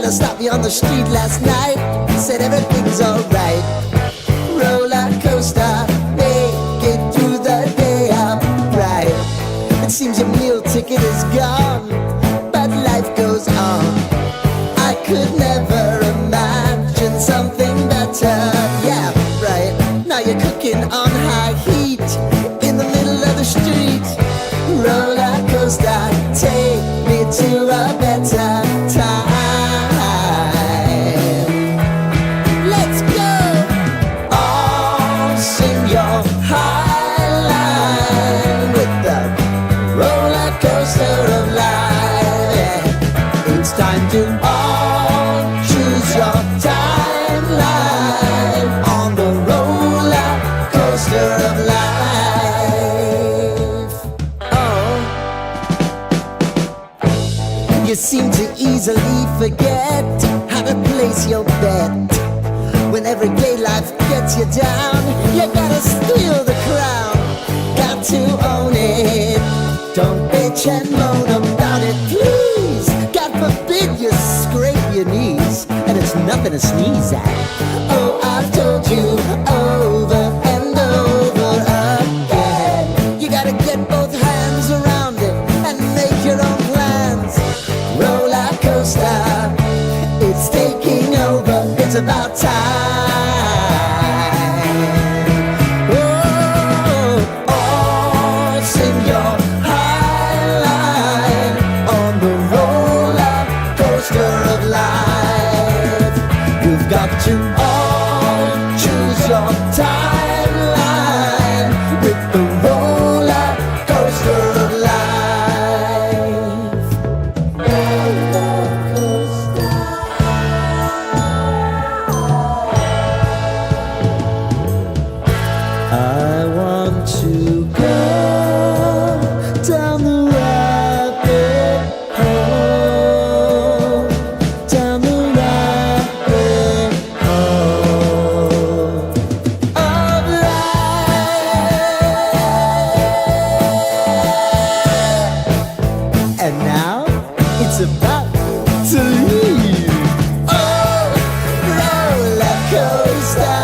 Fella stopped me on the street last night. He said everything's alright. Roller coaster, make it through the day upright. It seems your meal ticket is gone, but life goes on. I could never imagine something better. Yeah, right. Now you're cooking on high heat in the middle of the street. Roller coaster, take me to a better time. Let's go! All sing your high line with the roller coaster of life. Yeah. It's time to all choose your timeline on the roller coaster of life. You seem to easily forget how to place your bet. When everyday life gets you down, you gotta steal the crown. Got to own it. Don't bitch and moan about it, please. God forbid you scrape your knees, and it's nothing to sneeze at. Oh, I've told you over and over again. You gotta get both hands around it and make your own plans. Roller coaster, it's taking over, it's about time. Oh, all sing your high line on the roller coaster of life. You've got to all choose your timeline with the roller coaster of life. I want to go down the rabbit hole, down the rabbit hole of life. And now it's about to leave. Oh, roller coaster.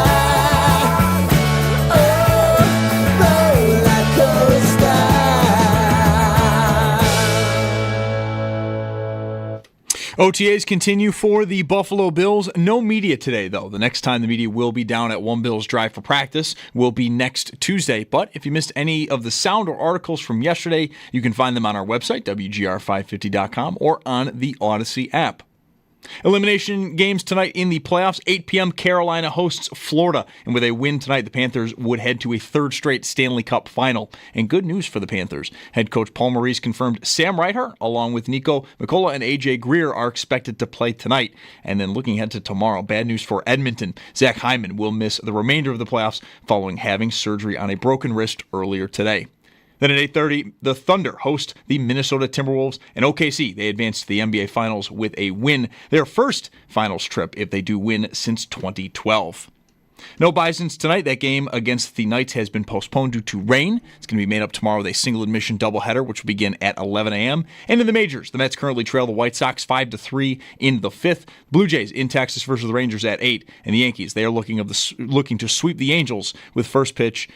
OTAs continue for the Buffalo Bills. No media today, though. The next time the media will be down at One Bills Drive for practice will be next Tuesday. But if you missed any of the sound or articles from yesterday, you can find them on our website, WGR550.com, or on the Odyssey app. Elimination games tonight in the playoffs. 8 p.m. Carolina hosts Florida. And with a win tonight, the Panthers would head to a third straight Stanley Cup final. And good news for the Panthers. Head coach Paul Maurice confirmed Sam Reithart, along with Nico Mikkola and A.J. Greer, are expected to play tonight. And then looking ahead to tomorrow, bad news for Edmonton. Zach Hyman will miss the remainder of the playoffs following having surgery on a broken wrist earlier today. Then at 8:30, the Thunder host the Minnesota Timberwolves, and OKC, they advance to the NBA Finals with a win, their first finals trip if they do win since 2012. No Bisons tonight. That game against the Knights has been postponed due to rain. It's going to be made up tomorrow with a single-admission doubleheader, which will begin at 11 a.m. And in the majors, the Mets currently trail the White Sox 5-3 in the fifth. Blue Jays in Texas versus the Rangers at 8. And the Yankees, they are looking to sweep the Angels with first pitch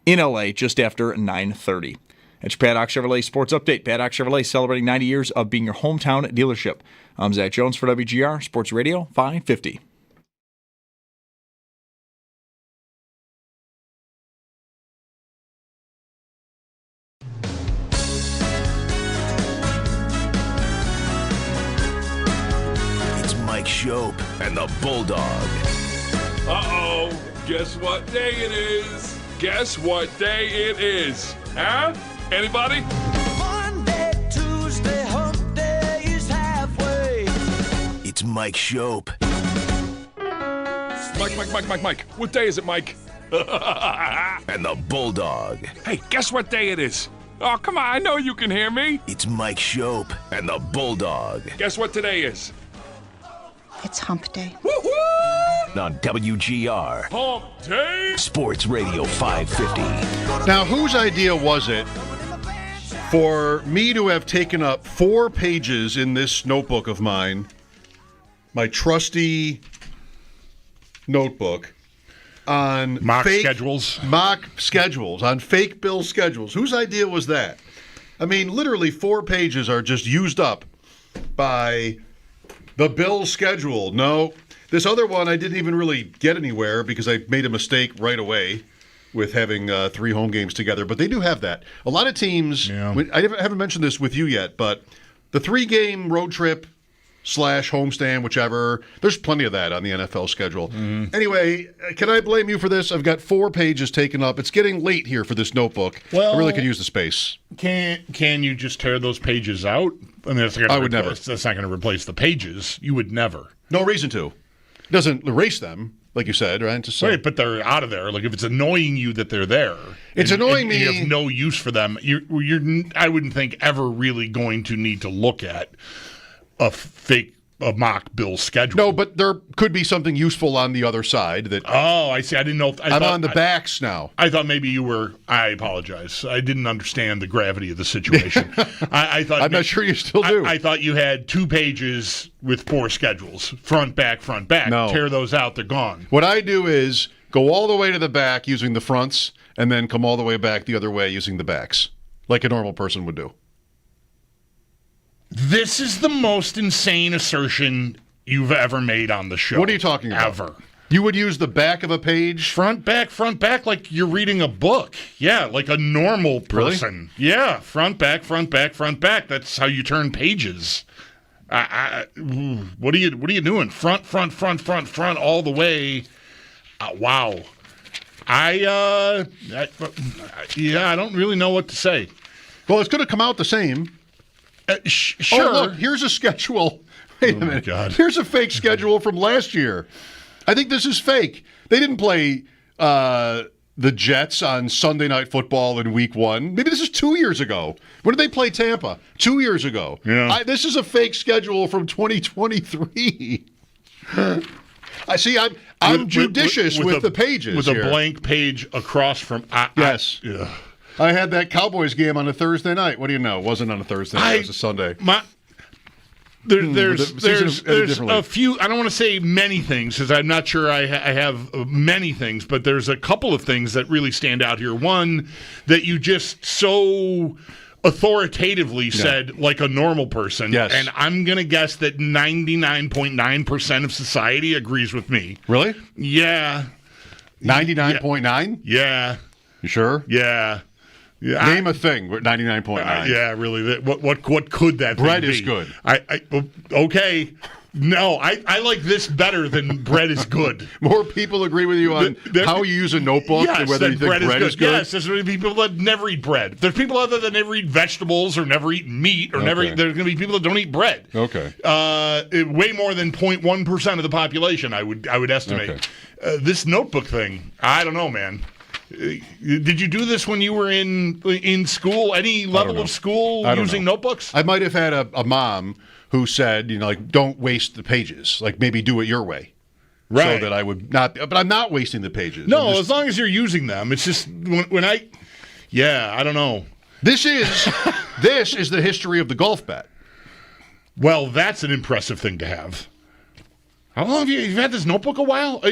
in L.A. just after 9:30. That's your Paddock Chevrolet Sports Update. Paddock Chevrolet celebrating 90 years of being your hometown dealership. I'm Zach Jones for WGR Sports Radio 550. It's Mike Schopp and the Bulldog. Uh-oh. Guess what day it is? Guess what day it is? Huh? Anybody? Monday, Tuesday, hump day is halfway. It's Mike Schopp. Mike. What day is it, Mike? And the Bulldog. Hey, guess what day it is? Oh, come on, I know you can hear me. It's Mike Schopp and the Bulldog. Guess what today is? It's hump day. Woo-hoo! On WGR Hump Day Sports Radio 550. Now, whose idea was it for me to have taken up 4 pages in this notebook of mine my trusty notebook on mock fake schedules, on fake bill schedules. Whose idea was that? I mean, literally 4 pages are just used up by the bill schedule. No, this other one I didn't even really get anywhere because I made a mistake right away with having 3 home games together. But they do have that. A lot of teams, I haven't mentioned this with you yet, but the 3-game road trip / homestand, whichever, there's plenty of that on the NFL schedule. Anyway, can I blame you for this? I've got 4 pages taken up. It's getting late here for this notebook. Well, I really could use the space. Can you just tear those pages out? I mean, I would never. That's not going to replace the pages. You would never. No reason to. It doesn't erase them, like you said, right? Right, but they're out of there. Like, if it's annoying you that they're there. It's annoying me. You have no use for them. You're, I wouldn't think, ever really going to need to look at a mock bill schedule. No, but there could be something useful on the other side. Oh, I see. I didn't know. I'm on the backs now. I thought maybe you were. I apologize. I didn't understand the gravity of the situation. I thought. I'm not sure you still do. I thought you had 2 pages with 4 schedules, front, back, front, back. No. Tear those out. They're gone. What I do is go all the way to the back using the fronts, and then come all the way back the other way using the backs, like a normal person would do. This is the most insane assertion you've ever made on the show. What are you talking about? Ever. You would use the back of a page? Front, back, like you're reading a book. Yeah, like a normal person. Really? Yeah, front, back, front, back, front, back. That's how you turn pages. What are you doing? Front, all the way. Wow. I don't really know what to say. Well, it's going to come out the same. Sure. Oh, look, here's a schedule. Wait a minute. God. Here's a fake schedule from last year. I think this is fake. They didn't play the Jets on Sunday Night Football in Week 1. Maybe this is 2 years ago. When did they play Tampa? 2 years ago. Yeah. This is a fake schedule from 2023. I see. I'm judicious with the pages with here. A blank page across from. Yes. I had that Cowboys game on a Thursday night. What do you know? It wasn't on a Thursday night. It was a Sunday. There's a few, I don't want to say many things, because I'm not sure I have many things, but there's a couple of things that really stand out here. One, that you just so authoritatively said, like a normal person. Yes. And I'm going to guess that 99.9% of society agrees with me. Really? Yeah. 99.9? Yeah. You sure? Yeah. Yeah, Name a thing. 99.9. Yeah, really. What could that bread thing be? is good. Okay. No, I like this better than bread is good. More people agree with you on how you use a notebook and whether you think bread is good? Yes, there's going to be people that never eat bread. There's people out there that never eat vegetables or never eat meat or never. There's going to be people that don't eat bread. Okay. Way more than 0.1% of the population, I would estimate. Okay. This notebook thing, I don't know, man. Did you do this when you were in school? Any level of school using notebooks? I might have had a mom who said, don't waste the pages. Like, maybe do it your way. Right. So that I would not. But I'm not wasting the pages. No, as long as you're using them. It's just when I don't know. This is the history of the golf bet. Well, that's an impressive thing to have. How long have you had this notebook a while? I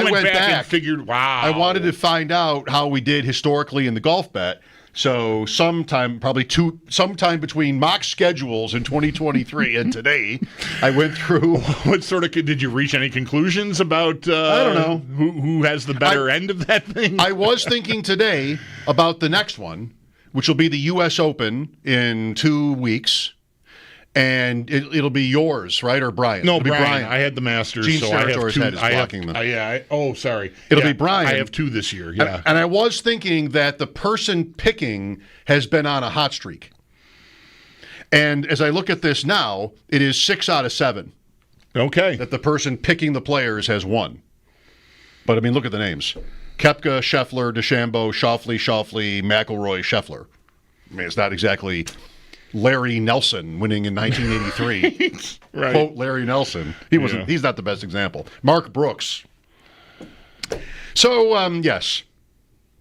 went back and figured, wow. I wanted to find out how we did historically in the golf bet. So sometime between mock schedules in 2023 and today, I went through. What sort of did you reach any conclusions about? I don't know who has the better end of that thing. I was thinking today about the next one, which will be the U.S. Open in 2 weeks. And it'll be yours, right, or Brian? No, Brian. I had the Masters, Gene so I have 2. Head is blocking them. Sorry. It'll be Brian. I have 2 this year. Yeah, and I was thinking that the person picking has been on a hot streak. And as I look at this now, it is 6 out of 7. Okay. That the person picking the players has won. But I mean, look at the names: Koepka, Scheffler, DeChambeau, Schauffele, McIlroy, Scheffler. I mean, it's not exactly Larry Nelson winning in 1983. Right. Quote Larry Nelson. He's not the best example. Mark Brooks. So, yes.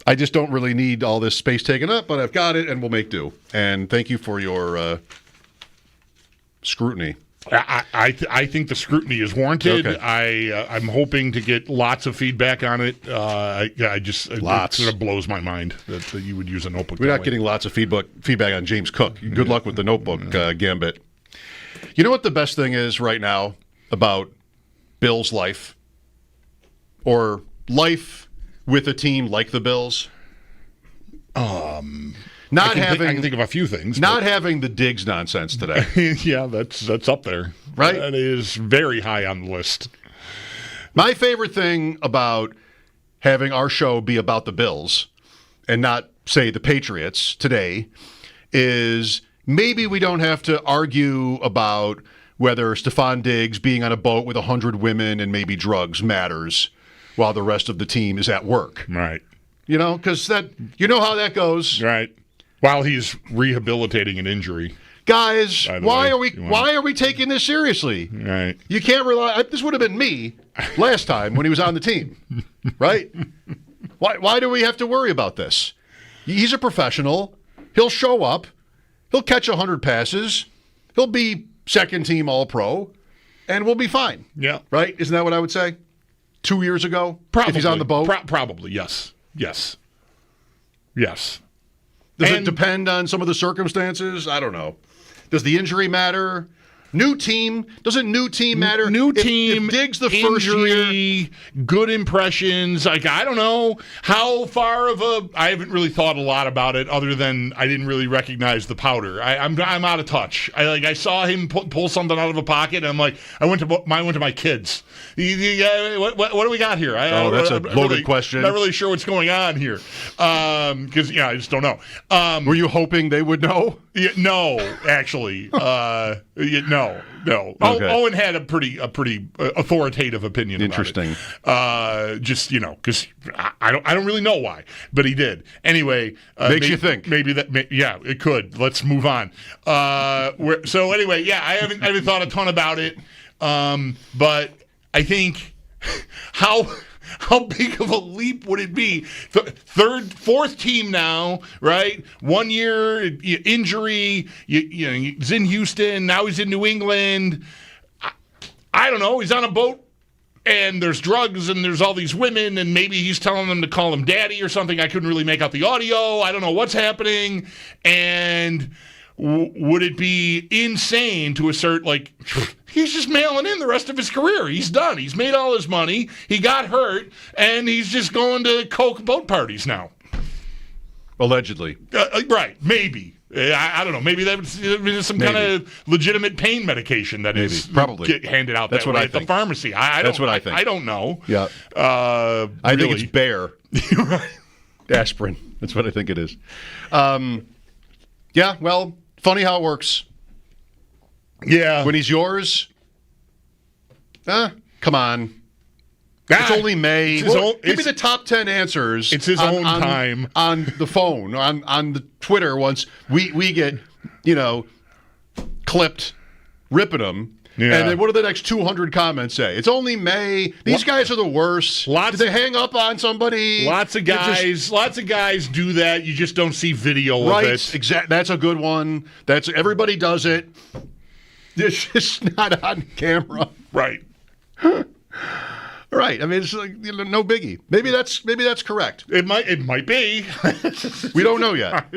I just don't really need all this space taken up, but I've got it and we'll make do. And thank you for your scrutiny. I think the scrutiny is warranted. Okay. I'm hoping to get lots of feedback on it. It sort of blows my mind that you would use a notebook. We're not getting lots of feedback on James Cook. Good luck with the notebook, Gambit. You know what the best thing is right now about Bills life? Or life with a team like the Bills? I can think of a few things. Not having the Diggs nonsense today. Yeah, that's up there. Right? That is very high on the list. My favorite thing about having our show be about the Bills and not, say, the Patriots today is maybe we don't have to argue about whether Stephon Diggs being on a boat with 100 women and maybe drugs matters while the rest of the team is at work. Right. You know, because you know how that goes. Right. While he's rehabilitating an injury. Guys, why are we taking this seriously? Right. You can't rely. This would have been me last time when he was on the team, right? Why do we have to worry about this? He's a professional. He'll show up. He'll catch 100 passes. He'll be second team All-Pro, and we'll be fine. Yeah. Right? Isn't that what I would say? 2 years ago? Probably. If he's on the boat? Probably, yes. Yes. Does it depend on some of the circumstances? I don't know. Does the injury matter? New team? Doesn't new team matter? New team, if Diggs the injury, first year. Good impressions. Like, I don't know how far of I haven't really thought a lot about it other than I didn't really recognize the powder. I'm out of touch. I saw him pull something out of a pocket, and I'm like, I went to my kids. What do we got here? That's a loaded question. I'm not really sure what's going on here. Because, I just don't know. Were you hoping they would know? Yeah, no, actually. No. Okay. Owen had a pretty authoritative opinion. Interesting. About it. Just because I don't really know why, but he did anyway. Makes you think. Maybe that. Yeah, it could. Let's move on. So anyway, yeah, I haven't thought a ton about it, but I think how big of a leap would it be? Fourth team now, right? 1 year injury. He's in Houston. Now he's in New England. I don't know. He's on a boat, and there's drugs, and there's all these women, and maybe he's telling them to call him daddy or something. I couldn't really make out the audio. I don't know what's happening. And would it be insane to assert, like, he's just mailing in the rest of his career? He's done. He's made all his money. He got hurt, and he's just going to coke boat parties now. Allegedly. Right. Maybe. I don't know. Maybe that's some kind of legitimate pain medication that is probably handed out that's that what way I at think. the pharmacy. That's what I think. I don't know. Yeah. I think it's Bayer. Aspirin. That's what I think it is. Yeah, well, funny how it works. Yeah. When he's yours, come on. It's only May. Give me the top 10 answers. It's his own time. On the phone, on the Twitter, once we get, clipped, ripping them. Yeah. And then what do the next 200 comments say? It's only May. These guys are the worst. Did they hang up on somebody? Lots of guys do that. You just don't see video of it. Right. Exactly. That's a good one. Everybody does it. It's just not on camera. Right. Right. I mean, it's like no biggie. Maybe that's correct. It might be. We don't know yet.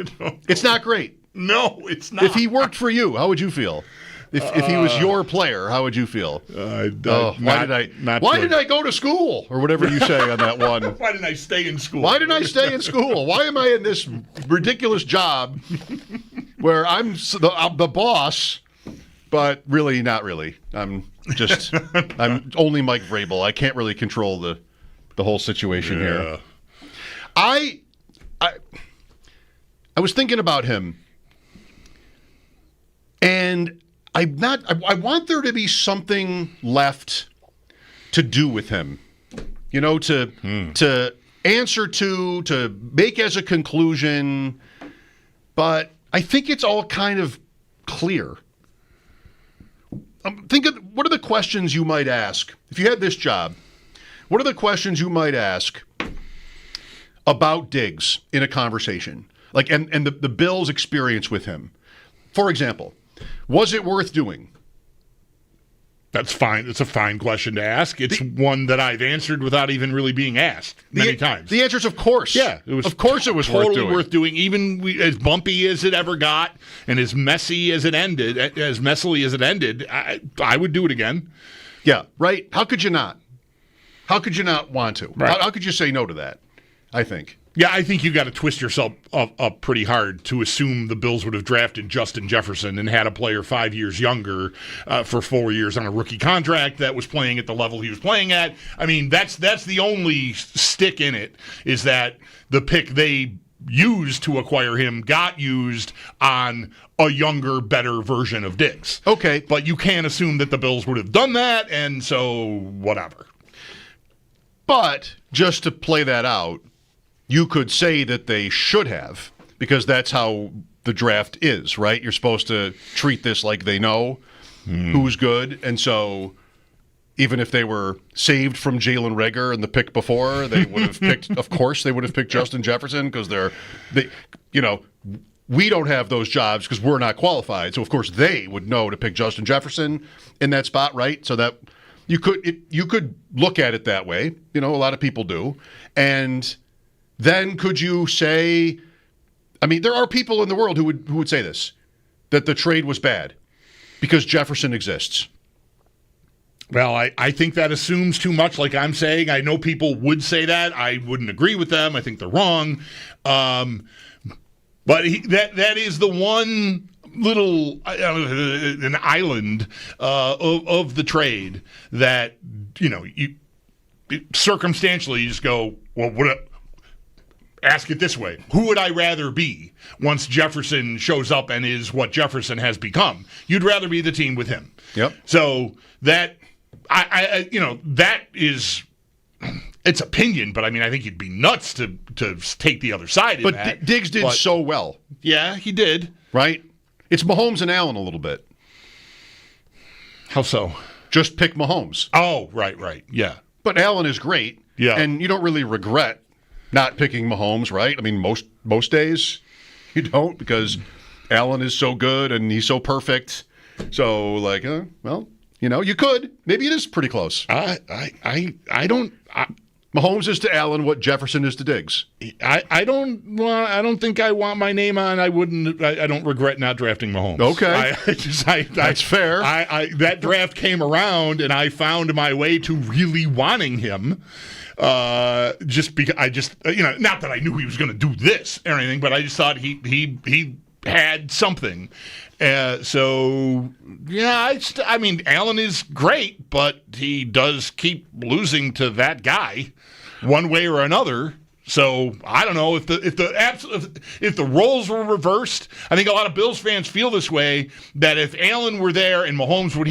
It's not great. No, it's not. If he worked for you, how would you feel? If he was your player, how would you feel? Why did I go to school? Or whatever you say on that one. Why didn't I stay in school? Why didn't I stay in school? Why am I in this ridiculous job where I'm the boss, but really not really? I'm only Mike Vrabel. I can't really control the whole situation here. I was thinking about him, and I want there to be something left to do with him, to answer to make as a conclusion, but I think it's all kind of clear. Think of what are the questions you might ask if you had this job. What are the questions you might ask about Diggs in a conversation, like and the Bills' experience with him? For example, was it worth doing? That's fine. It's a fine question to ask. It's one that I've answered without even really being asked many times. The answer is of course. Yeah, it was. Of course, it was totally worth doing. Even as bumpy as it ever got, and as messy as it ended, I would do it again. Yeah, right. How could you not? How could you not want to? Right. How could you say no to that? I think. Yeah, I think you got to twist yourself up pretty hard to assume the Bills would have drafted Justin Jefferson and had a player 5 years younger for 4 years on a rookie contract that was playing at the level he was playing at. I mean, that's the only stick in it, is that the pick they used to acquire him got used on a younger, better version of Diggs. Okay. But you can't assume that the Bills would have done that, and so whatever. But just to play that out, you could say that they should have, because that's how the draft is, right? You're supposed to treat this like they know who's good. And so even if they were saved from Jalen Reagor in the pick before, they would have picked, of course, they would have picked Justin Jefferson, because we don't have those jobs because we're not qualified. So, of course, they would know to pick Justin Jefferson in that spot, right? So that you could look at it that way. A lot of people do. And then could you say, I mean, there are people in the world who would say this, that the trade was bad because Jefferson exists. Well, I think that assumes too much, like I'm saying. I know people would say that. I wouldn't agree with them. I think they're wrong. But that is the one little an island of the trade that, circumstantially you just go, well, ask it this way. Who would I rather be once Jefferson shows up and is what Jefferson has become? You'd rather be the team with him. Yep. So that, that is, it's opinion, but I mean, I think you'd be nuts to take the other side in that. But Diggs did so well. Yeah, he did. Right? It's Mahomes and Allen a little bit. How so? Just pick Mahomes. Oh, right. Yeah. But Allen is great. Yeah. And you don't really regret not picking Mahomes, right? I mean, most days you don't, because Allen is so good and he's so perfect. So, you could. Maybe it is pretty close. I don't. Mahomes is to Allen what Jefferson is to Diggs. I don't think I want my name on. I don't regret not drafting Mahomes. Okay. That's fair. That draft came around and I found my way to really wanting him. Just because not that I knew he was going to do this or anything, but I just thought he had something. So yeah, I mean, Allen is great, but he does keep losing to that guy one way or another. So I don't know if the roles were reversed. I think a lot of Bills fans feel this way, that if Allen were there and Mahomes were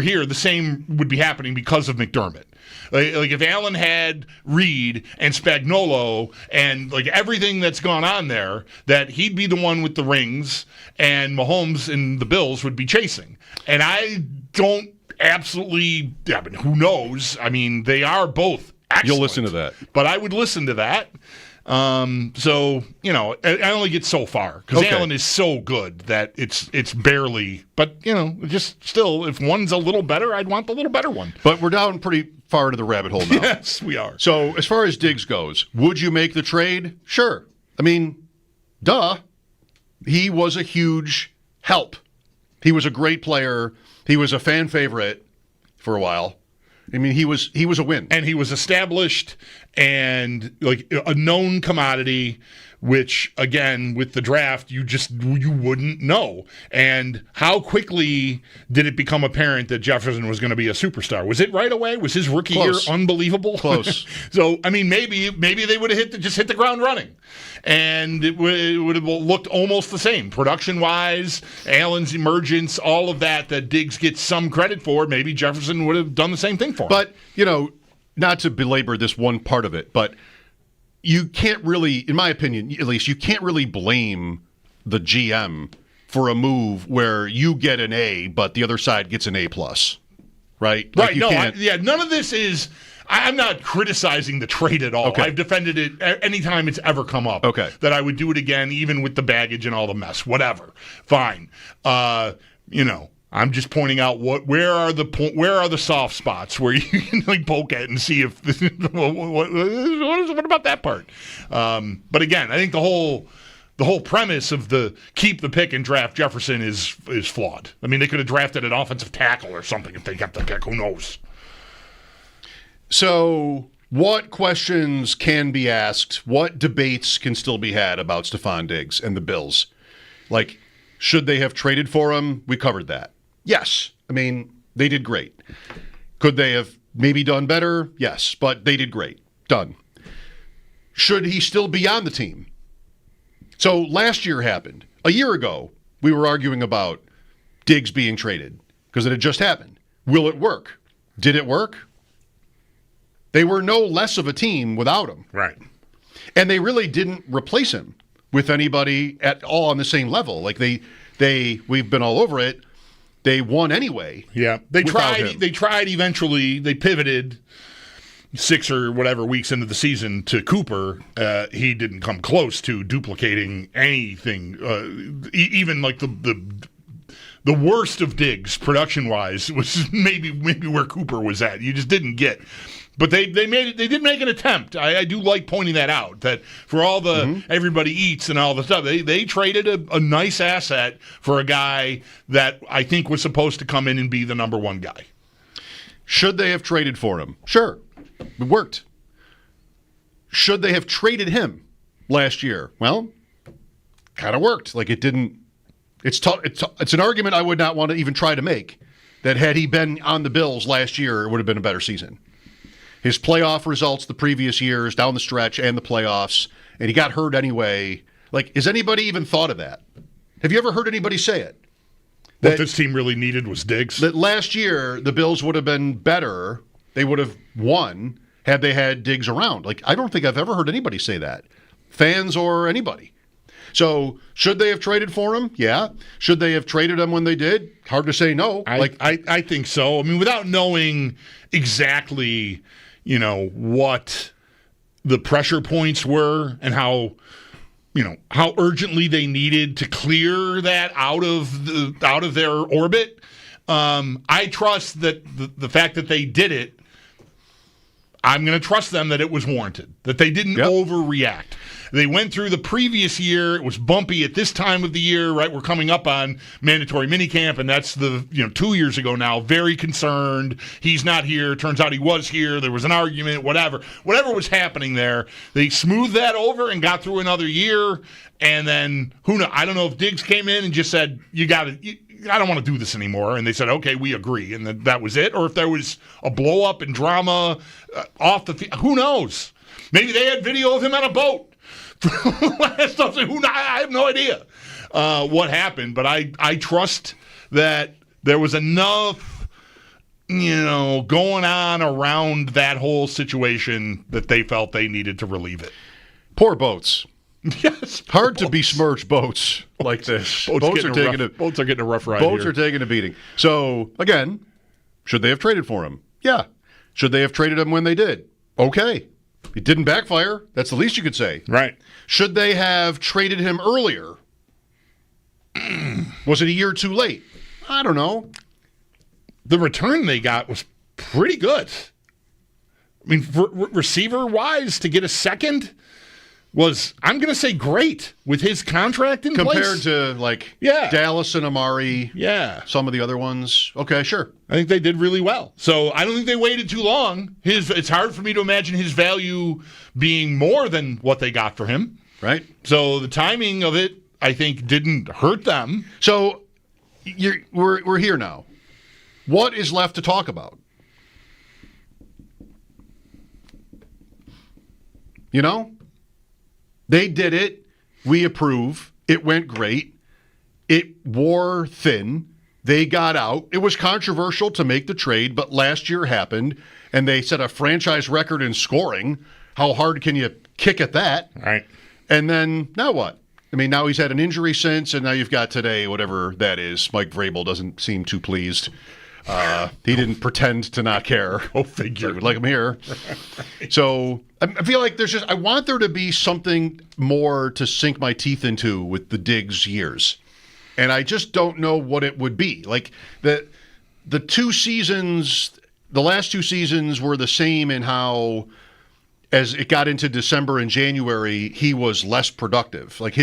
here, the same would be happening because of McDermott. Like if Allen had Reed and Spagnuolo and like everything that's gone on there, that he'd be the one with the rings and Mahomes and the Bills would be chasing. And I don't absolutely, who knows? I mean, they are both excellent. You'll listen to that. But I would listen to that. So, I only get so far because Allen is so good that it's barely, but, just still, if one's a little better, I'd want the little better one. But we're down pretty far into the rabbit hole now. Yes, we are. So as far as Diggs goes, would you make the trade? Sure. I mean, duh. He was a huge help. He was a great player. He was a fan favorite for a while. I mean, he was a win. And he was established and like a known commodity, which, again, with the draft, you wouldn't know. And how quickly did it become apparent that Jefferson was going to be a superstar? Was it right away? Was his rookie year unbelievable? Close. So, I mean, maybe they would have hit the ground running. And it would have looked almost the same. Production-wise, Allen's emergence, all of that Diggs gets some credit for, maybe Jefferson would have done the same thing for him. But, not to belabor this one part of it, but you can't really, in my opinion, at least, you can't really blame the GM for a move where you get an A, but the other side gets an A+. Right? Right. None of this is, I'm not criticizing the trade at all. Okay. I've defended it anytime it's ever come up. Okay. That I would do it again, even with the baggage and all the mess. Whatever. Fine. I'm just pointing out where are the soft spots where you can like poke at and see if what about that part. But again, I think the whole premise of the keep the pick and draft Jefferson is flawed. I mean, they could have drafted an offensive tackle or something if they kept the pick. Who knows? So, what questions can be asked? What debates can still be had about Stephon Diggs and the Bills? Like, should they have traded for him? We covered that. Yes. I mean, they did great. Could they have maybe done better? Yes, but they did great. Done. Should he still be on the team? So last year happened. A year ago, we were arguing about Diggs being traded because it had just happened. Will it work? Did it work? They were no less of a team without him. Right. And they really didn't replace him with anybody at all on the same level. Like we've been all over it. They won anyway. Yeah. They tried eventually. They pivoted 6 or whatever weeks into the season to Cooper. He didn't come close to duplicating anything. Even like the worst of Diggs production-wise was maybe where Cooper was at. You just didn't get. But they did make an attempt. I do like pointing that out, that for all the everybody eats and all the stuff, they traded a nice asset for a guy that I think was supposed to come in and be the number one guy. Should they have traded for him? Sure. It worked. Should they have traded him last year? Well, kind of worked. Like it didn't. It's an argument I would not want to even try to make, that had he been on the Bills last year, it would have been a better season. His playoff results the previous years, down the stretch and the playoffs, and he got hurt anyway. Like, has anybody even thought of that? Have you ever heard anybody say it? What this team really needed was Diggs? That last year, the Bills would have been better. They would have won had they had Diggs around. Like, I don't think I've ever heard anybody say that, fans or anybody. So, should they have traded for him? Yeah. Should they have traded him when they did? Hard to say no. I think so. I mean, without knowing exactly, what the pressure points were and how urgently they needed to clear that out of their orbit. I trust that the fact that they did it, I'm going to trust them that it was warranted, that they didn't overreact. They went through the previous year. It was bumpy at this time of the year, right? We're coming up on mandatory minicamp, and that's 2 years ago now. Very concerned. He's not here. Turns out he was here. There was an argument, whatever. Whatever was happening there, they smoothed that over and got through another year. And then, who knows? I don't know if Diggs came in and just said, I don't want to do this anymore. And they said, okay, we agree. And that was it. Or if there was a blow-up and drama off the field. Who knows? Maybe they had video of him on a boat. I have no idea what happened, but I trust that there was enough, going on around that whole situation that they felt they needed to relieve it. Poor boats. Yes, hard to besmirch boats like this. Boats are getting a rough ride. Boats are taking a beating. So again, should they have traded for him? Yeah. Should they have traded him when they did? Okay. It didn't backfire. That's the least you could say. Right. Should they have traded him earlier? Was it a year too late? I don't know. The return they got was pretty good. I mean, receiver-wise, to get a second was, I'm going to say, great with his contract in place. Compared to, Dallas and Amari. Yeah. Some of the other ones. Okay, sure. I think they did really well. So I don't think they waited too long. It's hard for me to imagine his value being more than what they got for him. Right. So the timing of it, I think, didn't hurt them. So we're here now. What is left to talk about? They did it. We approve. It went great. It wore thin. They got out. It was controversial to make the trade, but last year happened, and they set a franchise record in scoring. How hard can you kick at that? Right. And then, now what? I mean, now he's had an injury since, and now you've got today, whatever that is. Mike Vrabel doesn't seem too pleased. He didn't pretend to not care. Go figure. I would like him here. So I feel like I want there to be something more to sink my teeth into with the Diggs years. And I just don't know what it would be. Like the last 2 seasons were the same in how, as it got into December and January, he was less productive. Like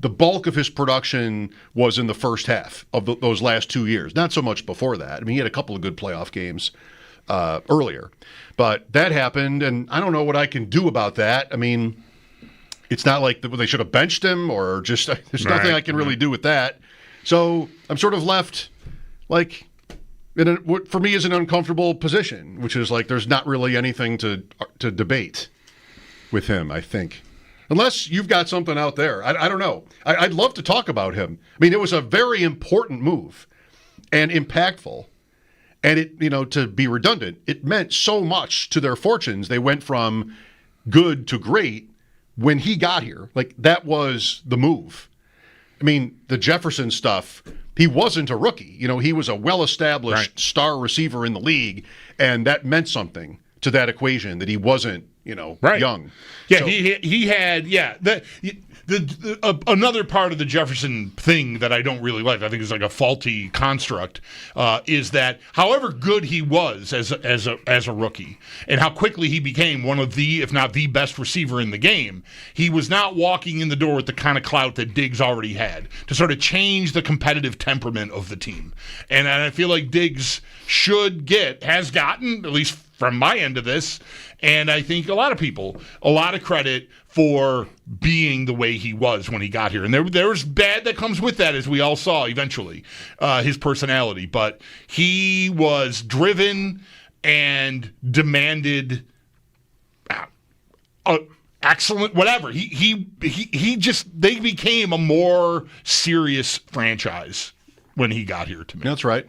the bulk of his production was in the first half of those last 2 years. Not so much before that. I mean, he had a couple of good playoff games earlier. But that happened, and I don't know what I can do about that. I mean, it's not like they should have benched him or just there's nothing I can really do with that. So I'm sort of left like what for me is an uncomfortable position, which is like there's not really anything to debate with him, I think. Unless you've got something out there. I don't know. I'd love to talk about him. I mean, it was a very important move and impactful. And it, to be redundant, it meant so much to their fortunes. They went from good to great when he got here. Like, that was the move. I mean, the Jefferson stuff, he wasn't a rookie. He was a well-established star receiver in the league, and that meant something to that equation, that he wasn't, young. Yeah, so, he had, another part of the Jefferson thing that I don't really like, I think is like a faulty construct, is that however good he was as a rookie, and how quickly he became one of the, if not the best receiver in the game, he was not walking in the door with the kind of clout that Diggs already had to sort of change the competitive temperament of the team. And I feel like Diggs has gotten, at least from my end of this, and I think a lot of people, a lot of credit for being the way he was when he got here. And there was bad that comes with that, as we all saw eventually, his personality. But he was driven and demanded excellent, whatever. They became a more serious franchise when he got here to me. That's right.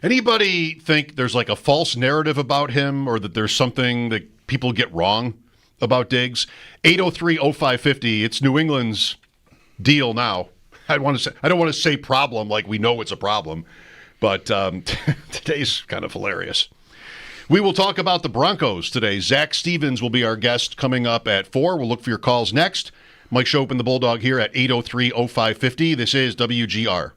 Anybody think there's like a false narrative about him, or that there's something that people get wrong about Diggs? 803-0550. It's New England's deal now. I don't want to say problem like we know it's a problem, but today's kind of hilarious. We will talk about the Broncos today. Zach Stevens will be our guest coming up at 4. We'll look for your calls next. Mike Schopp and the Bulldog here at 803-0550. This is WGR.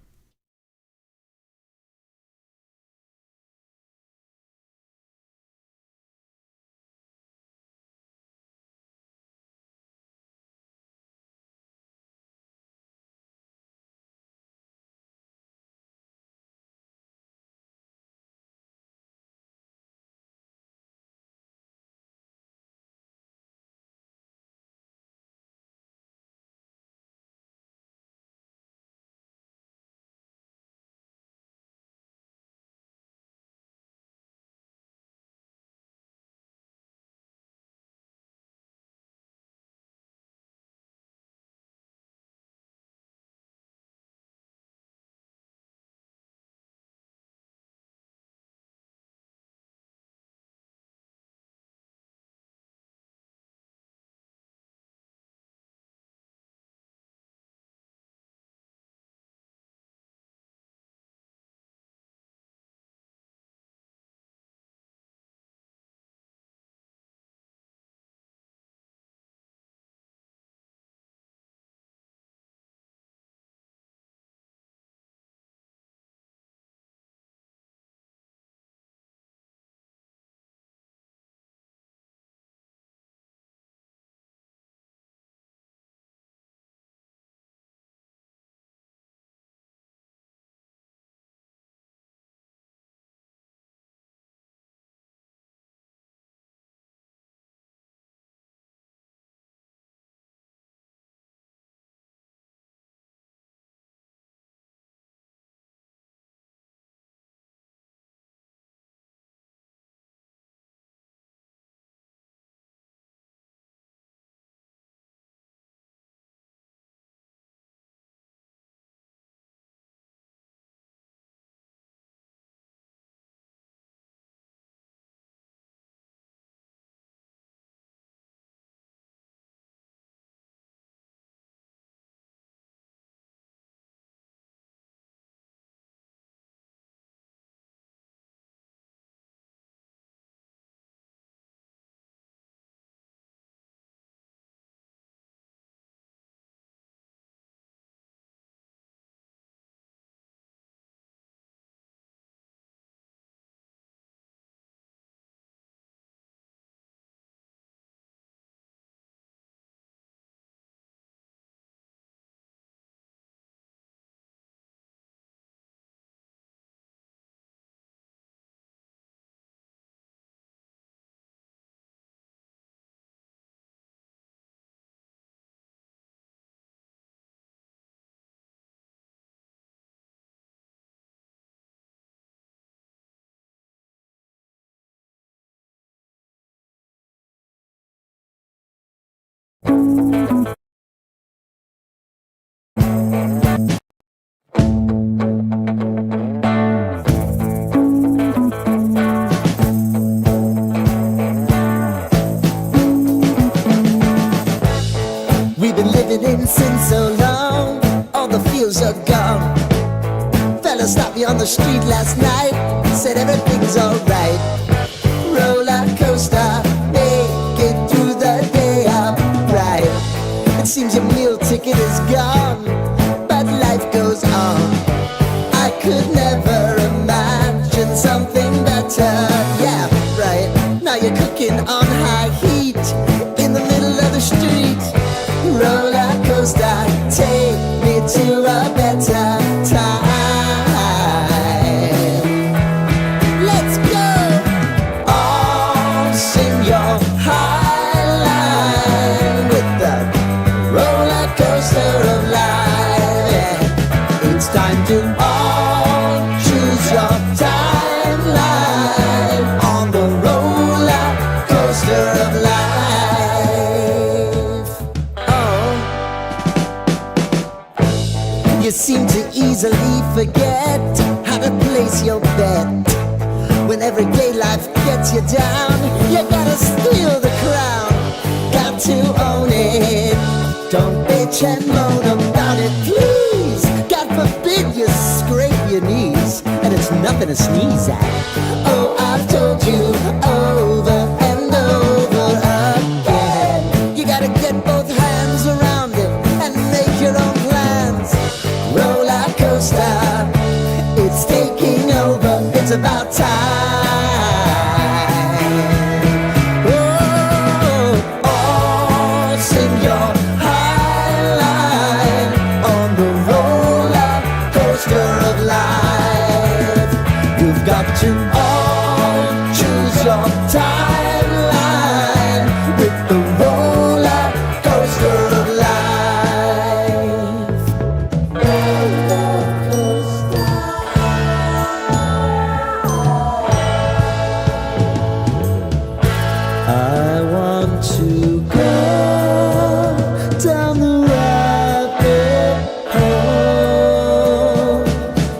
the street last night, said everything's alright. Roller coaster, make it through the day upright. It seems your meal ticket is gone, but life goes on. I could never imagine something better. Yeah, right. Now you're cooking on high heat in the middle of the street. Roller coaster, take me to a better time. Let's go! All sing your high line with the roller coaster of life. Yeah. It's time to all choose your timeline on the roller coaster of life. You seem to easily forget how to place your bet. When everyday life gets you down, you gotta steal the crown. Got to own it. Don't bitch and moan about it, please. God forbid you scrape your knees, and it's nothing to sneeze at. Oh, I've told you over and over again. You gotta get both hands around it and make your own plans. Roller coaster, it's taking over, it's about time. Oh, all sing your high line on the roller coaster of life. You've got to all choose your timeline with the roller coaster of life. I want to go down the rabbit hole,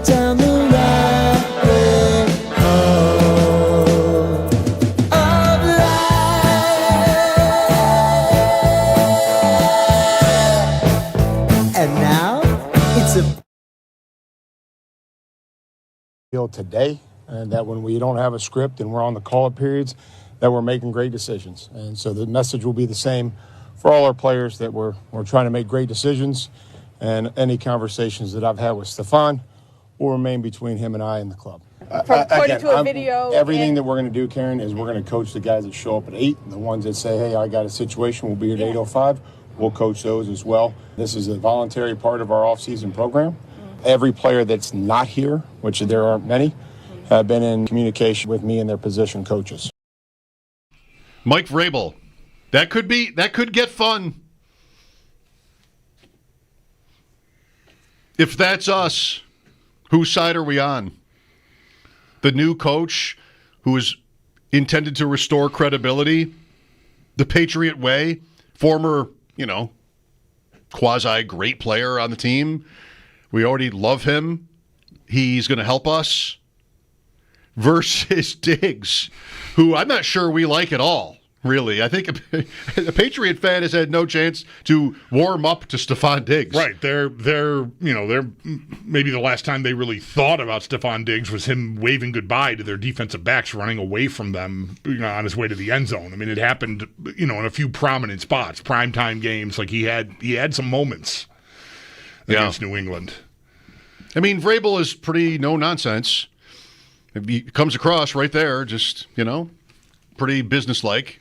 down the rabbit hole of life. And now it's a feel today, and that when we don't have a script and we're on the call-up periods, that we're making great decisions. And so the message will be the same for all our players, that we're trying to make great decisions, and any conversations that I've had with Stefan will remain between him and I and the club. According to a video. Everything that we're going to do, Karen, is we're going to coach the guys that show up at 8. The ones that say, hey, I got a situation, we'll be at 8:05. We'll coach those as well. This is a voluntary part of our off-season program. Every player that's not here, which there aren't many, have been in communication with me and their position coaches. Mike Vrabel. That could get fun. If that's us, whose side are we on? The new coach who is intended to restore credibility, the Patriot way, former, quasi-great player on the team. We already love him. He's going to help us. Versus Diggs, who I'm not sure we like at all, really. I think a Patriot fan has had no chance to warm up to Stephon Diggs. Right. They're maybe the last time they really thought about Stephon Diggs was him waving goodbye to their defensive backs running away from them, on his way to the end zone. I mean, it happened, in a few prominent spots, primetime games. Like he had some moments against New England. I mean, Vrabel is pretty no nonsense. He comes across right there, just, pretty businesslike.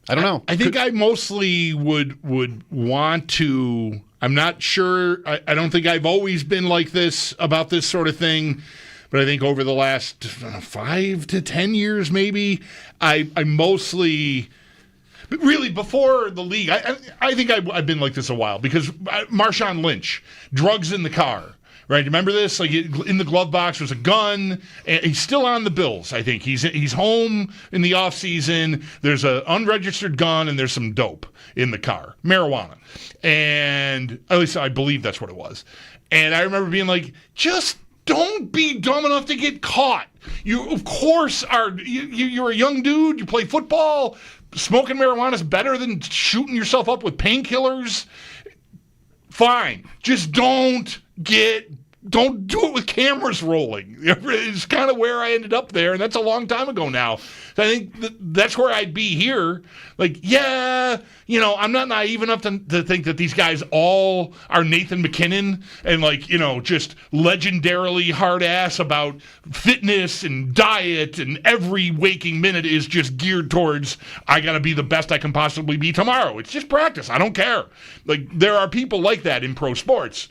I don't know. I think I mostly would want to. I'm not sure. I don't think I've always been like this about this sort of thing, but I think over the last 5 to 10 years, maybe, I mostly. But really, before the league, I think I've been like this a while, because Marshawn Lynch, drugs in the car. Right, remember this? Like in the glove box was a gun. And he's still on the Bills. I think he's home in the off season. There's an unregistered gun and there's some dope in the car, marijuana, and at least I believe that's what it was. And I remember being like, just don't be dumb enough to get caught. You of course are. You're a young dude. You play football. Smoking marijuana is better than shooting yourself up with painkillers. Fine, just don't get don't do it with cameras rolling. It's kind of where I ended up there, and that's a long time ago now. So I think that's where I'd be here. Like, yeah, I'm not naive enough to think that these guys all are Nathan McKinnon and, like, just legendarily hard ass about fitness and diet, and every waking minute is just geared towards, I got to be the best I can possibly be tomorrow. It's just practice. I don't care. Like, there are people like that in pro sports.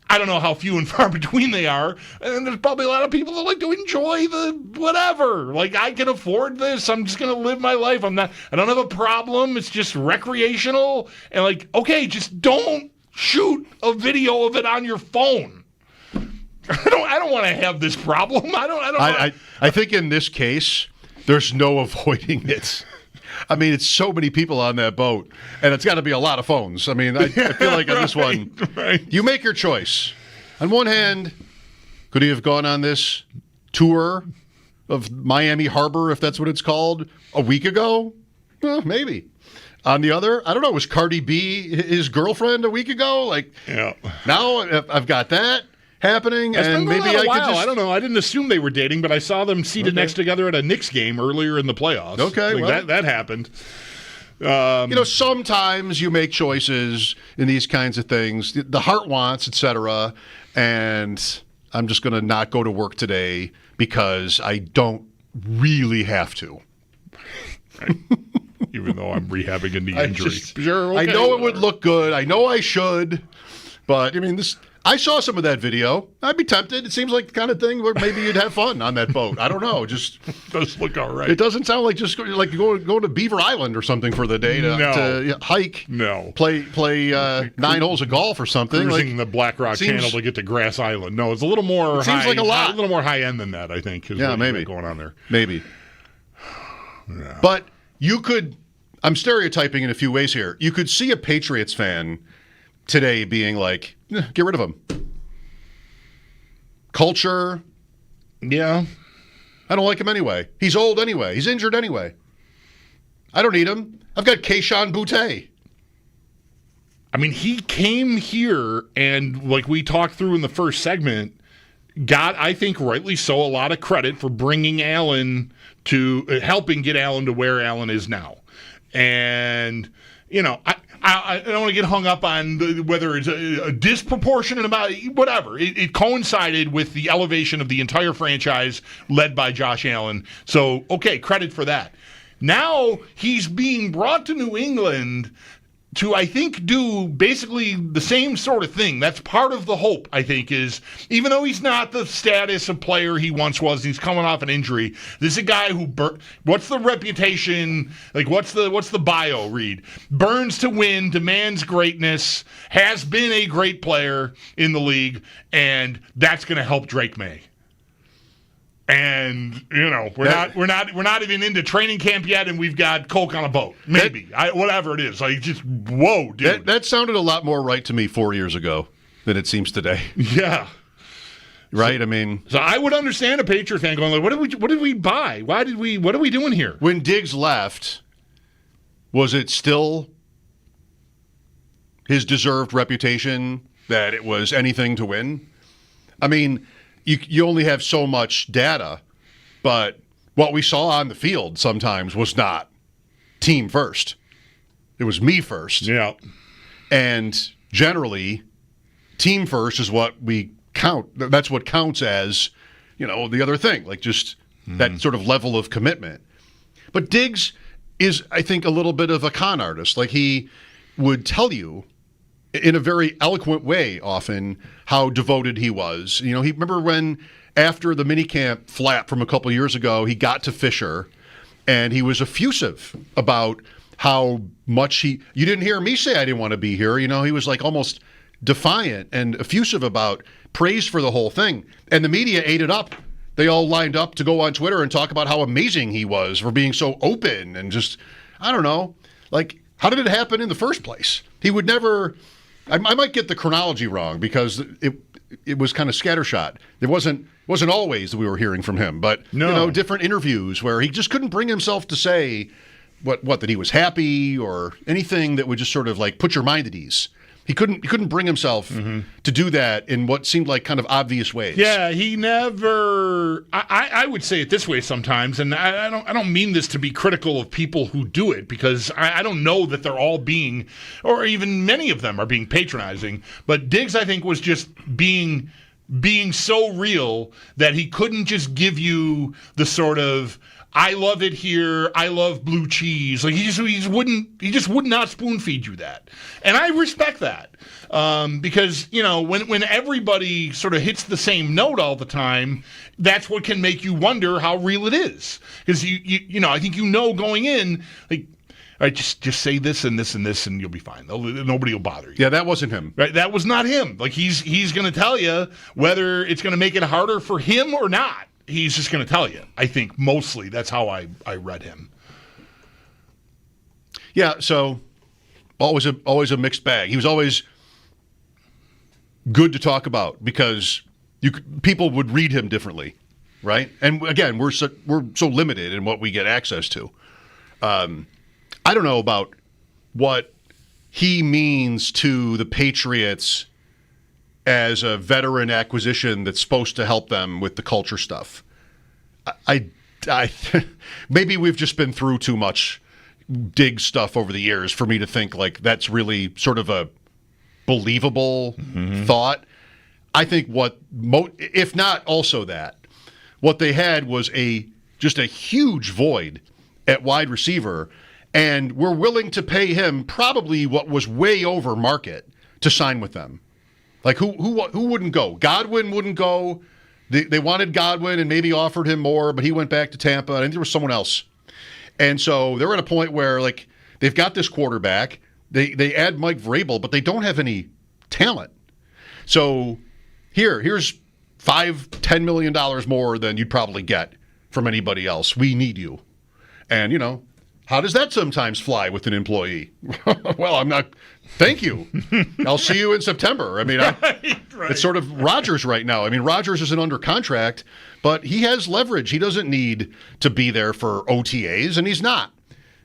I don't know how few and far between they are, and there's probably a lot of people that like to enjoy the whatever. Like, I can afford this. I'm just going to live my life. I don't have a problem. It's just recreational. And, like, okay, just don't shoot a video of it on your phone. I don't want to have this problem. I think in this case, there's no avoiding it. I mean, it's so many people on that boat, and it's got to be a lot of phones. I mean, I feel like on this one, you make your choice. On one hand, could he have gone on this tour of Miami Harbor, if that's what it's called, a week ago? Well, maybe. On the other, I don't know, was Cardi B his girlfriend a week ago? Like, yeah. Now I've got that happening, and maybe I could just... I don't know. I didn't assume they were dating, but I saw them seated next together at a Knicks game earlier in the playoffs. Okay, like that happened. Sometimes you make choices in these kinds of things. The heart wants, etc., and I'm just going to not go to work today because I don't really have to. Right. Even though I'm rehabbing a knee injury. Sure, okay, I know it would look good. I know I should, but I mean this. I saw some of that video. I'd be tempted. It seems like the kind of thing where maybe you'd have fun on that boat. I don't know. Just does look all right. It doesn't sound like just like go to Beaver Island or something for the day to hike. No. Play 9 holes of golf or something. Cruising the Black Rock Channel to get to Grass Island. No, it's a little more. It seems like a lot. A little more high end than that, I think. Maybe going on there. Maybe. Yeah. But you could. I'm stereotyping in a few ways here. You could see a Patriots fan today being like, get rid of him. Culture. Yeah. I don't like him anyway. He's old anyway. He's injured anyway. I don't need him. I've got Keyshawn Boutte. I mean, he came here and, like we talked through in the first segment, got, I think rightly so, a lot of credit for bringing Allen to, helping get Allen to where Allen is now. And, I don't want to get hung up on whether it's a disproportionate amount, whatever. It coincided with the elevation of the entire franchise led by Josh Allen. So, okay, credit for that. Now he's being brought to New England to, I think, do basically the same sort of thing. That's part of the hope, I think, is even though he's not the status of player he once was, he's coming off an injury, this is a guy who, what's the reputation, like what's the bio read? Burns to win, demands greatness, has been a great player in the league, and that's going to help Drake May. And we're not even into training camp yet, and we've got Coke on a boat. Maybe whatever it is. Like just whoa, dude. That sounded a lot more right to me 4 years ago than it seems today. Yeah, right. So, I mean, so I would understand a Patriot fan going like, "What did we buy? What are we doing here?" When Diggs left, was it still his deserved reputation that it was anything to win? I mean. You only have so much data, but what we saw on the field sometimes was not team first. It was me first. Yeah. And generally, team first is what we count. That's what counts as, the other thing, like just that sort of level of commitment. But Diggs is, I think, a little bit of a con artist. Like he would tell you in a very eloquent way often how devoted he was. He remember when after the minicamp flap from a couple years ago, he got to Fisher and he was effusive about how much you didn't hear me say I didn't want to be here. He was like almost defiant and effusive about praise for the whole thing. And the media ate it up. They all lined up to go on Twitter and talk about how amazing he was for being so open and just, I don't know, like how did it happen in the first place? He would never... I might get the chronology wrong because it was kind of scattershot. It wasn't always that we were hearing from him, but different interviews where he just couldn't bring himself to say what that he was happy or anything that would just sort of like put your mind at ease. He couldn't bring himself to do that in what seemed like kind of obvious ways. Yeah, he never. I would say it this way sometimes, and I don't mean this to be critical of people who do it, because I don't know that they're all being, or even many of them are being patronizing. But Diggs, I think, was just being so real that he couldn't just give you the sort of, I love it here, I love blue cheese. Like he just would not spoon feed you that. And I respect that. Because, when everybody sort of hits the same note all the time, that's what can make you wonder how real it is. Because I think going in, like, all right, just say this and this and this, and you'll be fine. Nobody will bother you. Yeah, that wasn't him. Right, that was not him. Like he's going to tell you whether it's going to make it harder for him or not. He's just going to tell you. I think mostly that's how I read him. Yeah, so always a mixed bag. He was always good to talk about because people would read him differently, right? And again, we're so limited in what we get access to. I don't know about what he means to the Patriots as a veteran acquisition that's supposed to help them with the culture stuff. I maybe we've just been through too much Diggs stuff over the years for me to think like that's really sort of a believable thought. I think if not also that, what they had was just a huge void at wide receiver, and we're willing to pay him probably what was way over market to sign with them. Like, who wouldn't go? Godwin wouldn't go. They wanted Godwin and maybe offered him more, but he went back to Tampa. I think there was someone else. And so they're at a point where, like, they've got this quarterback. They add Mike Vrabel, but they don't have any talent. So here's $5-10 million more than you'd probably get from anybody else. We need you. And, how does that sometimes fly with an employee? Well, I'm not. Thank you. I'll see you in September. I mean, right. It's sort of Rodgers right now. I mean, Rodgers isn't under contract, but he has leverage. He doesn't need to be there for OTAs, and he's not.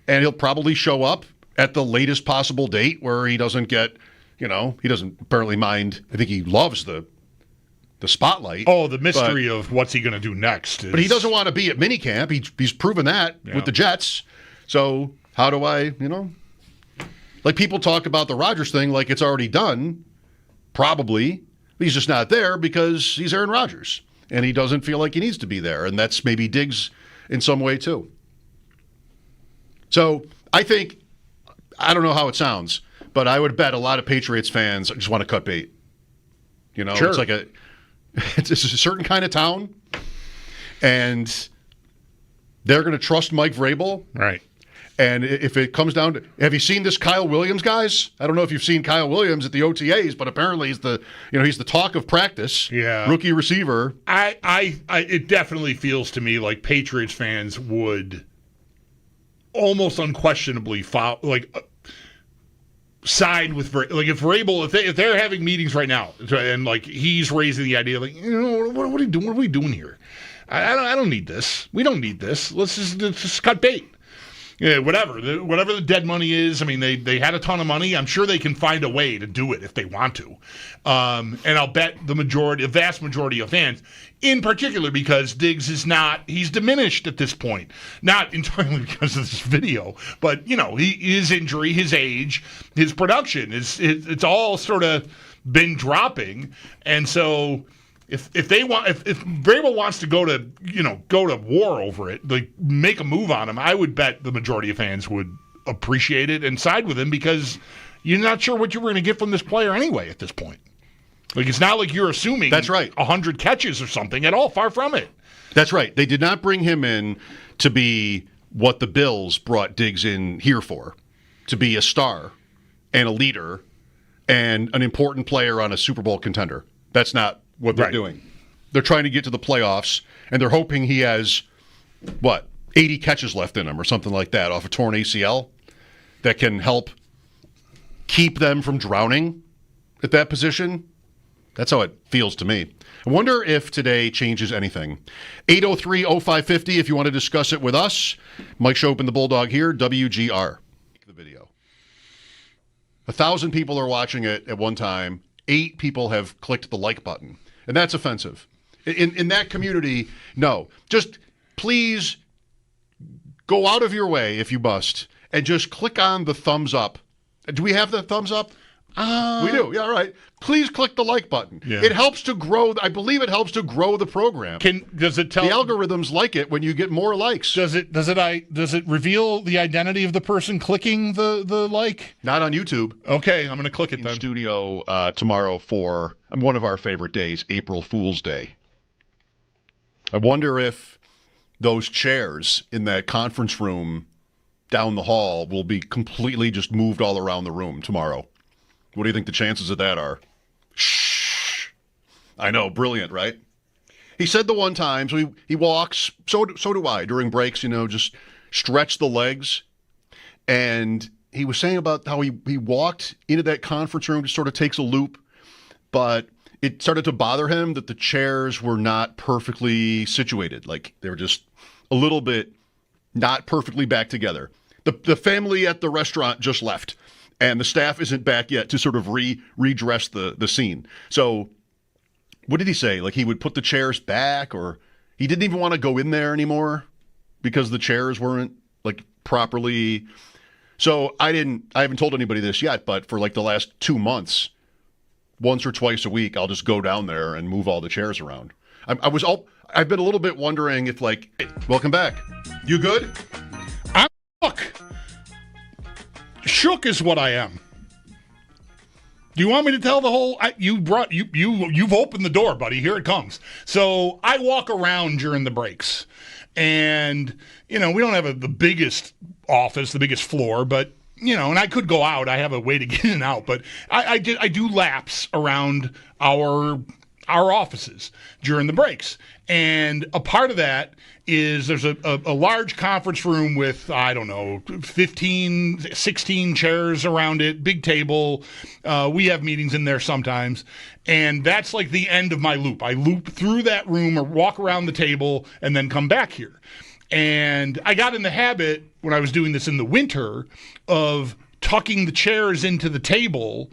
And he'll probably show up at the latest possible date where he doesn't get, he doesn't apparently mind. I think he loves the spotlight. Oh, the mystery of what's he going to do next. But he doesn't want to be at minicamp. He's proven that with the Jets. So how do I, like people talk about the Rodgers thing like it's already done. Probably. He's just not there because he's Aaron Rodgers. And he doesn't feel like he needs to be there. And that's maybe Diggs in some way too. So I think, I don't know how it sounds, but I would bet a lot of Patriots fans just want to cut bait. Sure. It's like it's a certain kind of town. And they're going to trust Mike Vrabel. Right. And if it comes down to, have you seen this Kyle Williams, guys? I don't know if you've seen Kyle Williams at the OTAs, but apparently he's the talk of practice. Yeah. Rookie receiver. It definitely feels to me like Patriots fans would almost unquestionably side with like if Vrabel, if they're having meetings right now and like he's raising the idea like what are we doing? What are we doing here? I don't need this. We don't need this. Let's just cut bait. Yeah, whatever the dead money is. I mean, they had a ton of money. I'm sure they can find a way to do it if they want to. And I'll bet the vast majority of fans, in particular because Diggs he's diminished at this point. Not entirely because of this video, but his injury, his age, his production it's all sort of been dropping, and so. If Vrabel wants to go to war over it, like make a move on him, I would bet the majority of fans would appreciate it and side with him because you're not sure what you were going to get from this player anyway at this point. Like it's not like you're assuming that's right 100 catches or something at all. Far from it. That's right. They did not bring him in to be what the Bills brought Diggs in here for, to be a star and a leader and an important player on a Super Bowl contender. That's not what they're doing. They're trying to get to the playoffs, and they're hoping he has, 80 catches left in him or something like that off a torn ACL that can help keep them from drowning at that position. That's how it feels to me. I wonder if today changes anything. 803-0550 if you want to discuss it with us. Mike Schopp and the Bulldog here, WGR. The video. 1,000 people are watching it at one time. 8 people have clicked the like button. And that's offensive. In that community, no. Just please go out of your way, if you must, and just click on the thumbs up. Do we have the thumbs up? We do. Yeah, all right. Please click the like button. Yeah. It helps to grow. I believe it helps to grow the program. Does it tell the algorithms like it when you get more likes? Does it reveal the identity of the person clicking the like? Not on YouTube. Okay, I'm going to click it in then. Studio tomorrow for one of our favorite days, April Fool's Day. I wonder if those chairs in that conference room down the hall will be completely just moved all around the room tomorrow. What do you think the chances of that are? Shh. I know, brilliant, right? He said the one time, so he walks, so do I, during breaks, just stretch the legs. And he was saying about how he walked into that conference room, just sort of takes a loop, but it started to bother him that the chairs were not perfectly situated. Like, they were just a little bit not perfectly back together. The family at the restaurant just left. And the staff isn't back yet to sort of redress the scene. So what did he say? Like, he would put the chairs back, or he didn't even want to go in there anymore because the chairs weren't like properly. So I haven't told anybody this yet, but for like the last 2 months, once or twice a week, I'll just go down there and move all the chairs around. I've been a little bit wondering if, like, welcome back. You good? I'm shook is what I am. Do you want me to tell the whole? You've opened the door, buddy. Here it comes. So I walk around during the breaks, and we don't have the biggest office, the biggest floor, but and I could go out. I have a way to get in and out, but I do laps around our offices during the breaks. And a part of that is there's a large conference room with, 15, 16 chairs around it, big table. We have meetings in there sometimes. And that's like the end of my loop. I loop through that room or walk around the table and then come back here. And I got in the habit when I was doing this in the winter of tucking the chairs into the table,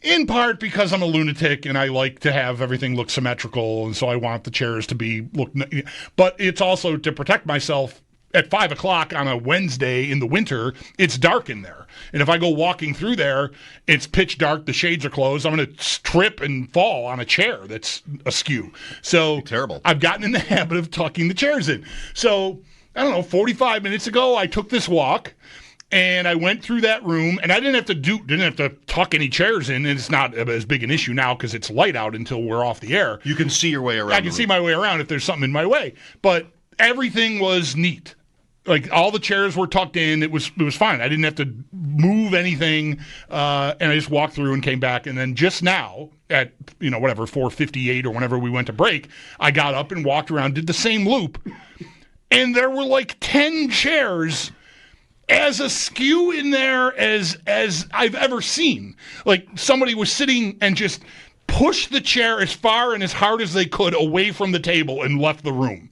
in part because I'm a lunatic and I like to have everything look symmetrical, and so I want the chairs to look. But it's also to protect myself. At 5 o'clock on a Wednesday in the winter, it's dark in there. And if I go walking through there, it's pitch dark, the shades are closed, I'm going to trip and fall on a chair that's askew. So terrible. I've gotten in the habit of tucking the chairs in. So, 45 minutes ago, I took this walk. And I went through that room, and I didn't have to tuck any chairs in, and it's not as big an issue now because it's light out until we're off the air. You can see your way around. I can see my way around if there's something in my way. But everything was neat. Like, all the chairs were tucked in. It was fine. I didn't have to move anything, and I just walked through and came back. And then just now at 4:58 or whenever we went to break, I got up and walked around, did the same loop, and there were like 10 chairs as askew in there as I've ever seen. Like, somebody was sitting and just pushed the chair as far and as hard as they could away from the table and left the room.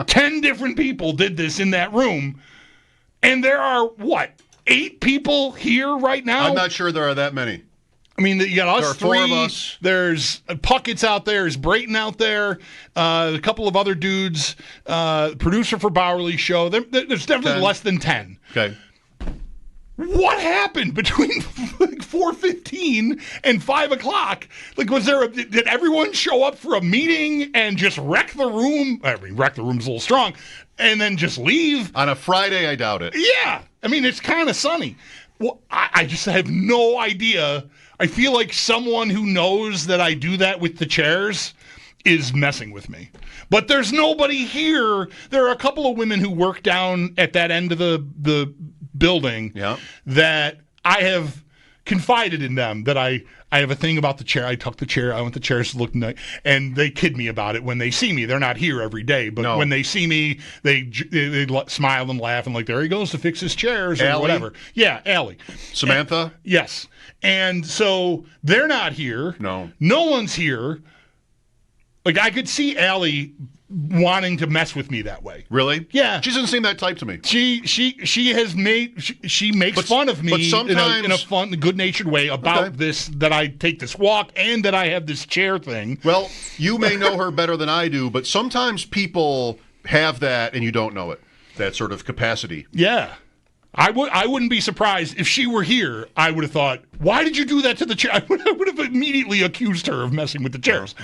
10 different people did this in that room, and there are 8 people here right now? I'm not sure there are that many. I mean, you got us there are 4 three. of us. There's Puckett's out there. There's Brayton out there. A couple of other dudes. Producer for Bowerly's show. There's definitely 10. less than 10. Okay. What happened between 4:15 and 5 o'clock? Like, did everyone show up for a meeting and just wreck the room? I mean, wreck the room's a little strong, and then just leave? On a Friday, I doubt it. Yeah. I mean, it's kind of sunny. Well, I just have no idea. I feel like someone who knows that I do that with the chairs is messing with me. But there's nobody here. There are a couple of women who work down at that end of the building that I have confided in them that I have a thing about the chair. I tuck the chair. I want the chairs to look nice. And they kid me about it when they see me. They're not here every day. But when they see me, they smile and laugh and like, there he goes to fix his chairs or whatever. Yeah, Allie. Samantha? Yes. And so they're not here. No. No one's here. Like, I could see Allie wanting to mess with me that way. Really? Yeah. She doesn't seem that type to me. She makes fun of me in a fun, good-natured way about this, that I take this walk and that I have this chair thing. Well, you may know her better than I do, but sometimes people have that and you don't know it, that sort of capacity. Yeah. I wouldn't be surprised if she were here. I would have thought, why did you do that to the chair? I would have immediately accused her of messing with the chairs.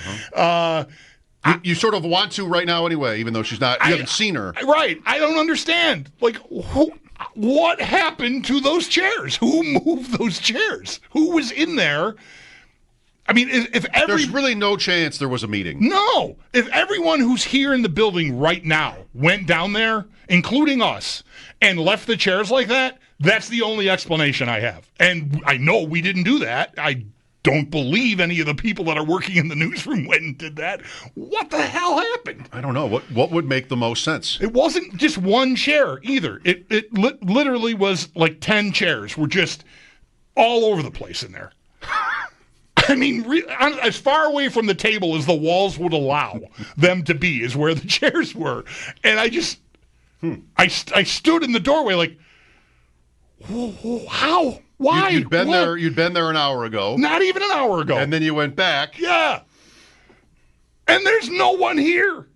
You sort of want to right now anyway, even though she's not. You haven't seen her. Right. I don't understand. Like, what happened to those chairs? Who moved those chairs? Who was in there? I mean, there's really no chance there was a meeting. No. If everyone who's here in the building right now went down there, including us, and left the chairs like that, that's the only explanation I have. And I know we didn't do that. I don't believe any of the people that are working in the newsroom went and did that. What the hell happened? I don't know. What would make the most sense? It wasn't just one chair either. It literally was like 10 chairs were just all over the place in there. I mean, as far away from the table as the walls would allow them to be is where the chairs were. And I just, I stood in the doorway like, how? Why? You'd been there. You'd been there an hour ago. Not even an hour ago. And then you went back. Yeah. And there's no one here.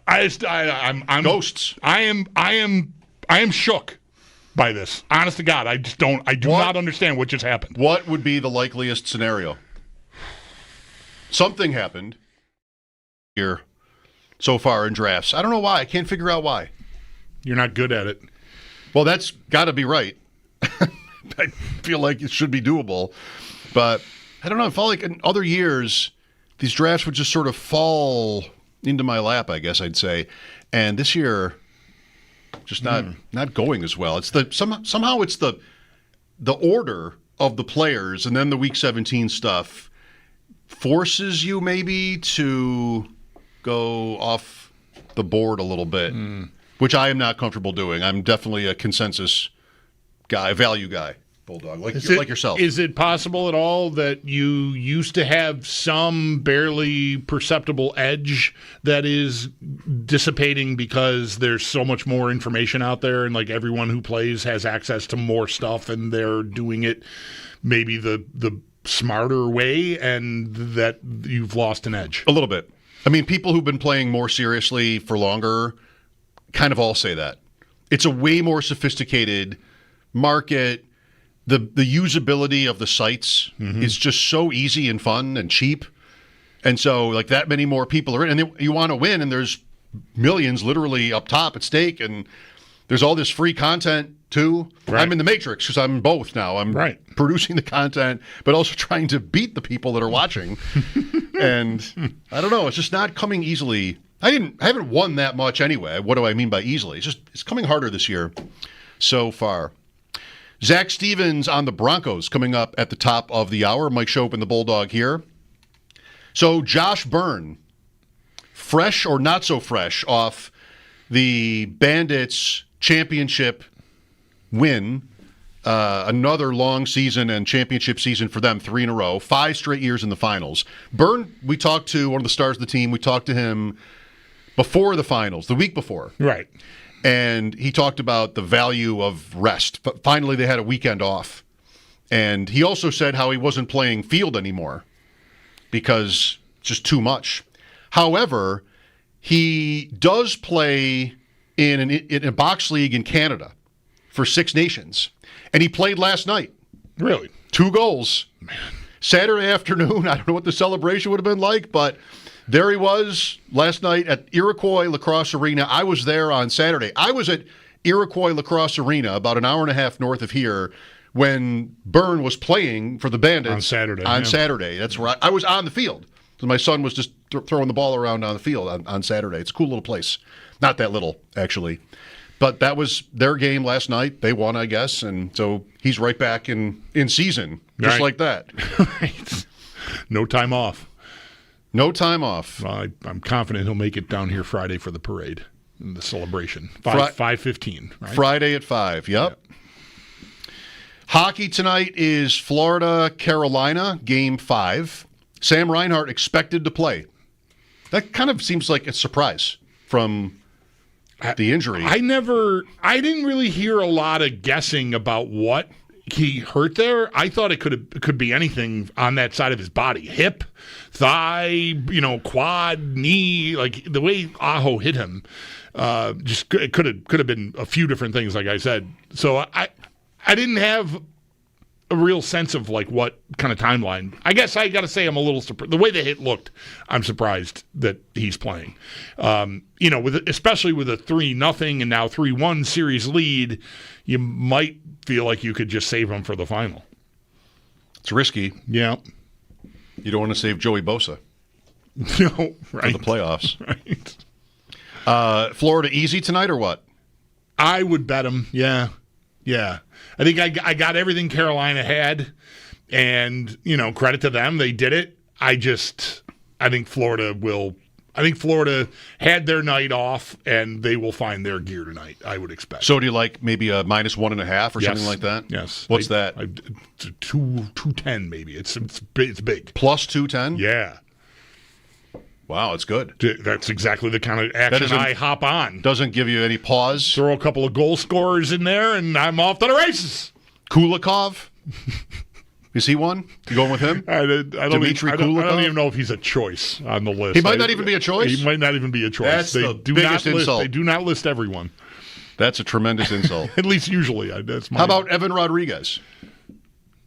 I'm ghosts. I am shook by this. Honest to God, I do not understand what just happened. What would be the likeliest scenario? Something happened here so far in drafts. I don't know why. I can't figure out why. You're not good at it. Well, that's got to be right. I feel like it should be doable. But I don't know. I felt like in other years, these drafts would just sort of fall into my lap, I guess I'd say. And this year, just not going as well. It's somehow it's the order of the players, and then the Week 17 stuff forces you maybe to go off the board a little bit, which I am not comfortable doing. I'm definitely a consensus guy, value guy, Bulldog, like yourself. Is it possible at all that you used to have some barely perceptible edge that is dissipating because there's so much more information out there, and like everyone who plays has access to more stuff, and they're doing it maybe the smarter way, and that you've lost an edge? A little bit. I mean, people who've been playing more seriously for longer kind of all say that. It's a way more sophisticated market. The usability of the sites is just so easy and fun and cheap. And so, like, that many more people are in. And you want to win, and there's millions literally up top at stake. And there's all this free content, too. Right. I'm in the matrix because I'm both now. I'm producing the content, but also trying to beat the people that are watching. And I don't know. It's just not coming easily. I haven't won that much anyway. What do I mean by easily? It's coming harder this year so far. Zach Stevens on the Broncos coming up at the top of the hour. Mike Schopp and the Bulldog here. So Josh Byrne, fresh or not so fresh off the Bandits championship win, another long season and championship season for them, 3 in a row, 5 straight years in the finals. Byrne, we talked to one of the stars of the team. We talked to him before the finals, the week before. Right. And he talked about the value of rest. But finally, they had a weekend off. And he also said how he wasn't playing field anymore because it's just too much. However, he does play in a box league in Canada for Six Nations. And he played last night. Really? 2 goals. Man. Saturday afternoon, I don't know what the celebration would have been like, but there he was last night at Iroquois Lacrosse Arena. I was there on Saturday. I was at Iroquois Lacrosse Arena about an hour and a half north of here when Byrne was playing for the Bandits. On Saturday. That's right. I was on the field. So my son was just throwing the ball around on the field on Saturday. It's a cool little place. Not that little, actually. But that was their game last night. They won, I guess. And so he's right back in season, just like that. Right. No time off. No time off. I'm confident he'll make it down here Friday for the parade and the celebration. 5:15. Right? Friday at 5, yep. Hockey tonight is Florida-Carolina, Game 5. Sam Reinhart expected to play. That kind of seems like a surprise from the injury. I didn't really hear a lot of guessing about what he hurt there. I thought it could be anything on that side of his body. Hip, thigh, quad, knee, like the way Aho hit him. It could have been a few different things, like I said. So I didn't have a real sense of like what kind of timeline. I guess I got to say I'm a little surprised. The way the hit looked, I'm surprised that he's playing. Especially with a 3-0 and now 3-1 series lead, you might feel like you could just save him for the final. It's risky. Yeah. You don't want to save Joey Bosa. No, right. For the playoffs. Right. Florida easy tonight or what? I would bet them. Yeah. I think I got everything Carolina had, and credit to them, they did it. I think Florida had their night off, and they will find their gear tonight, I would expect. So do you like maybe a -1.5 or something like that? Yes. What's that? It's 210 maybe. It's big. Plus 210? Yeah. Wow, it's good. That's exactly the kind of action I hop on. Doesn't give you any pause. Throw a couple of goal scorers in there, and I'm off to the races. Kulikov? Is he one? You going with him? Dmitry Kulikov? I don't even know if he's a choice on the list. He might not even be a choice? He might not even be a choice. That's the biggest insult. They do not list everyone. That's a tremendous insult. At least usually. How about Evan Rodriguez?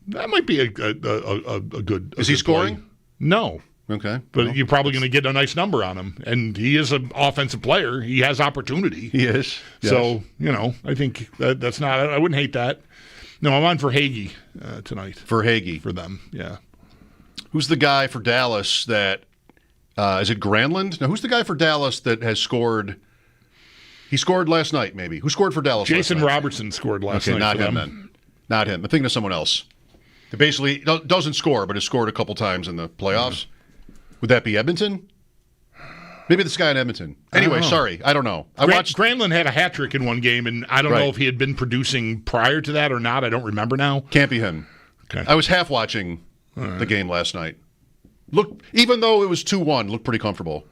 That might be a good. Is he scoring? No. Okay. But you're probably going to get a nice number on him. And he is an offensive player. He has opportunity. He is. Yes. So, I think that's not, I wouldn't hate that. No, I'm on for Hagee tonight. For Hagee. For them, yeah. Who's the guy for Dallas that, is it Granlund? No, who's the guy for Dallas that has scored? He scored last night, maybe. Who scored for Dallas Jason last night? Robertson scored last night. Okay, not for him them. then. Not him. I'm thinking of someone else. He basically doesn't score, but has scored a couple times in the playoffs. Would that be Edmonton? Maybe this guy in Edmonton. Anyway, sorry. I don't know. Granlund had a hat trick in one game, and I don't know if he had been producing prior to that or not. I don't remember now. Can't be him. Okay. I was half watching the game last night. Look, even though it was 2-1, looked pretty comfortable.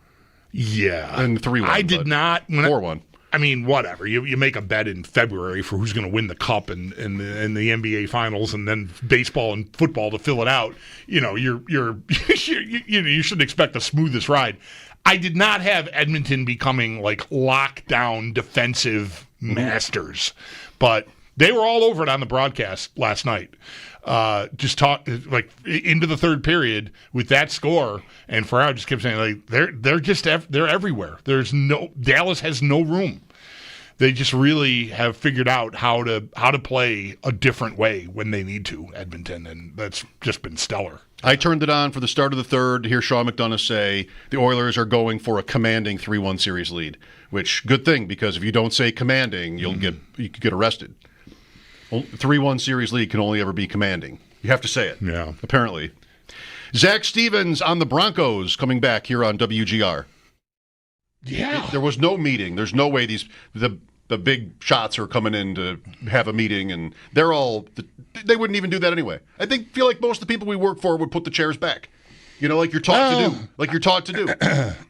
Yeah. And 3-1. I did not. 4-1. I mean, whatever. You make a bet in February for who's going to win the cup and the NBA finals, and then baseball and football to fill it out. You shouldn't expect the smoothest ride. I did not have Edmonton becoming like lockdown defensive masters, but they were all over it on the broadcast last night. Just talk like into the third period with that score, and Ferraro just kept saying like they're everywhere. Dallas has no room. They just really have figured out how to play a different way when they need to, Edmonton, and that's just been stellar. I turned it on for the start of the third to hear Sean McDonough say the Oilers are going for a commanding 3-1 series lead, which good thing, because if you don't say commanding, you could get arrested. 3-1 series lead can only ever be commanding. You have to say it. Yeah. Apparently. Zach Stevens on the Broncos coming back here on WGR. Yeah. There was no meeting. There's no way the big shots are coming in to have a meeting, and they wouldn't even do that anyway. I feel like most of the people we work for would put the chairs back. Like you're taught to do. Like you're taught to do.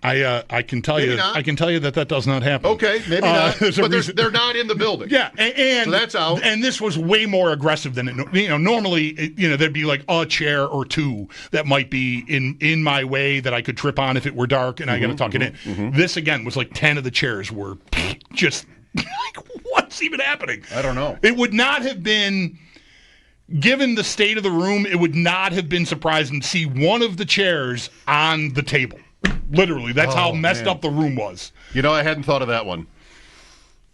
I can tell you. Not. I can tell you that does not happen. Okay, maybe not. But they're not in the building. Yeah, and so that's out. And this was way more aggressive than it. Normally, there'd be like a chair or two that might be in my way that I could trip on if it were dark, and I got to tuck it in. Mm-hmm. This again was like 10 of the chairs were just like, what's even happening? I don't know. It would not have been. Given the state of the room, it would not have been surprising to see one of the chairs on the table. Literally, that's how messed up the room was. I hadn't thought of that one.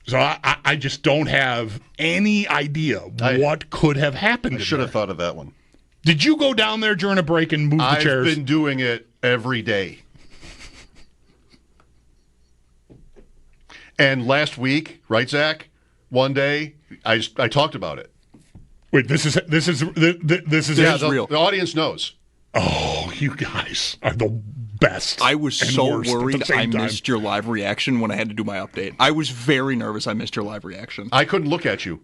So I just don't have any idea what could have happened. I should have thought of that one. Did you go down there during a break and move the chairs? I've been doing it every day. And last week, right, Zach? One day, I talked about it. Wait, this is real. The audience knows. Oh, you guys are the best. I was so worried I missed your live reaction when I had to do my update. I was very nervous I missed your live reaction. I couldn't look at you.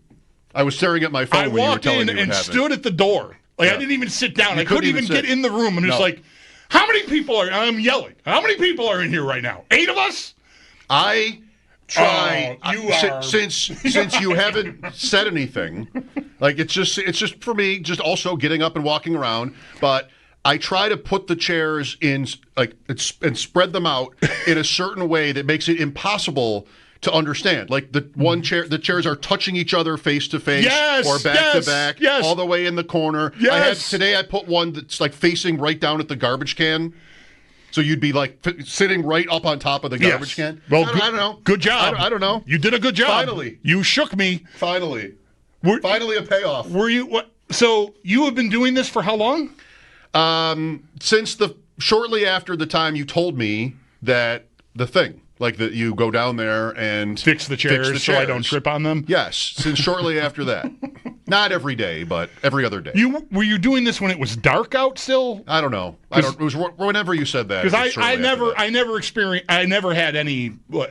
I was staring at my phone when you were telling me what happened. I walked in and stood at the door. Like, I didn't even sit down. I couldn't even get in the room. And it was like, How many people are? I'm yelling. How many people are in here right now? 8 of us. I try. You are. Since you haven't said anything, like it's just for me, just also getting up and walking around, but. I try to put the chairs in and spread them out in a certain way that makes it impossible to understand. Like the chairs are touching each other face to face or back to back, all the way in the corner. Yes. Today I put one that's like facing right down at the garbage can. So you'd be like sitting right up on top of the garbage can. Well, I don't know. Good job. I don't know. You did a good job. Finally. You shook me. Finally a payoff. Were you? What? So you have been doing this for how long? Since shortly after the time you told me that that you go down there and fix the chairs so I don't trip on them. Yes, since shortly after that. Not every day, but every other day. Were you doing this when it was dark out still? I don't know. It was whenever you said that. Because I never had any. What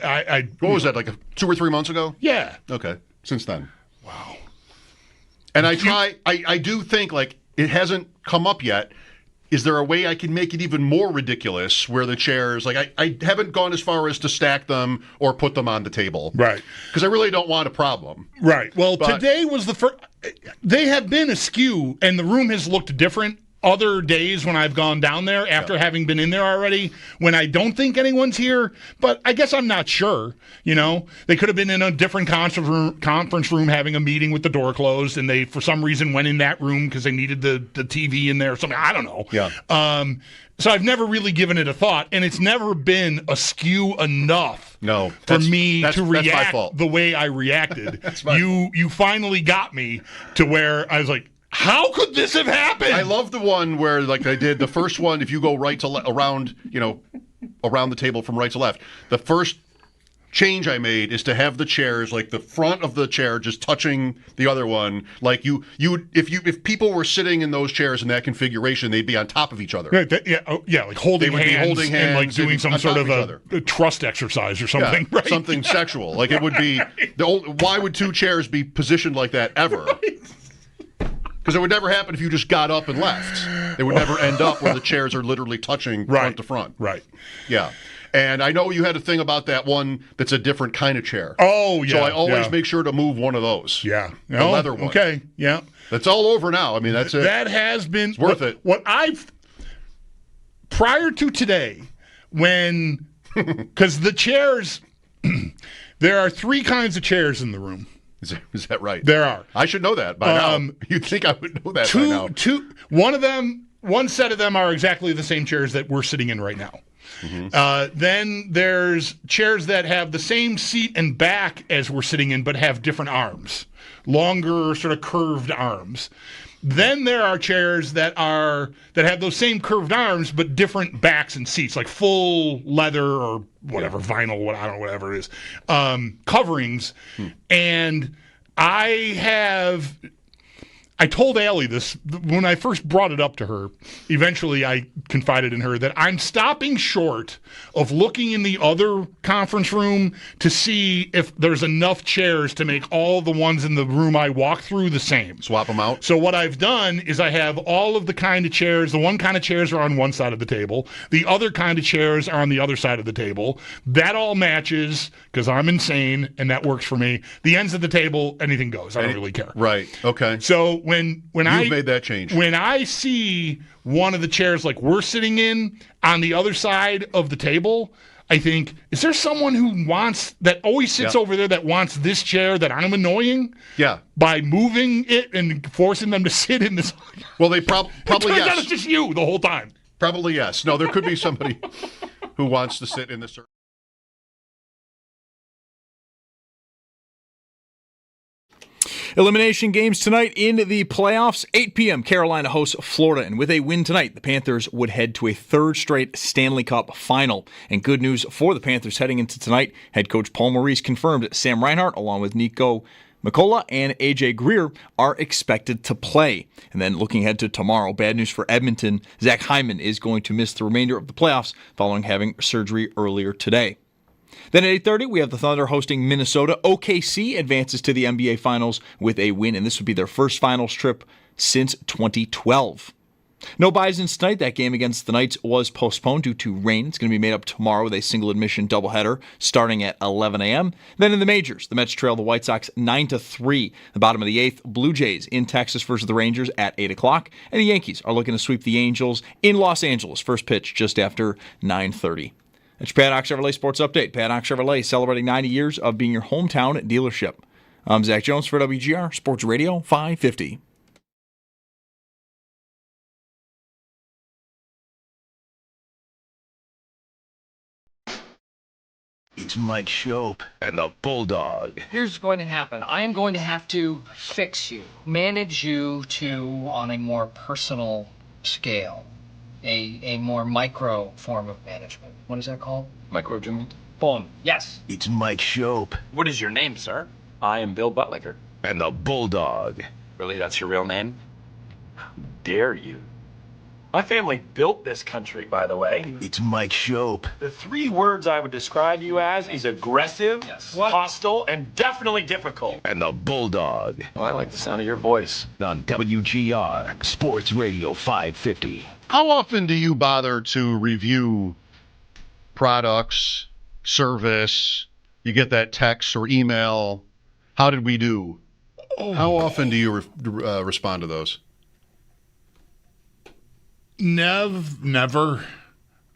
was that, like 2 or 3 months ago? Yeah. Okay. Since then. Wow. And I do think like it hasn't come up yet. Is there a way I can make it even more ridiculous where the chairs, like I haven't gone as far as to stack them or put them on the table. Right. Because I really don't want a problem. Right. Well, today was the first. They have been askew, and the room has looked different other days when I've gone down there after having been in there already, when I don't think anyone's here, but I guess I'm not sure. They could have been in a different conference room having a meeting with the door closed, and they, for some reason, went in that room because they needed the TV in there or something. I don't know. Yeah. So I've never really given it a thought, and it's never been askew enough for me to react the way I reacted. You finally got me to where I was like, how could this have happened? I love the one where, like I did, the first one, if you go right to around the table from right to left, the first change I made is to have the chairs, like the front of the chair just touching the other one. Like you would, if people were sitting in those chairs in that configuration, they'd be on top of each other. Right, like holding hands and like doing some sort of a trust exercise or something. Yeah, right? Something sexual. Like it would be, why would 2 chairs be positioned like that ever? Right. Because it would never happen if you just got up and left. It would never end up where the chairs are literally touching front to front. Right. Yeah. And I know you had a thing about that one that's a different kind of chair. Oh, yeah. So I always make sure to move one of those. Yeah. The leather one. Okay, yeah. That's all over now. I mean, that's it. That has been... It's worth it. Prior to today, when... Because the chairs... There are 3 kinds of chairs in the room. Is that right? There are. I should know that by now. You'd think I would know that by now. One set of them are exactly the same chairs that we're sitting in right now. Mm-hmm. Then there's chairs that have the same seat and back as we're sitting in, but have different arms, longer, sort of curved arms. Then there are chairs that have those same curved arms, but different backs and seats, like full leather or whatever, vinyl, whatever it is, coverings. And I told Allie this when I first brought it up to her. Eventually, I confided in her that I'm stopping short of looking in the other conference room to see if there's enough chairs to make all the ones in the room I walk through the same. Swap them out? So what I've done is I have all of the kind of chairs. The one kind of chairs are on one side of the table. The other kind of chairs are on the other side of the table. That all matches because I'm insane, and that works for me. The ends of the table, anything goes. I don't really care. Right. Okay. So when You've made that change. When I see one of the chairs like we're sitting in on the other side of the table, I think, is there someone who always sits over there that wants this chair that I'm annoying? Yeah. By moving it and forcing them to sit in this. Well, they probably turns yes. out it's just you the whole time. Probably yes. No, there could be somebody who wants to sit in this. Elimination games tonight in the playoffs. 8 p.m. Carolina hosts Florida, and with a win tonight, the Panthers would head to a 3rd straight Stanley Cup final. And good news for the Panthers heading into tonight. Head coach Paul Maurice confirmed Sam Reinhart, along with Nico McCullough and A.J. Greer, are expected to play. And then looking ahead to tomorrow, bad news for Edmonton. Zach Hyman is going to miss the remainder of the playoffs following having surgery earlier today. Then at 8:30, we have the Thunder hosting Minnesota. OKC advances to the NBA Finals with a win, and this would be their first finals trip since 2012. No Bisons tonight. That game against the Knights was postponed due to rain. It's going to be made up tomorrow with a single-admission doubleheader starting at 11 a.m. Then in the majors, the Mets trail the White Sox 9-3. The bottom of the 8th, Blue Jays in Texas versus the Rangers at 8 o'clock. And the Yankees are looking to sweep the Angels in Los Angeles. First pitch just after 9:30. That's your Paddock Chevrolet Sports Update. Paddock Chevrolet celebrating 90 years of being your hometown dealership. I'm Zach Jones for WGR Sports Radio 550. It's Mike Schopp and the Bulldog. Here's what's going to happen. I am going to have to fix you, manage you on a more personal scale, a more micro form of management. What is that called? Micromanagement? Boom. Yes. It's Mike Schopp What is your name, sir? I am Bill Buttlicker. and the Bulldog. Really, that's your real name? How dare you? My family built this country, by the way. It's Mike Schopp The 3 words I would describe you as is aggressive, hostile, and definitely difficult. and the Bulldog Well, I like the sound of your voice. on WGR Sports Radio 550. How often do you bother to review products, service? You get that text or email, how did we do? How often do you respond to those? Never.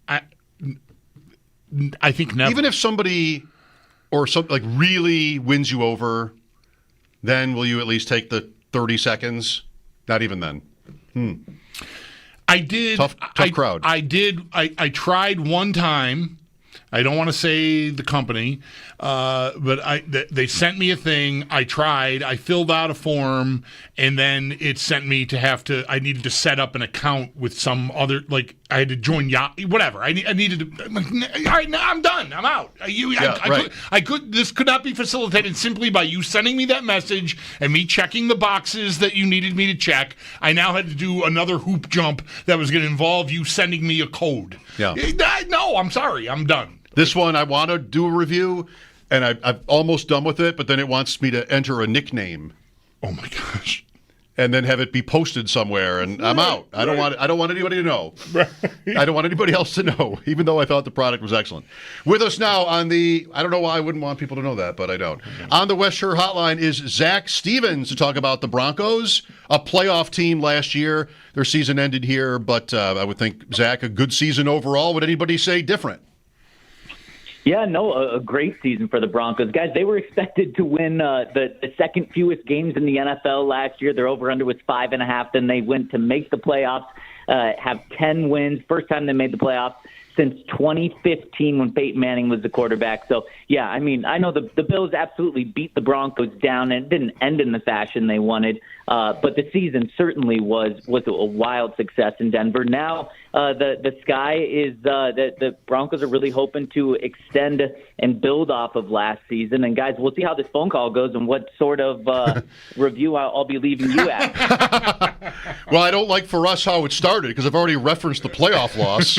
I think never. Even if somebody or something like really wins you over, then will you at least take the 30 seconds? Not even then. I did. Tough crowd. I did. I tried one time. I don't want to say the company, but they sent me a thing. I tried. I filled out a form, and then it sent me to I needed to set up an account with some other, like I had to join Yahoo, whatever. I needed to. All right, now I'm done. I'm out. This could not be facilitated simply by you sending me that message and me checking the boxes that you needed me to check. I now had to do another hoop jump that was going to involve you sending me a code. Yeah. No, I'm sorry. I'm done. This one, I want to do a review, and I'm almost done with it, but then it wants me to enter a nickname. Oh my gosh! And then have it be posted somewhere, and I'm out. I don't want anybody to know. I don't want anybody else to know, even though I thought the product was excellent. With us now on the, I don't know why I wouldn't want people to know that, but I don't. On the West Shore Hotline is Zach Stevens to talk about the Broncos, a playoff team last year. Their season ended here, but I would think, Zach, a good season overall. Would anybody say different? Yeah, no, a great season for the Broncos. Guys, they were expected to win the second fewest games in the NFL last year. Their over-under was 5.5. Then they went to make the playoffs, have 10 wins. First time they made the playoffs since 2015 when Peyton Manning was the quarterback. So, yeah, I mean, I know the Bills absolutely beat the Broncos down, and it didn't end in the fashion they wanted. But the season certainly was a wild success in Denver. Now the sky is the Broncos are really hoping to extend and build off of last season. And, guys, we'll see how this phone call goes and what sort of review I'll be leaving you at. Well, I don't like for us how it started because I've already referenced the playoff loss.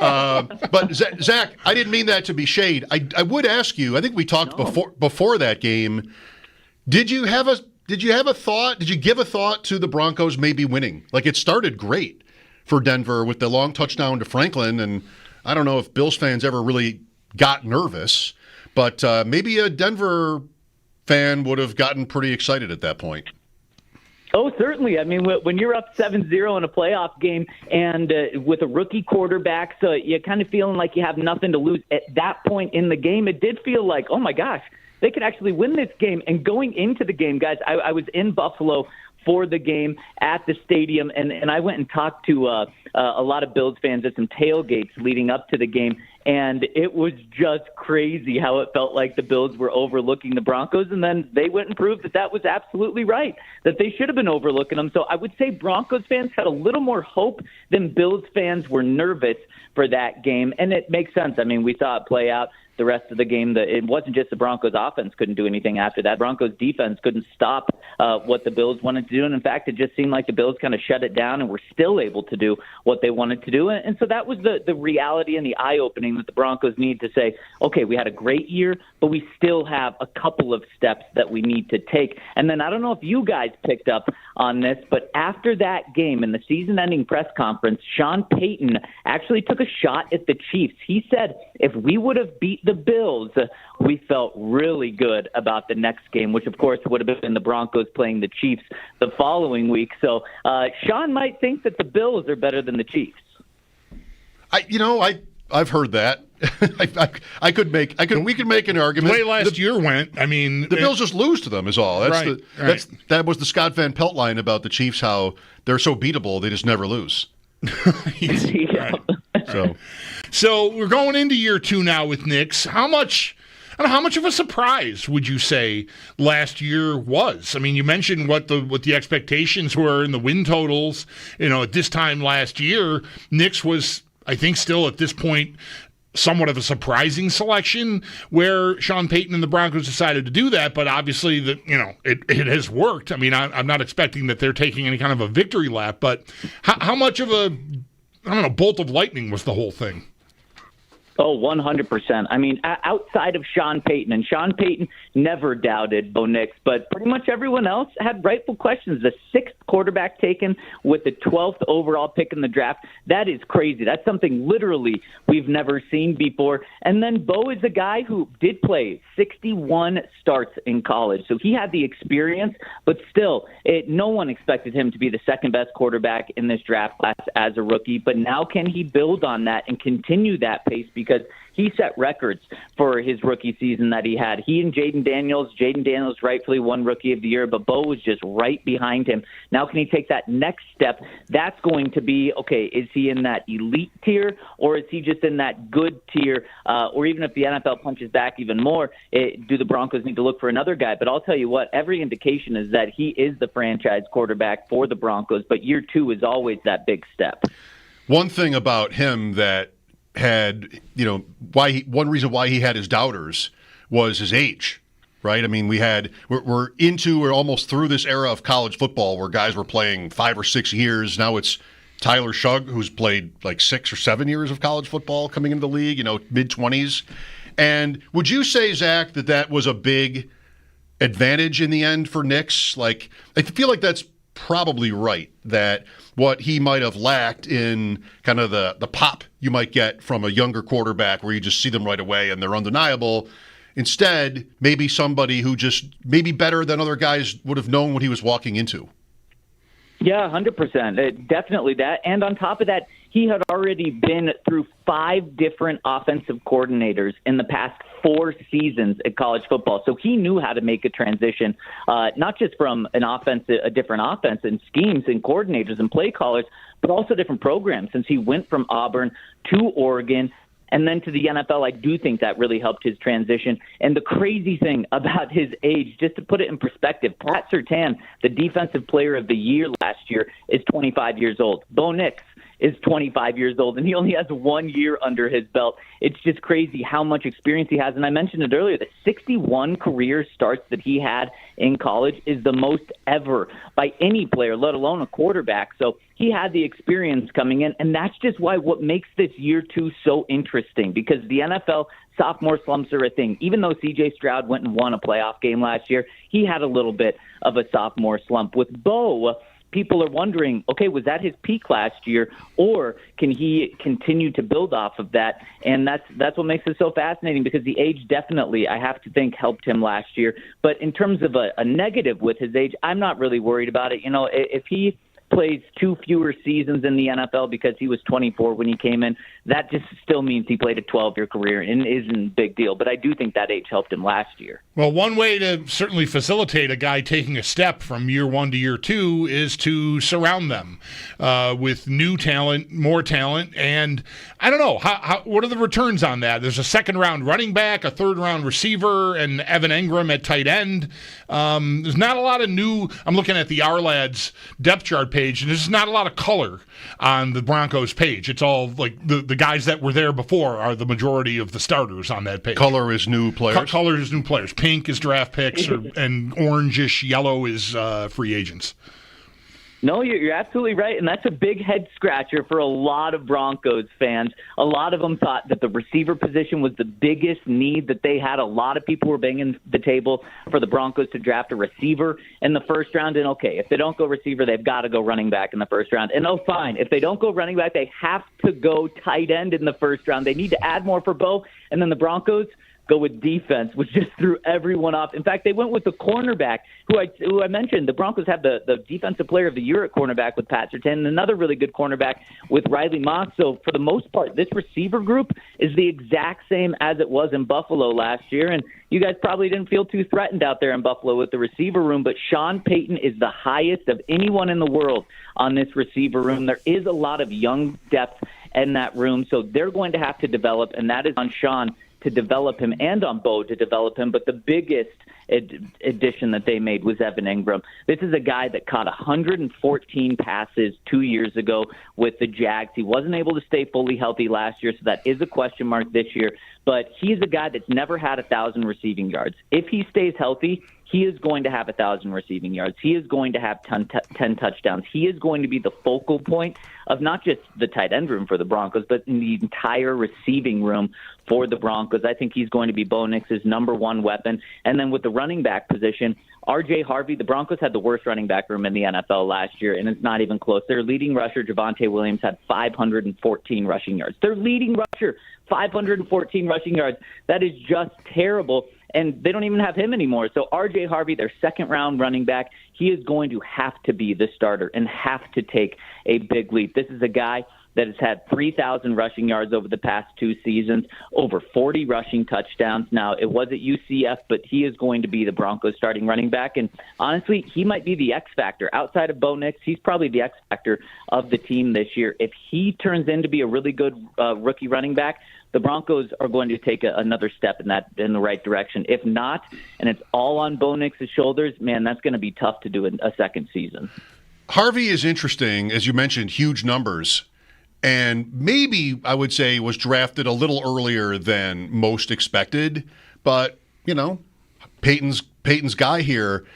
But, Zach, I didn't mean that to be shade. I would ask you, I think we talked before that game, did you have a thought? Did you give a thought to the Broncos maybe winning? Like, it started great for Denver with the long touchdown to Franklin, and I don't know if Bills fans ever really got nervous, but maybe a Denver fan would have gotten pretty excited at that point. Oh, certainly. I mean, when you're up 7-0 in a playoff game and with a rookie quarterback, so you're kind of feeling like you have nothing to lose at that point in the game, it did feel like, oh, my gosh, they could actually win this game. And going into the game, guys, I was in Buffalo for the game at the stadium, and I went and talked to a lot of Bills fans at some tailgates leading up to the game, and it was just crazy how it felt like the Bills were overlooking the Broncos, and then they went and proved that was absolutely right, that they should have been overlooking them. So I would say Broncos fans had a little more hope than Bills fans were nervous for that game, and it makes sense. I mean, we saw it play out. the rest of the game. It wasn't just the Broncos offense couldn't do anything after that. Broncos defense couldn't stop what the Bills wanted to do. And in fact, it just seemed like the Bills kind of shut it down and were still able to do what they wanted to do. And so that was the reality and the eye-opening that the Broncos need to say, okay, we had a great year, but we still have a couple of steps that we need to take. And then I don't know if you guys picked up on this, but after that game in the season-ending press conference, Sean Payton actually took a shot at the Chiefs. He said, if we would have beat the Bills, we felt really good about the next game, which of course would have been the Broncos playing the Chiefs the following week. So Sean might think that the Bills are better than the Chiefs. I've heard that. We could make an argument. The way last year went, I mean, the Bills just lose to them is all. That was the Scott Van Pelt line about the Chiefs, how they're so beatable, they just never lose. Right. So we're going into year 2 now with Knicks. How much of a surprise would you say last year was? I mean, you mentioned what the expectations were and the win totals. At this time last year, Knicks was, I think, still at this point somewhat of a surprising selection where Sean Payton and the Broncos decided to do that, but obviously it has worked. I mean, I'm not expecting that they're taking any kind of a victory lap, but how much of a bolt of lightning was the whole thing? Oh, 100%. I mean, outside of Sean Payton, and Sean Payton never doubted Bo Nix, but pretty much everyone else had rightful questions. The 6th quarterback taken with the 12th overall pick in the draft, that is crazy. That's something literally we've never seen before. And then Bo is a guy who did play 61 starts in college, so he had the experience, but still, no one expected him to be the second-best quarterback in this draft class as a rookie. But now can he build on that and continue that pace? Because he set records for his rookie season that he had. He and Jaden Daniels rightfully won Rookie of the Year, but Bo was just right behind him. Now can he take that next step? That's going to be, okay, is he in that elite tier or is he just in that good tier? Or even if the NFL punches back even more, do the Broncos need to look for another guy? But I'll tell you what, every indication is that he is the franchise quarterback for the Broncos, but year 2 is always that big step. One thing about him that had, one reason why he had his doubters was his age, right? I mean, we're almost through this era of college football where guys were playing 5 or 6 years. Now it's Tyler Shugg, who's played like 6 or 7 years of college football coming into the league, mid-20s. And would you say, Zach, that was a big advantage in the end for Knicks? Like, I feel like that's probably right, that what he might have lacked in kind of the pop you might get from a younger quarterback where you just see them right away and they're undeniable. Instead, maybe somebody who just maybe better than other guys would have known what he was walking into. Yeah, 100%. Definitely that. And on top of that, he had already been through 5 different offensive coordinators in the past 4 seasons at college football. So he knew how to make a transition, not just from a different offense and schemes and coordinators and play callers, but also different programs. Since he went from Auburn to Oregon and then to the NFL, I do think that really helped his transition. And the crazy thing about his age, just to put it in perspective, Pat Surtain, the Defensive Player of the Year last year, is 25 years old. Bo Nix is 25 years old, and he only has 1 year under his belt. It's just crazy how much experience he has. And I mentioned it earlier, the 61 career starts that he had in college is the most ever by any player, let alone a quarterback. So he had the experience coming in, and that's just what makes this year 2 so interesting, because the NFL sophomore slumps are a thing. Even though C.J. Stroud went and won a playoff game last year, he had a little bit of a sophomore slump. With Bo, people are wondering, okay, was that his peak last year, or can he continue to build off of that? And that's what makes it so fascinating, because the age definitely, I have to think, helped him last year. But in terms of a negative with his age, I'm not really worried about it. If he plays 2 fewer seasons in the NFL because he was 24 when he came in, that just still means he played a 12-year career and isn't a big deal. But I do think that age helped him last year. Well, one way to certainly facilitate a guy taking a step from year 1 to year 2 is to surround them with new talent, more talent, and I don't know, what are the returns on that? There's a second-round running back, a third-round receiver, and Evan Engram at tight end. There's not a lot of new. I'm looking at the Ourlads depth chart page, and there's not a lot of color on the Broncos page. It's all like the guys that were there before are the majority of the starters on that page. Color is new players. Color is new players. Pink is draft picks, and orangish yellow is free agents. No, you're absolutely right, and that's a big head scratcher for a lot of Broncos fans. A lot of them thought that the receiver position was the biggest need that they had. A lot of people were banging the table for the Broncos to draft a receiver in the first round. And okay, if they don't go receiver, they've got to go running back in the first round. And oh, fine, if they don't go running back, they have to go tight end in the first round. They need to add more for Bo, and then the Broncos go with defense, which just threw everyone off. In fact, they went with the cornerback, who I mentioned. The Broncos have the Defensive Player of the Year at cornerback with Pat Surtain, and another really good cornerback with Riley Moss. So for the most part, this receiver group is the exact same as it was in Buffalo last year. And you guys probably didn't feel too threatened out there in Buffalo with the receiver room, but Sean Payton is the highest of anyone in the world on this receiver room. There is a lot of young depth in that room, so they're going to have to develop, and that is on Sean to develop him and on Bo to develop him. But the biggest addition that they made was Evan Engram. This is a guy that caught 114 passes 2 years ago with the Jags. He wasn't able to stay fully healthy last year, so that is a question mark this year. But he's a guy that's never had 1,000 receiving yards. If he stays healthy, he is going to have 1,000 receiving yards. He is going to have 10 touchdowns. He is going to be the focal point of not just the tight end room for the Broncos, but in the entire receiving room for the Broncos. I think he's going to be Bo Nix's number one weapon. And then with the running back position, R.J. Harvey, the Broncos had the worst running back room in the NFL last year, and it's not even close. Their leading rusher, Javonte Williams, had 514 rushing yards. Their leading rusher, 514 rushing yards. That is just terrible. And they don't even have him anymore. So R.J. Harvey, their second-round running back, he is going to have to be the starter and have to take a big leap. This is a guy that has had 3,000 rushing yards over the past 2 seasons, over 40 rushing touchdowns. Now, it was at UCF, but he is going to be the Broncos starting running back. And honestly, he might be the X factor. Outside of Bo Nix, he's probably the X factor of the team this year. If he turns in to be a really good rookie running back, the Broncos are going to take another step in the right direction. If not, and it's all on Bo Nix's shoulders, man, that's going to be tough to do in a second season. Harvey is interesting, as you mentioned, huge numbers, and maybe I would say was drafted a little earlier than most expected. But you know, Peyton's guy here.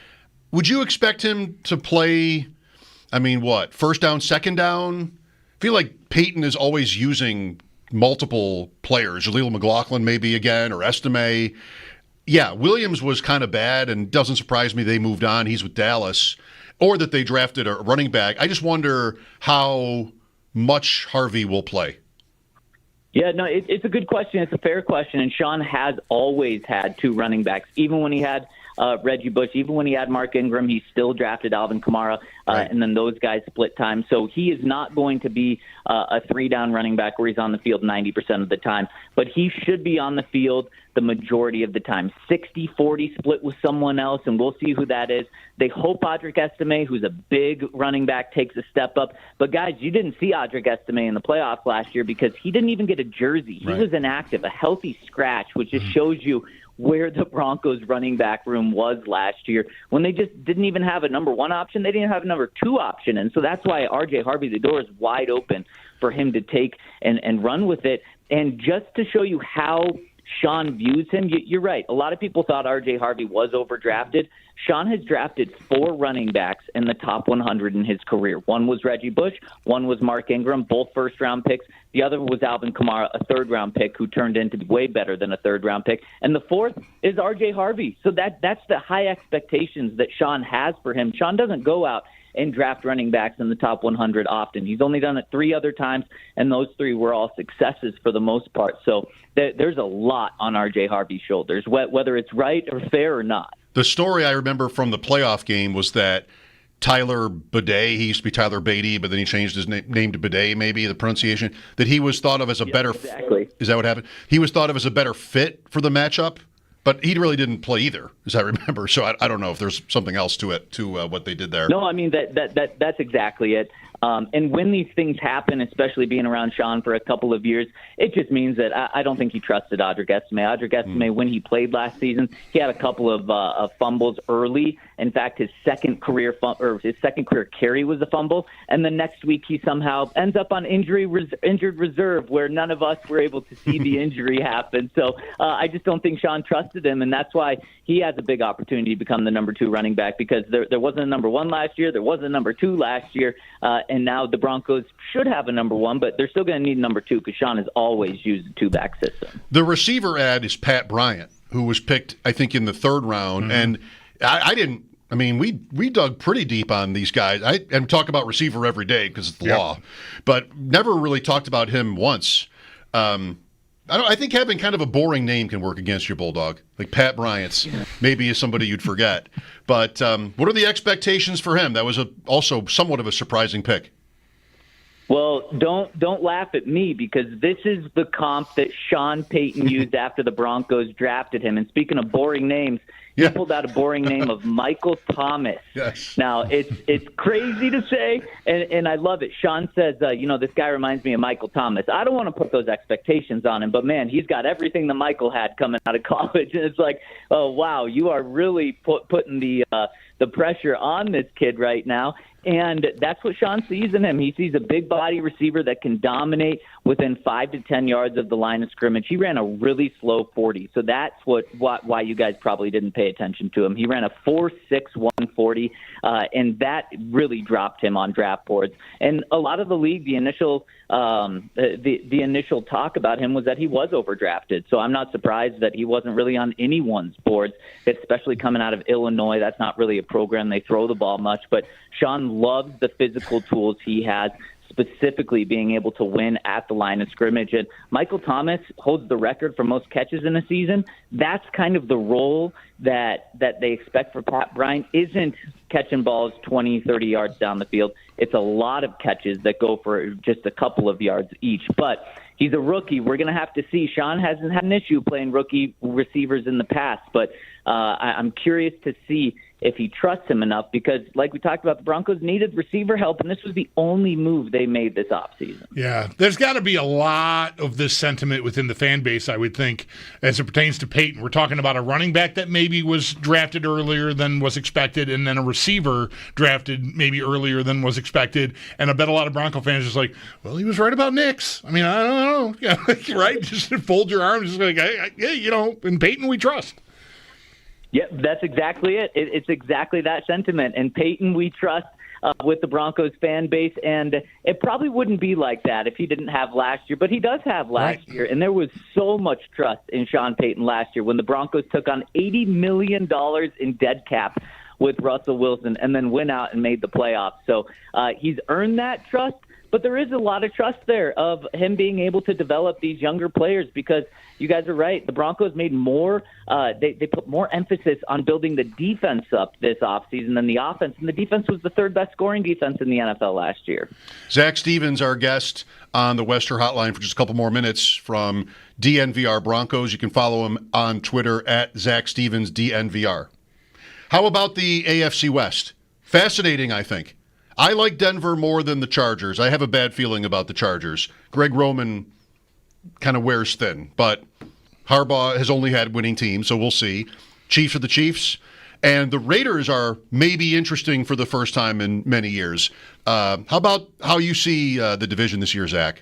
Would you expect him to play? I mean, what, first down, second down? I feel like Peyton is always using multiple players, Jaleel McLaughlin maybe again, or Estime. Yeah, Williams was kind of bad, and doesn't surprise me they moved on. He's with Dallas. Or that they drafted a running back. I just wonder how much Harvey will play. Yeah, no, it's a good question. It's a fair question, and Sean has always had 2 running backs. Even when he had Reggie Bush, even when he had Mark Ingram, he still drafted Alvin Kamara, right. And then those guys split time. So he is not going to be a 3-down running back where he's on the field 90% of the time, but he should be on the field the majority of the time. 60-40 split with someone else, and we'll see who that is. They hope Audric Estime, who's a big running back, takes a step up. But, guys, you didn't see Audric Estime in the playoffs last year because he didn't even get a jersey. He was inactive, a healthy scratch, which just shows you where the Broncos running back room was last year when they just didn't even have a number 1 option. They didn't have a number 2 option. And so that's why R.J. Harvey, the door is wide open for him to take and run with it. And just to show you how Sean views him, you're right. A lot of people thought R.J. Harvey was overdrafted. Sean has drafted 4 running backs in the top 100 in his career. One was Reggie Bush. One was Mark Ingram, both first-round picks. The other was Alvin Kamara, a third-round pick who turned into way better than a third-round pick. And the fourth is R.J. Harvey. So that's the high expectations that Sean has for him. Sean doesn't go out and draft running backs in the top 100 often. He's only done it 3 other times, and those 3 were all successes for the most part. So there's a lot on R.J. Harvey's shoulders, whether it's right or fair or not. The story I remember from the playoff game was that Tyler Bidet, he used to be Tyler Beatty, but then he changed his name to Bidet, maybe, the pronunciation, that he was thought of as a better exactly. Is that what happened? He was thought of as a better fit for the matchup But he really didn't play either, as I remember. So I don't know if there's something else to it, to what they did there. No, I mean, that's exactly it. And when these things happen, especially being around Sean for a couple of years, it just means that I don't think he trusted Audric Estime. Audric Estime, when he played last season, he had a couple of fumbles early. In fact, his second career carry was a fumble. And the next week, he somehow ends up on injured reserve, where none of us were able to see the injury happen. So I just don't think Sean trusted him, and that's why he has a big opportunity to become the number 2 running back, because there wasn't a number 1 last year, there wasn't a number 2 last year, and now the Broncos should have a number 1, but they're still going to need a number 2 because Sean has always used a 2-back system. The receiver ad is Pat Bryant, who was picked, I think, in the 3rd round, and we dug pretty deep on these guys. And talk about receiver every day because it's the law, but never really talked about him once. I think having kind of a boring name can work against your Bulldog. Like Pat Bryant's maybe is somebody you'd forget. But what are the expectations for him? That was also somewhat of a surprising pick. Well, don't laugh at me, because this is the comp that Sean Payton used after the Broncos drafted him. And speaking of boring names, he pulled out a boring name of Michael Thomas. Yes. Now, it's crazy to say, and I love it. Sean says, this guy reminds me of Michael Thomas. I don't want to put those expectations on him, but, man, he's got everything that Michael had coming out of college. And it's like, oh, wow, you are really putting the pressure on this kid right now. And that's what Sean sees in him. He sees a big body receiver that can dominate within 5 to 10 yards of the line of scrimmage. He ran a really slow 40, so that's why you guys probably didn't pay attention to him. He ran a 4.6 140, and that really dropped him on draft boards. And a lot of the league, the initial talk about him was that he was overdrafted. So I'm not surprised that he wasn't really on anyone's boards, especially coming out of Illinois. That's not really a program they throw the ball much, but Sean loves the physical tools he has, specifically being able to win at the line of scrimmage. And Michael Thomas holds the record for most catches in a season. That's kind of the role that they expect for Pat Bryant. Isn't catching balls 20, 30 yards down the field. It's a lot of catches that go for just a couple of yards each. But he's a rookie. We're going to have to see. Sean hasn't had an issue playing rookie receivers in the past, but I'm curious to see if he trusts him enough, because like we talked about, the Broncos needed receiver help, and this was the only move they made this offseason. Yeah, there's got to be a lot of this sentiment within the fan base, I would think, as it pertains to Payton. We're talking about a running back that maybe was drafted earlier than was expected, and then a receiver drafted maybe earlier than was expected, and I bet a lot of Bronco fans are just like, well, he was right about Nix. I mean, I don't know. Yeah, right? Just fold your arms, just like, hey, in Payton we trust. Yep, that's exactly it. It's exactly that sentiment. And Payton, we trust with the Broncos fan base. And it probably wouldn't be like that if he didn't have last year. But he does have last year. And there was so much trust in Sean Payton last year when the Broncos took on $80 million in dead cap with Russell Wilson and then went out and made the playoffs. So he's earned that trust. But there is a lot of trust there of him being able to develop these younger players, because you guys are right. The Broncos made more they put more emphasis on building the defense up this offseason than the offense. And the defense was the 3rd best scoring defense in the NFL last year. Zach Stevens, our guest on the Western Hotline for just a couple more minutes from DNVR Broncos. You can follow him on Twitter at Zach Stevens DNVR. How about the AFC West? Fascinating, I think. I like Denver more than the Chargers. I have a bad feeling about the Chargers. Greg Roman kind of wears thin, but Harbaugh has only had winning teams, so we'll see. Chiefs are the Chiefs, and the Raiders are maybe interesting for the first time in many years. How about how you see the division this year, Zach?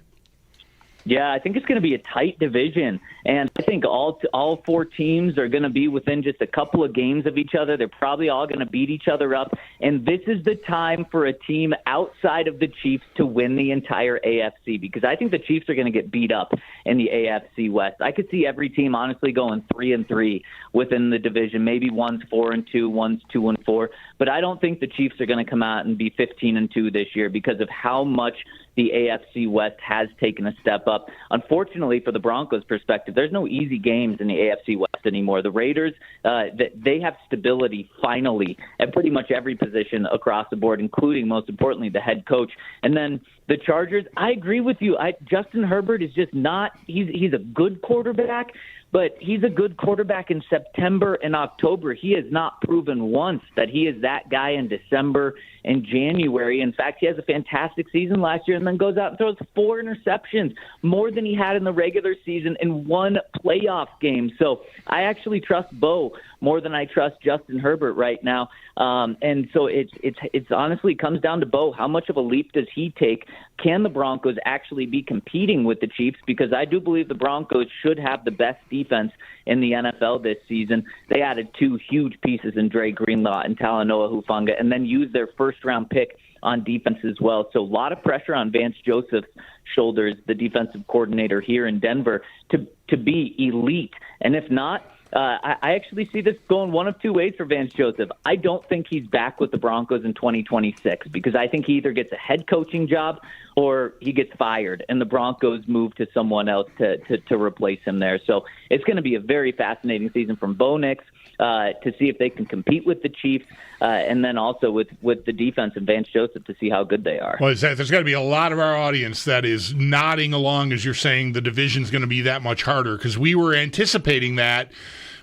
Yeah, I think it's going to be a tight division, and I think all 4 teams are going to be within just a couple of games of each other. They're probably all going to beat each other up, and this is the time for a team outside of the Chiefs to win the entire AFC, because I think the Chiefs are going to get beat up in the AFC West. I could see every team honestly going 3-3 within the division. Maybe one's 4-2, one's 2-4, but I don't think the Chiefs are going to come out and be 15-2 this year because of how much the AFC West has taken a step up. Unfortunately, for the Broncos' perspective, there's no easy games in the AFC West anymore. The Raiders, they have stability finally at pretty much every position across the board, including, most importantly, the head coach. And then the Chargers, I agree with you. Justin Herbert is just not – he's a good quarterback, but he's a good quarterback in September and October. He has not proven once that he is that guy in December and January. In fact, he has a fantastic season last year and then goes out and throws 4 interceptions, more than he had in the regular season in 1 playoff game. So I actually trust Bo more than I trust Justin Herbert right now. And so it's honestly comes down to Bo. How much of a leap does he take? Can the Broncos actually be competing with the Chiefs? Because I do believe the Broncos should have the best defense in the NFL this season. They added 2 huge pieces in Dre Greenlaw and Talanoa Hufanga, and then used their first-round pick on defense as well. So a lot of pressure on Vance Joseph's shoulders, the defensive coordinator here in Denver, to be elite. And if not, I actually see this going one of 2 ways for Vance Joseph. I don't think he's back with the Broncos in 2026 because I think he either gets a head coaching job or he gets fired and the Broncos move to someone else to replace him there. So it's going to be a very fascinating season from Bo Nix to see if they can compete with the Chiefs and then also with the defense and Vance Joseph to see how good they are. Well, there's got to be a lot of our audience that is nodding along as you're saying the division's going to be that much harder because we were anticipating that.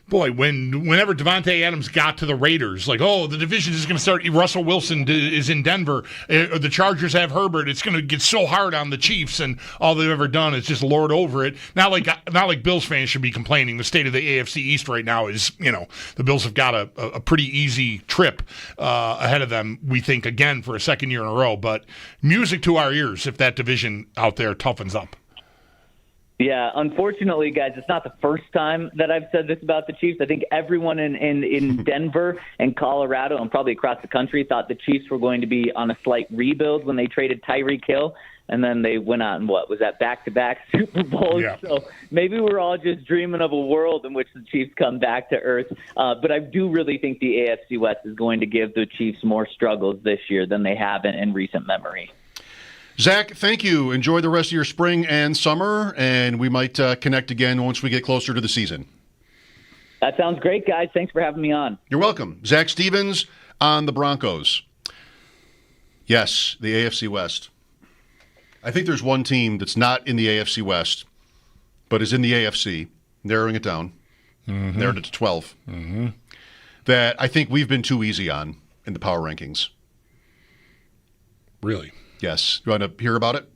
Boy, whenever Devontae Adams got to the Raiders, like, oh, the division is going to start. Russell Wilson is in Denver. The Chargers have Herbert. It's going to get so hard on the Chiefs, and all they've ever done is just lord over it. Not like Bills fans should be complaining. The state of the AFC East right now is, the Bills have got a pretty easy trip ahead of them, we think, again, for a second year in a row. But music to our ears if that division out there toughens up. Yeah, unfortunately, guys, it's not the first time that I've said this about the Chiefs. I think everyone in Denver and Colorado and probably across the country thought the Chiefs were going to be on a slight rebuild when they traded Tyreek Hill, and then they went on, back-to-back Super Bowls. Yeah. So maybe we're all just dreaming of a world in which the Chiefs come back to earth. But I do really think the AFC West is going to give the Chiefs more struggles this year than they have in recent memory. Zach, thank you. Enjoy the rest of your spring and summer, and we might connect again once we get closer to the season. That sounds great, guys. Thanks for having me on. You're welcome. Zach Stevens on the Broncos. Yes, the AFC West. I think there's one team that's not in the AFC West, but is in the AFC, narrowing it down, narrowed it to 12, that I think we've been too easy on in the power rankings. Really? Yes. You want to hear about it?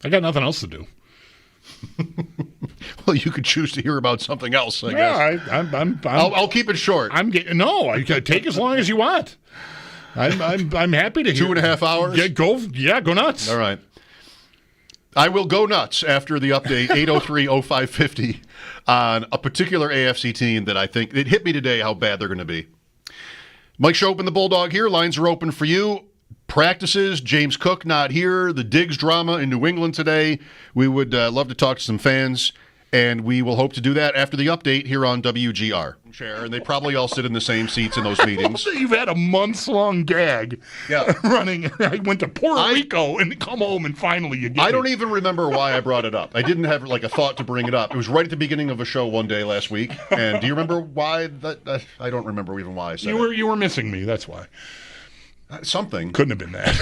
I got nothing else to do. Well, you could choose to hear about something else, I guess. I'll keep it short. I take as long as you want. I'm happy to hear. 2.5 hours? Go nuts. All right. I will go nuts after the update, 803-0550, on a particular AFC team that I think, it hit me today how bad they're going to be. Mike Schopp and the Bulldog here. Lines are open for you. Practices, James Cook not here, the Diggs drama in New England today. We would love to talk to some fans, and we will hope to do that after the update here on WGR. And they probably all sit in the same seats in those meetings. You've had a months-long gag running. I went to Puerto Rico and come home, and finally you get I don't even remember why I brought it up. I didn't have a thought to bring it up. It was right at the beginning of a show one day last week. And do you remember why? I don't remember even why I said it. You were missing me, that's why. Something. Couldn't have been that.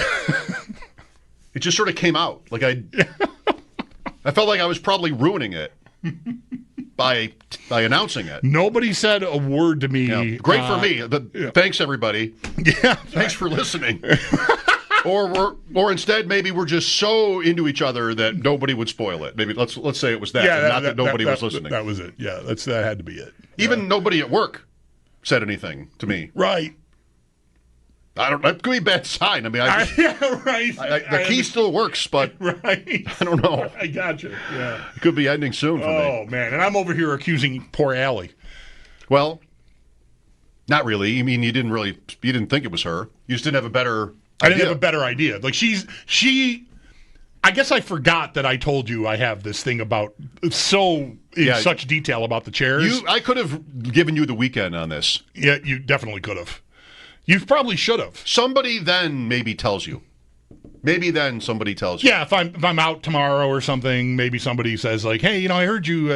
It just sort of came out. I felt like I was probably ruining it by announcing it. Nobody said a word to me. Yeah. Great for me. Thanks, everybody. Yeah. Thanks for listening. Or instead, maybe we're just so into each other that nobody would spoil it. Maybe let's say it was that, not that nobody was listening. That was it. Yeah, that had to be it. Even nobody at work said anything to me. Right. I don't. That could be a bad sign. I mean, right. The key still works, but right. I don't know. I gotcha. Yeah, it could be ending soon for me. Oh man, and I'm over here accusing poor Allie. Well, not really. I mean, you didn't think it was her. You just didn't have a better idea. I didn't have a better idea. Like she. I guess I forgot that I told you I have this thing about such detail about the chairs. I could have given you the weekend on this. Yeah, you definitely could have. You probably should have. Somebody then maybe tells you. Yeah, if I'm out tomorrow or something, maybe somebody says like, "Hey, I heard you,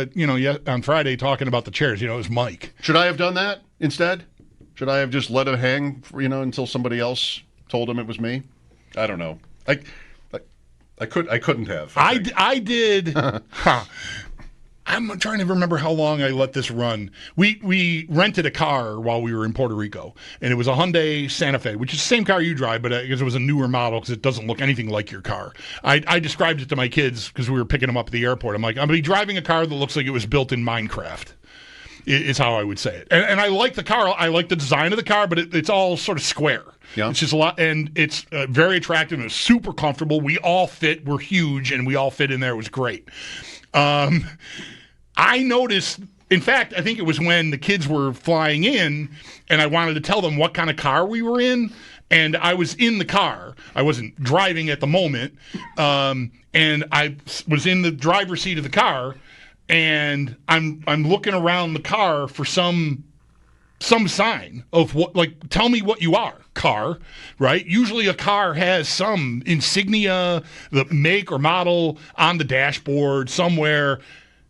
on Friday talking about the chairs. It was Mike." Should I have done that instead? Should I have just let it hang, until somebody else told him it was me? I don't know. I couldn't have. I did. I'm trying to remember how long I let this run. We rented a car while we were in Puerto Rico, and it was a Hyundai Santa Fe, which is the same car you drive, but I guess it was a newer model because it doesn't look anything like your car. I described it to my kids because we were picking them up at the airport. I'm like, I'm going to be driving a car that looks like it was built in Minecraft. Is how I would say it. And I like the car. I like the design of the car, but it's all sort of square. Yeah. It's just a lot, and it's very attractive and it's super comfortable. We all fit. We're huge, and we all fit in there. It was great. I noticed, in fact, I think it was when the kids were flying in, and I wanted to tell them what kind of car we were in, and I was in the car. I wasn't driving at the moment, and I was in the driver's seat of the car, and I'm looking around the car for some sign of what, like, tell me what you are, car, right? Usually a car has some insignia, the make or model on the dashboard somewhere.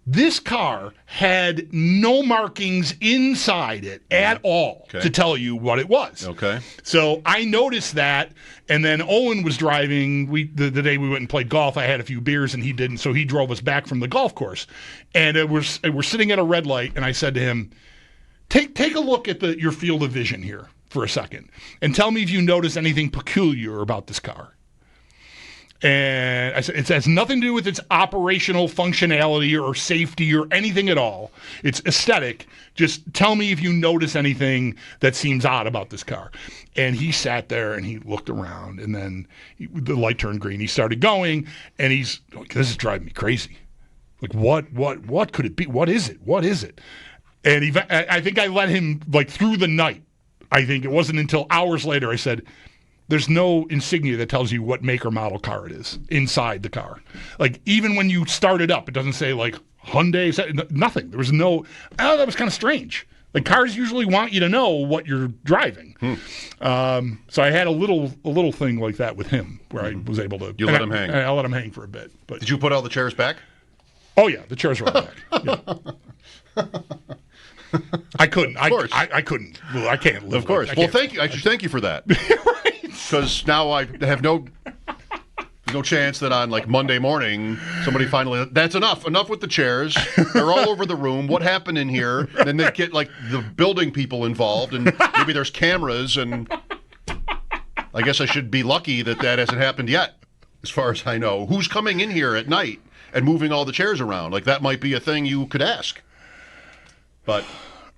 This car had no markings inside it at all to tell you what it was. Okay. So I noticed that, and then Owen was driving. The day we went and played golf, I had a few beers, and he didn't, so he drove us back from the golf course. And we're sitting at a red light, and I said to him, take a look at your field of vision here for a second, and tell me if you notice anything peculiar about this car. And I said, it has nothing to do with its operational functionality or safety or anything at all. It's aesthetic. Just tell me if you notice anything that seems odd about this car. And he sat there and he looked around, and then the light turned green. He started going, and he's like, this is driving me crazy. Like, what could it be? What is it? What is it? And I think I let him, like, through the night. I think it wasn't until hours later I said, there's no insignia that tells you what make or model car it is inside the car. Like, even when you start it up, it doesn't say, like, Hyundai, nothing. There was no, that was kind of strange. Like, cars usually want you to know what you're driving. So I had a little thing like that with him where I was able to. You let him hang. I let him hang for a bit. But did you put all the chairs back? Oh, yeah, the chairs were all back. Yeah. I couldn't. Of course. I couldn't. Well, I can't live. Of course. Well, thank you. I should thank you for that. Because now I have no chance that on, like, Monday morning somebody finally, that's enough with the chairs. They're all over the room. What happened in here? Then they get, like, the building people involved, and maybe there's cameras, and I guess I should be lucky that hasn't happened yet, as far as I know. Who's coming in here at night and moving all the chairs around? Like, that might be a thing you could ask. But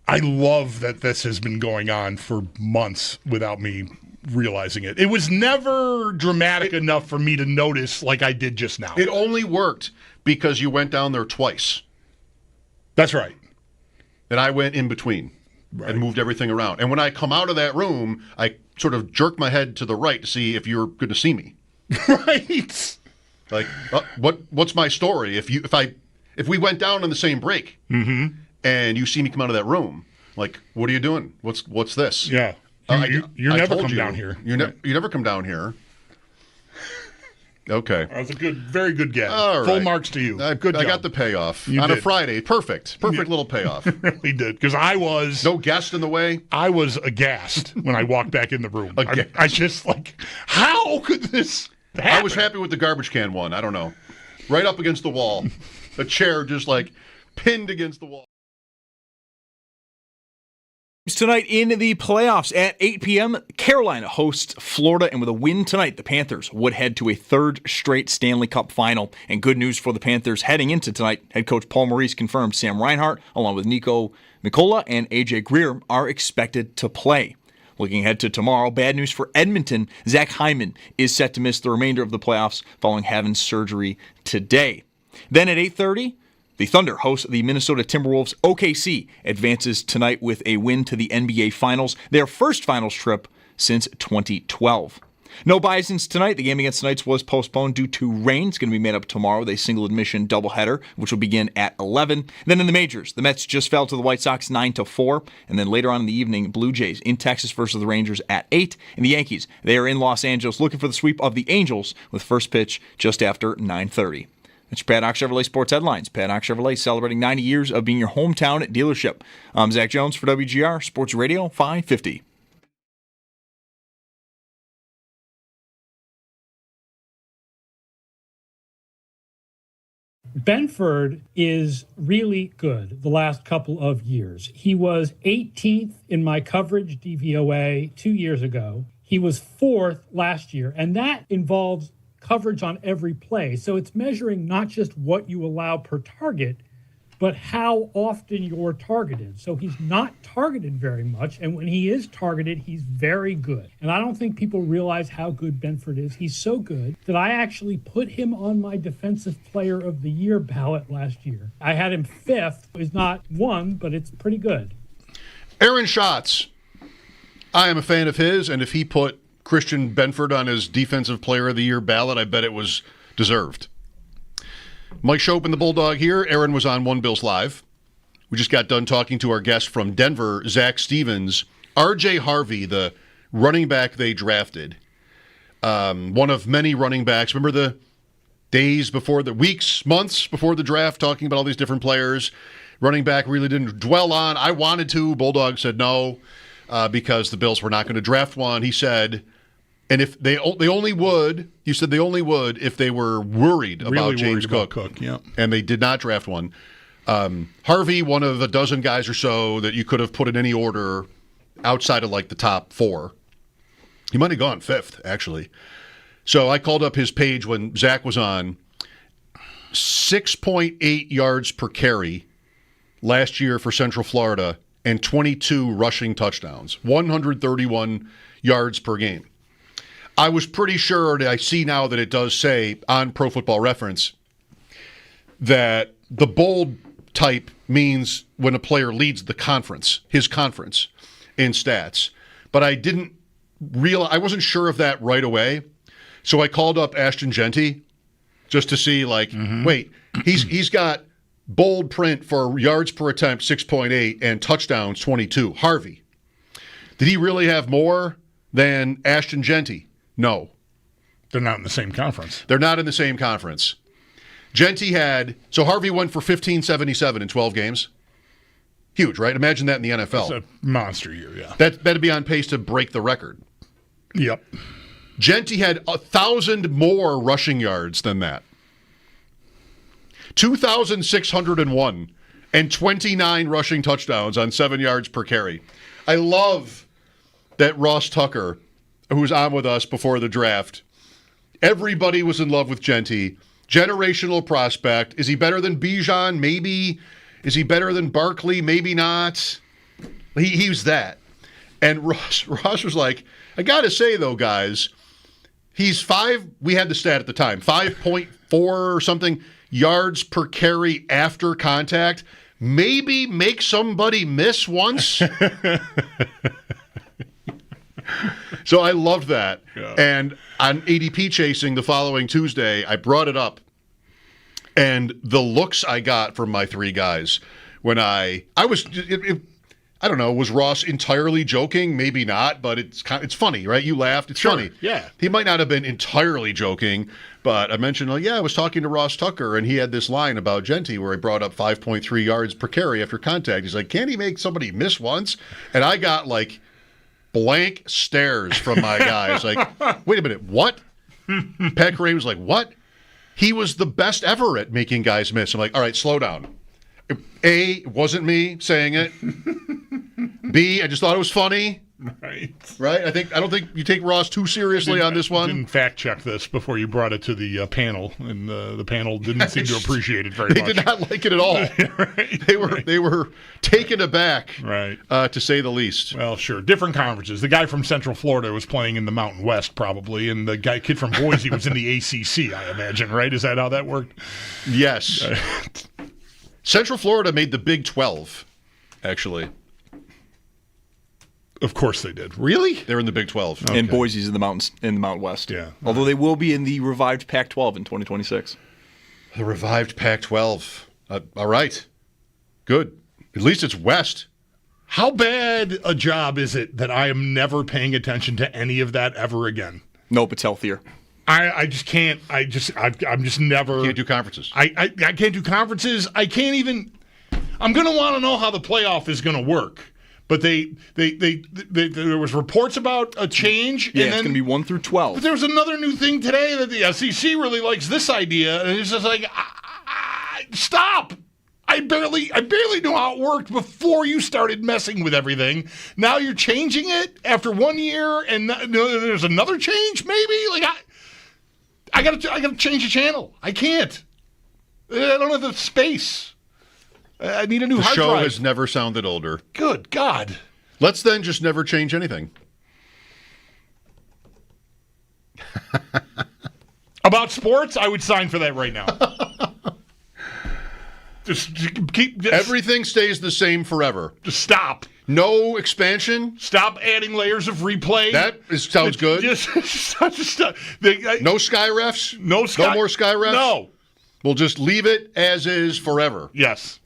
I love that this has been going on for months without me realizing it. It was never dramatic enough for me to notice like I did just now. It only worked because you went down there twice. That's right. And I went in between and moved everything around. And when I come out of that room, I sort of jerk my head to the right to see if you're going to see me. Right. Like, what's my story? If we went down on the same break, and you see me come out of that room, like, what are you doing? What's this? Yeah. You never come down here. You never come down here. Okay. That was a very good guess. All right. Full marks to you. Good job. I got the payoff You on did. A Friday. Perfect little payoff. Really did, because I was no guest in the way. I was aghast when I walked back in the room. I just, like, how could this happen? I was happy with the garbage can one. I don't know, right up against the wall, a chair just, like, pinned against the wall. Tonight in the playoffs at 8 p.m., Carolina hosts Florida, and with a win tonight, the Panthers would head to a third straight Stanley Cup final. And good news for the Panthers heading into tonight. Head coach Paul Maurice confirmed Sam Reinhart, along with Nico Mikola and A.J. Greer, are expected to play. Looking ahead to tomorrow, bad news for Edmonton. Zach Hyman is set to miss the remainder of the playoffs following having surgery today. Then at 8:30, the Thunder host the Minnesota Timberwolves. OKC advances tonight with a win to the NBA Finals, their first finals trip since 2012. No Bisons tonight. The game against the Knights was postponed due to rain. It's going to be made up tomorrow with a single-admission doubleheader, which will begin at 11. Then in the majors, the Mets just fell to the White Sox 9-4. And then later on in the evening, Blue Jays in Texas versus the Rangers at 8. And the Yankees, they are in Los Angeles looking for the sweep of the Angels with first pitch just after 9:30. It's Paddock Chevrolet Sports Headlines. Paddock Chevrolet celebrating 90 years of being your hometown dealership. I'm Zach Jones for WGR Sports Radio 550. Benford is really good the last couple of years. He was 18th in my coverage DVOA 2 years ago. He was 4th last year, and that involves coverage on every play. So it's measuring not just what you allow per target, but how often you're targeted. So he's not targeted very much, and when he is targeted, he's very good. And I don't think people realize how good Benford is. He's so good that I actually put him on my Defensive Player of the Year ballot last year. I had him 5th. He's not 1, but it's pretty good. Aaron Schatz. I am a fan of his, and if he put Christian Benford on his Defensive Player of the Year ballot, I bet it was deserved. Mike Schopp and the Bulldog here. Aaron was on One Bills Live. We just got done talking to our guest from Denver, Zach Stevens. R.J. Harvey, the running back they drafted, one of many running backs. Remember the days before, the weeks, months before the draft, talking about all these different players. Running back really didn't dwell on. I wanted to. Bulldog said no because the Bills were not going to draft one. He said... And if they only would, you said they only would if they were worried about James Cook. Yeah. And they did not draft one. Harvey, one of a dozen guys or so that you could have put in any order outside of like the top 4. He might have gone 5th, actually. So I called up his page when Zach was on. 6.8 yards per carry last year for Central Florida and 22 rushing touchdowns, 131 yards per game. I was pretty sure that I see now that it does say on Pro Football Reference that the bold type means when a player leads the conference, his conference in stats. But I didn't realize, I wasn't sure of that right away. So I called up Ashton Genty just to see, like, wait, he's got bold print for yards per attempt 6.8 and touchdowns 22. Harvey, did he really have more than Ashton Genty? No. They're not in the same conference. They're not in the same conference. Genty had, so Harvey went for 1577 in 12 games. Huge, right? Imagine that in the NFL. That's a monster year, yeah. That'd be on pace to break the record. Yep. Genty had 1,000 more rushing yards than that. 2,601 and 29 rushing touchdowns on 7 yards per carry. I love that Ross Tucker, who was on with us before the draft, everybody was in love with Genty. Generational prospect. Is he better than Bijan? Maybe. Is he better than Barkley? Maybe not. He was that. And Ross was like, I got to say, though, guys, he's we had the stat at the time, 5.4 or something yards per carry after contact. Maybe make somebody miss once. So I loved that. Yeah. And on ADP chasing the following Tuesday, I brought it up. And the looks I got from my 3 guys when I don't know, was Ross entirely joking? Maybe not, but it's funny, right? You laughed. It's funny. Yeah. He might not have been entirely joking, but I mentioned, I was talking to Ross Tucker, and he had this line about Genty where he brought up 5.3 yards per carry after contact. He's like, can't he make somebody miss once? And I got like blank stares from my guys. Like, wait a minute, what? Pat Kareem was like, what? He was the best ever at making guys miss. I'm like, all right, slow down. A, it wasn't me saying it. B, I just thought it was funny. Right. I don't think you take Ross too seriously on this one. I didn't fact check this before you brought it to the panel, and the panel didn't seem to appreciate it very much. They did not like it at all. Right. They were taken aback, right? To say the least. Well, sure. Different conferences. The guy from Central Florida was playing in the Mountain West, probably, and the kid from Boise was in the ACC, I imagine, right? Is that how that worked? Yes. Central Florida made the Big 12, actually. Of course they did. Really? They're in the Big 12. Okay. And Boise's in the Mountain West. Yeah. Although they will be in the revived Pac-12 in 2026. The revived Pac-12. All right. Good. At least it's West. How bad a job is it that I am never paying attention to any of that ever again? Nope, it's healthier. I just can't. I'm just never. Can't do conferences. I can't do conferences. I can't even. I'm going to want to know how the playoff is going to work. But there was reports about a change. Yeah, and it's going to be 1 through 12. But there was another new thing today that the SEC really likes this idea, and it's just like Stop! I barely knew how it worked before you started messing with everything. Now you're changing it after 1 year, and there's another change. Maybe I gotta change the channel. I can't. I don't have the space. I need a new hard drive. The show has never sounded older. Good God. Let's then just never change anything. About sports, I would sign for that right now. Just keep... Everything stays the same forever. Just stop. No expansion. Stop adding layers of replay. Sounds good. No Sky refs. No more Sky refs. No. We'll just leave it as is forever. Yes.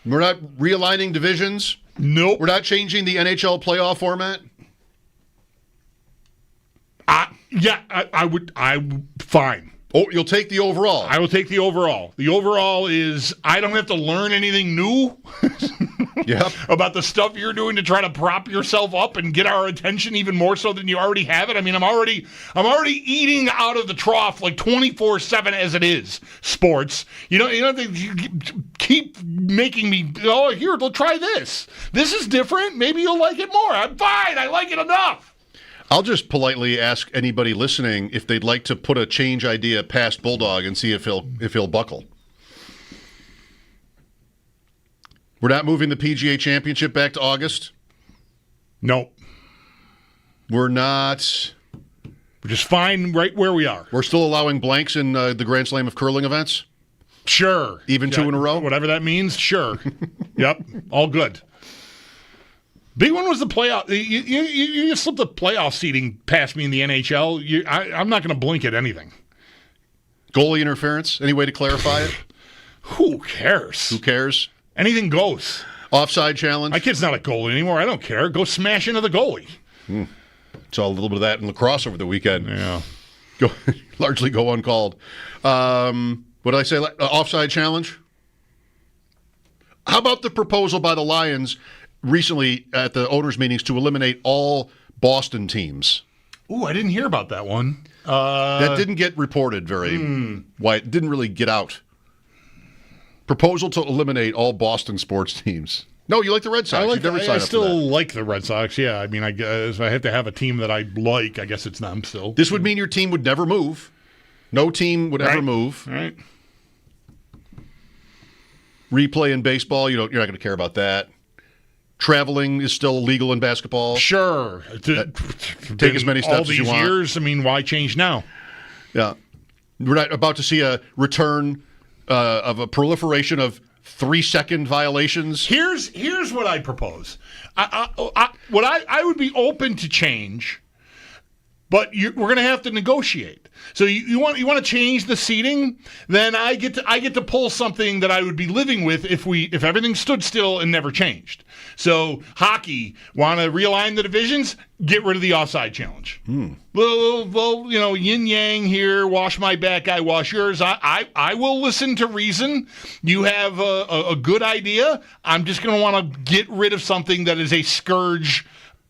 We're not realigning divisions. Nope. We're not changing the NHL playoff format. I would. Fine. Oh, you'll take the overall. I will take the overall. The overall is I don't have to learn anything new about the stuff you're doing to try to prop yourself up and get our attention even more so than you already have it. I mean, I'm already eating out of the trough like 24/7 as it is. Sports. You don't have to keep making me. Oh, here, they'll try this. This is different. Maybe you'll like it more. I'm fine. I like it enough. I'll just politely ask anybody listening if they'd like to put a change idea past Bulldog and see if he'll buckle. We're not moving the PGA Championship back to August? No. We're not. We're just fine right where we are. We're still allowing blanks in the Grand Slam of curling events? Sure. Even 2 in a row? Whatever that means, sure. Yep, all good. Big one was the playoff. You slipped the playoff seeding past me in the NHL. I'm not going to blink at anything. Goalie interference? Any way to clarify it? Who cares? Who cares? Anything goes. Offside challenge? My kid's not a goalie anymore. I don't care. Go smash into the goalie. Saw a little bit of that in lacrosse over the weekend. Yeah. Largely go uncalled. What did I say? Offside challenge? How about the proposal by the Lions recently at the owners' meetings to eliminate all Boston teams? Ooh, I didn't hear about that one. That didn't get reported very wide. It didn't really get out. Proposal to eliminate all Boston sports teams. No, you like the Red Sox. I still like the Red Sox, yeah. I mean, I guess I have to have a team that I like. I guess it's them still. This would mean your team would never move. No team would ever move. Right. Replay in baseball, you're not going to care about that. Traveling is still illegal in basketball. Sure. Take as many steps as you want. All these years, I mean, why change now? Yeah. We're not about to see a return of a proliferation of 3-second violations. Here's what I propose. I would be open to change, but we're going to have to negotiate. So you want to change the seating? Then I get to pull something that I would be living with if everything stood still and never changed. So hockey, want to realign the divisions? Get rid of the offside challenge. Well, yin yang here. Wash my back, I wash yours. I will listen to reason. You have a good idea. I'm just going to want to get rid of something that is a scourge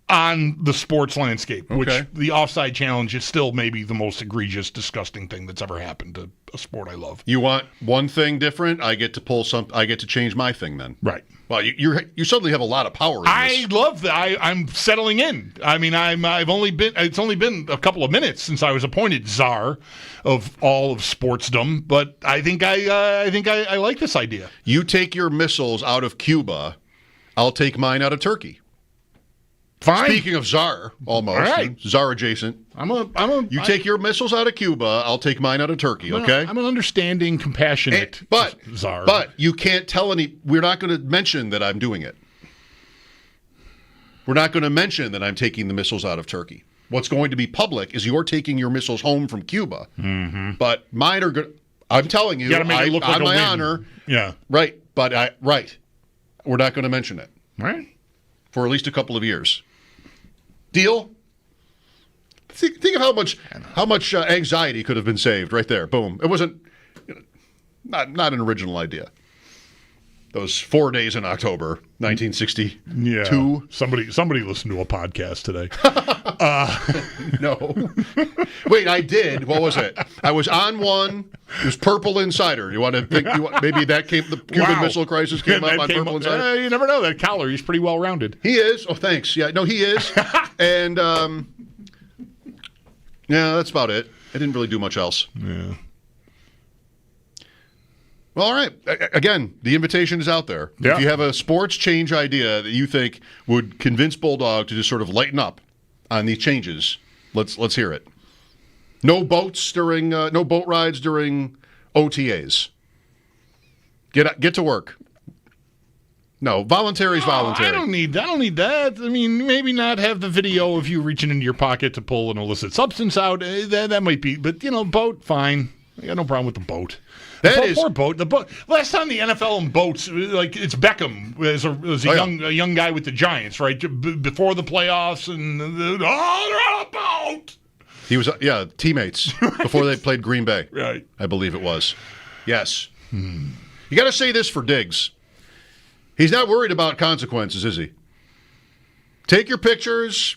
on the sports landscape, which the offside challenge is still maybe the most egregious, disgusting thing that's ever happened to a sport I love. You want one thing different? I get to change my thing then. Right. Well, you suddenly have a lot of power in this. I love that. I'm settling in. I mean, it's only been a couple of minutes since I was appointed czar of all of sportsdom, but I think I like this idea. You take your missiles out of Cuba, I'll take mine out of Turkey. Fine. Speaking of czar, almost. All right. Czar adjacent. You take your missiles out of Cuba, I'll take mine out of Turkey, okay? I'm an understanding, compassionate czar. But you can't tell we're not going to mention that I'm doing it. We're not going to mention that I'm taking the missiles out of Turkey. What's going to be public is you're taking your missiles home from Cuba. Mm-hmm. But mine are good. I'm telling you, gotta make it look like on a my win. honor. Yeah. Right. But we're not going to mention it. Right. For at least a couple of years. Deal? Think of how much anxiety could have been saved right there. Boom. It wasn't not an original idea. Those 4 days in October, 1962. Yeah. Somebody listened to a podcast today. No. Wait, I did. What was it? I was on one. It was Purple Insider. You want to think? Maybe that came. The Cuban Missile Crisis came up on Purple Insider. You never know. That Collar, he's pretty well rounded. He is. Oh, thanks. Yeah, no, he is. And yeah, that's about it. I didn't really do much else. Yeah. Well, all right. Again, the invitation is out there. Yeah. If you have a sports change idea that you think would convince Bulldog to just sort of lighten up on these changes, let's hear it. No boats during no boat rides during OTAs. Get to work. No, voluntary is voluntary. I don't need that. I mean, maybe not have the video of you reaching into your pocket to pull an illicit substance out. That might be, but boat, fine. I got no problem with the boat. Poor boat. The boat. Last time the NFL and boats, like it's Beckham as a young guy with the Giants, right? Before the playoffs, and they're on a boat. He was teammates before they played Green Bay. Right, I believe it was. Yes. You got to say this for Diggs. He's not worried about consequences, is he? Take your pictures.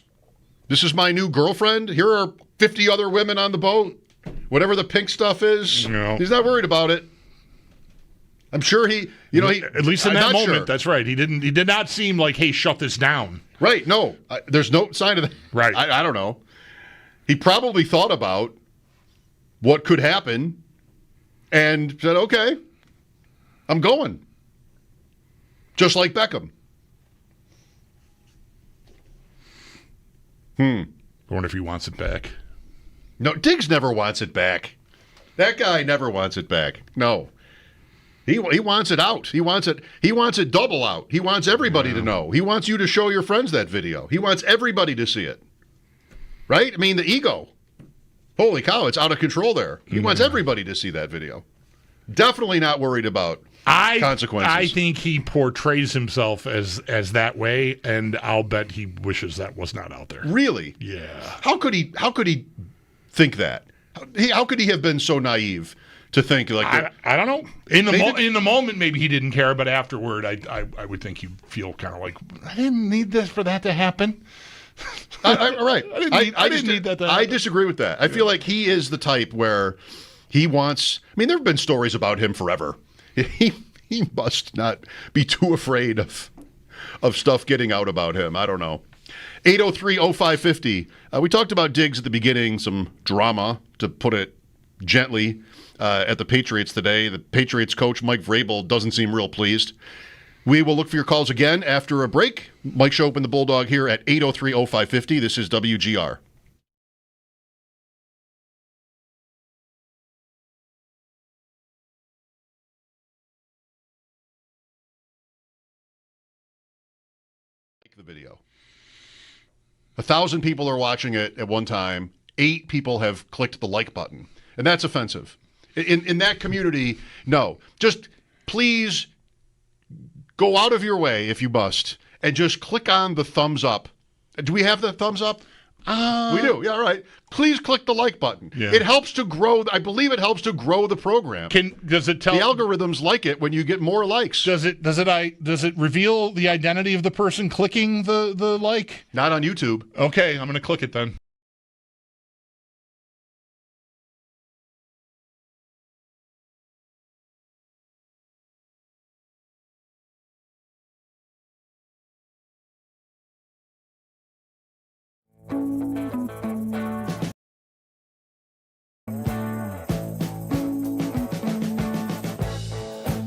This is my new girlfriend. Here are 50 other women on the boat. Whatever the pink stuff is, no. He's not worried about it. I'm sure he at least in that moment, sure. That's right. He did not seem like, hey, shut this down. Right, no. There's no sign of that. Right. I don't know. He probably thought about what could happen and said, okay, I'm going. Just like Beckham. I wonder if he wants it back. No, Diggs never wants it back. That guy never wants it back. No. He wants it out. He wants it double out. He wants everybody to know. He wants you to show your friends that video. He wants everybody to see it. Right? I mean, the ego. Holy cow, it's out of control there. He wants everybody to see that video. Definitely not worried about consequences. I think he portrays himself as that way, and I'll bet he wishes that was not out there. Really? Yeah. How could he think that? How could he have been so naive to think like that? I don't know. In the moment, maybe he didn't care, but afterward, I would think he'd feel kind of like, I didn't need this for that to happen. Right. I didn't need that to happen. I disagree with that. I feel like he is the type where he wants. I mean, there have been stories about him forever. He must not be too afraid of stuff getting out about him. I don't know. 803-0550. We talked about Diggs at the beginning, some drama, to put it gently, at the Patriots today. The Patriots coach, Mike Vrabel, doesn't seem real pleased. We will look for your calls again after a break. Mike Schopp and the Bulldog here at 803-0550. This is WGR. The video. 1,000 people are watching it at one time. 8 people have clicked the like button. And that's offensive. In that community, no. Just please go out of your way, if you must, and just click on the thumbs up. Do we have the thumbs up? We do. Yeah, all right. Please click the like button. Yeah. It helps to grow. I believe it helps to grow the program. Does it tell the algorithms like it when you get more likes? Does it reveal the identity of the person clicking the like? Not on YouTube. Okay, I'm going to click it then.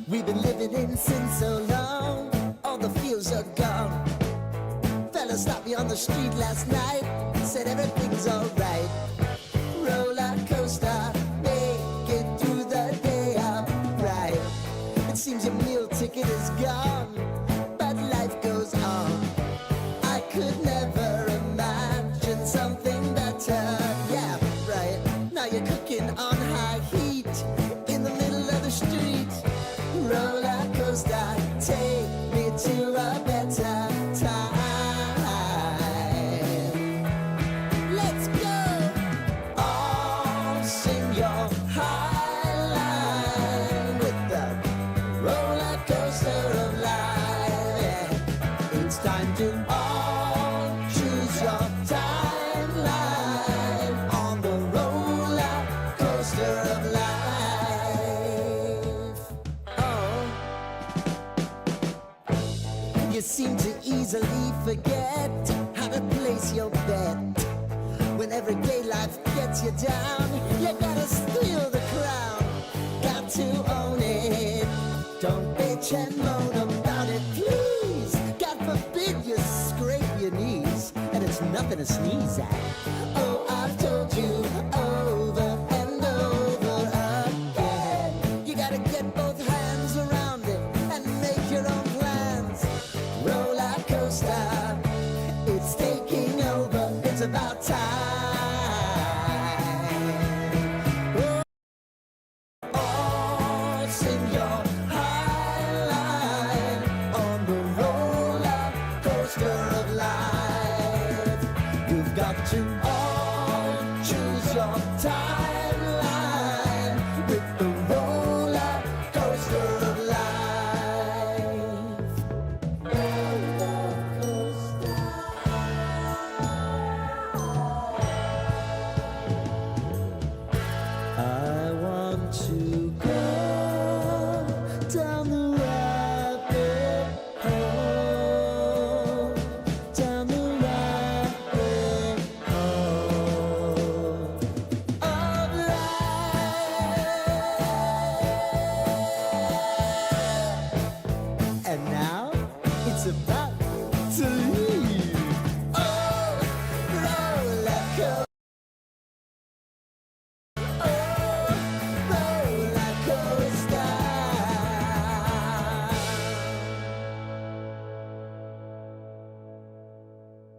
We've been living in sin so long, all the feels are gone. Fella stopped me on the street last night, said everything's alright. Roller coaster, make it through the day, I'm right. It seems your meal ticket is gone, but life goes on. I could never imagine something better. Yeah, right. Now you're cooking on high heat in the middle of the street. Roller coaster, take me to a better time. Let's go. seem to easily forget how to place your bet. When everyday life gets you down, you gotta steal the crown. Got to own it. Don't bitch and moan about it, please. God forbid you scrape your knees, and it's nothing to sneeze at. Oh, I've told you over and over again. You gotta get both hands around it and make your own plans. Roller coaster, it's taking over. It's about time. Oh, sing your high line on the roller coaster of life. You've got to all choose your timeline with the roller coaster of life. Roller coaster. I want to go down the rabbit hole, down the rabbit hole of life. And now it's about to leave. Oh, roller coaster.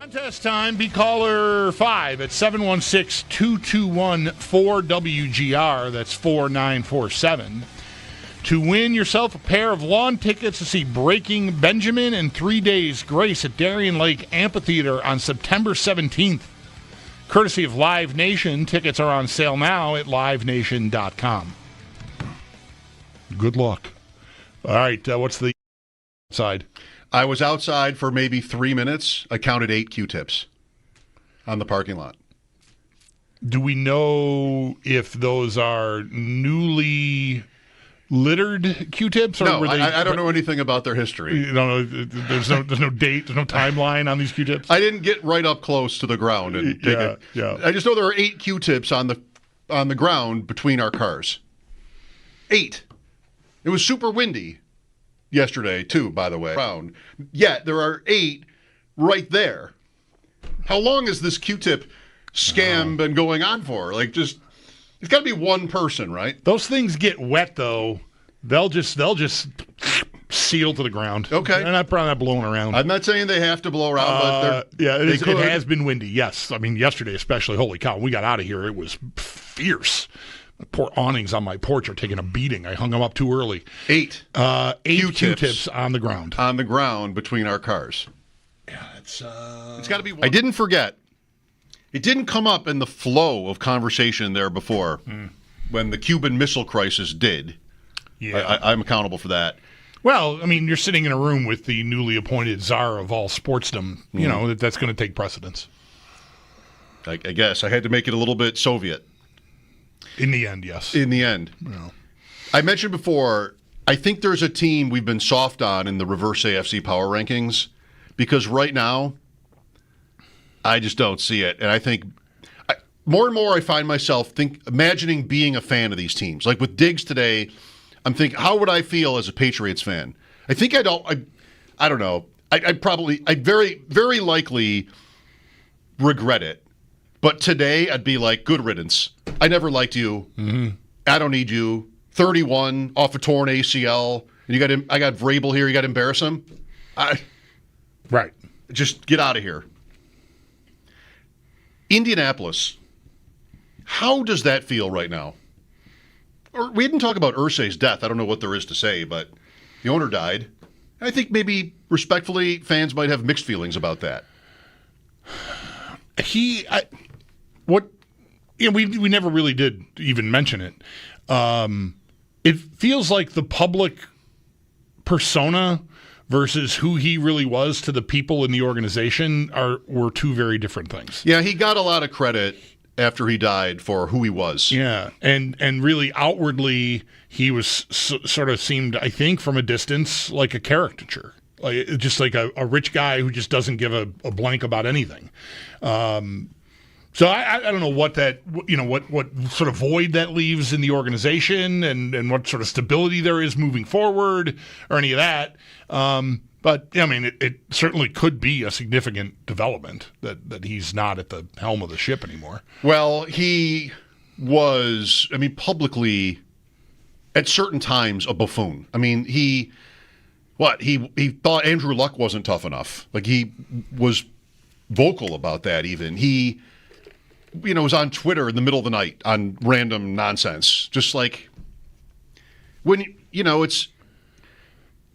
Contest time. Be caller 5 at 716-221-4WGR. That's 4947. To win yourself a pair of lawn tickets to see Breaking Benjamin and 3 Days Grace at Darien Lake Amphitheater on September 17th. Courtesy of Live Nation. Tickets are on sale now at livenation.com. Good luck. All right, what's the side? I was outside for maybe 3 minutes. I counted 8 Q-tips on the parking lot. Do we know if those are newly littered Q-tips? Or No, were they, I don't know anything about their history. You don't know. There's no date. There's no timeline on these Q-tips. I didn't get right up close to the ground and take it. Yeah. I just know there are 8 Q-tips on the ground between our cars. 8. It was super windy yesterday too, by the way. Yet there are 8 right there. How long has this Q-tip scam been going on for? Like, just it's got to be one person, right? Those things get wet though. They'll just seal to the ground. Okay, they're not probably not blowing around. I'm not saying they have to blow around, but it has been windy. Yes, I mean yesterday especially. Holy cow! When we got out of here, it was fierce. The poor awnings on my porch are taking a beating. I hung them up too early. 8 Q-tips on the ground. On the ground between our cars. Yeah, it's got to be one. I didn't forget. It didn't come up in the flow of conversation there before when the Cuban Missile Crisis did. Yeah. I'm accountable for that. Well, I mean, you're sitting in a room with the newly appointed czar of all sportsdom. You know, that's going to take precedence. I guess. I had to make it a little bit Soviet. In the end, yes. In the end. No. I mentioned before, I think there's a team we've been soft on in the reverse AFC power rankings because right now, I just don't see it. And I think more and more I find myself imagining being a fan of these teams. Like with Diggs today, I'm thinking, how would I feel as a Patriots fan? I think I don't know. I'd very, very likely regret it. But today, I'd be like, good riddance. I never liked you. Mm-hmm. I don't need you. 31 off a torn ACL. And I got Vrabel here. You got to embarrass him. Right. Just get out of here. Indianapolis. How does that feel right now? Or we didn't talk about Irsay's death. I don't know what there is to say, but the owner died. I think maybe respectfully, fans might have mixed feelings about that. We never really did even mention it. It feels like the public persona versus who he really was to the people in the organization were two very different things. Yeah, he got a lot of credit after he died for who he was. Yeah, and really outwardly he was sort of seemed, I think, from a distance like a caricature. just like a rich guy who just doesn't give a blank about anything. So I don't know what that, what sort of void that leaves in the organization and what sort of stability there is moving forward or any of that. But I mean, it certainly could be a significant development that he's not at the helm of the ship anymore. Well, he was, publicly at certain times a buffoon. I mean, he thought Andrew Luck wasn't tough enough. Like, he was vocal about that even. He, was on Twitter in the middle of the night on random nonsense. Just like, when,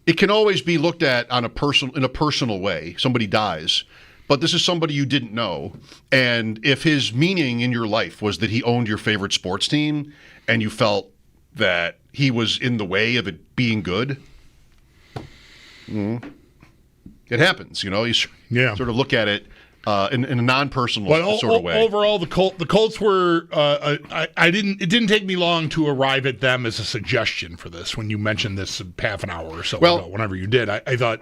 it can always be looked at in a personal way. Somebody dies, but this is somebody you didn't know. And if his meaning in your life was that he owned your favorite sports team and you felt that he was in the way of it being good, it happens. You sort of look at it in a non-personal sort of way. Overall, the Colts were. It didn't take me long to arrive at them as a suggestion for this. When you mentioned this half an hour or so ago, whenever you did, I thought,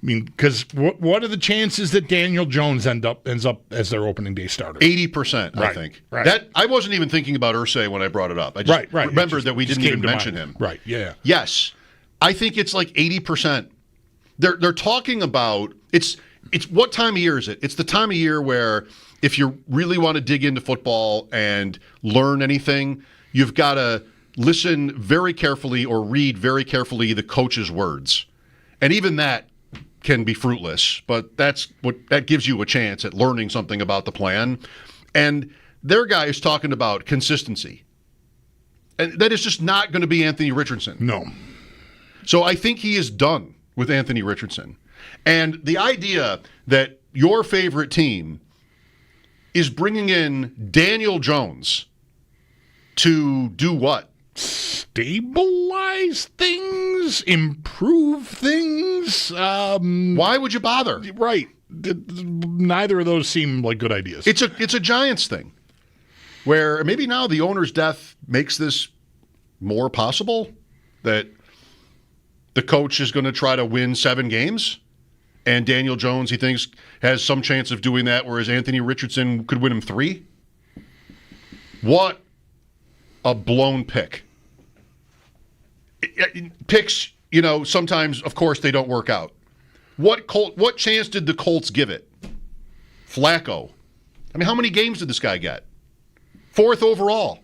because what are the chances that Daniel Jones ends up as their opening day starter? 80%, I think. Right. That I wasn't even thinking about Irsay when I brought it up. I just remembered that we didn't even mention him. Right. Yeah. Yes, I think it's like 80%. They're talking about it's what time of year is it? It's the time of year where if you really want to dig into football and learn anything, you've got to listen very carefully or read very carefully the coach's words. And even that can be fruitless, but that gives you a chance at learning something about the plan. And their guy is talking about consistency. And that is just not going to be Anthony Richardson. No. So I think he is done with Anthony Richardson. And the idea that your favorite team is bringing in Daniel Jones to do what? Stabilize things, improve things. Why would you bother? Right. Neither of those seem like good ideas. It's a Giants thing, where maybe now the owner's death makes this more possible, that the coach is going to try to win 7 games. And Daniel Jones, he thinks, has some chance of doing that, whereas Anthony Richardson could win him 3. What a blown pick. Picks, sometimes, of course, they don't work out. What chance did the Colts give it? Flacco. How many games did this guy get? 4th overall.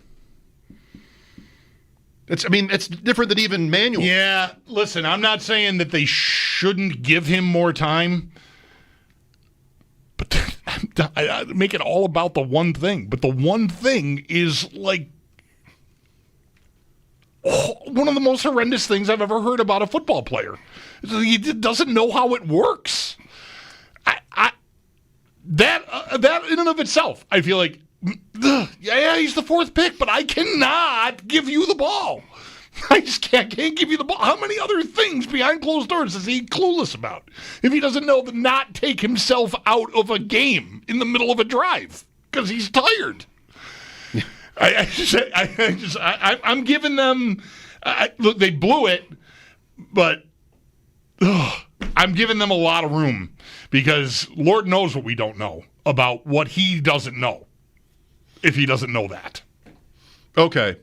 It's different than even Manuel. Yeah, listen, I'm not saying that they shouldn't give him more time, but I make it all about the one thing. But the one thing is like one of the most horrendous things I've ever heard about a football player. He doesn't know how it works. That in and of itself, I feel like, yeah, he's the 4th pick, but I cannot give you the ball. I just can't give you the ball. How many other things behind closed doors is he clueless about? If he doesn't know to not take himself out of a game in the middle of a drive because he's tired. I'm giving them. Look, they blew it, but I'm giving them a lot of room because Lord knows what we don't know about what he doesn't know. If he doesn't know that. Okay.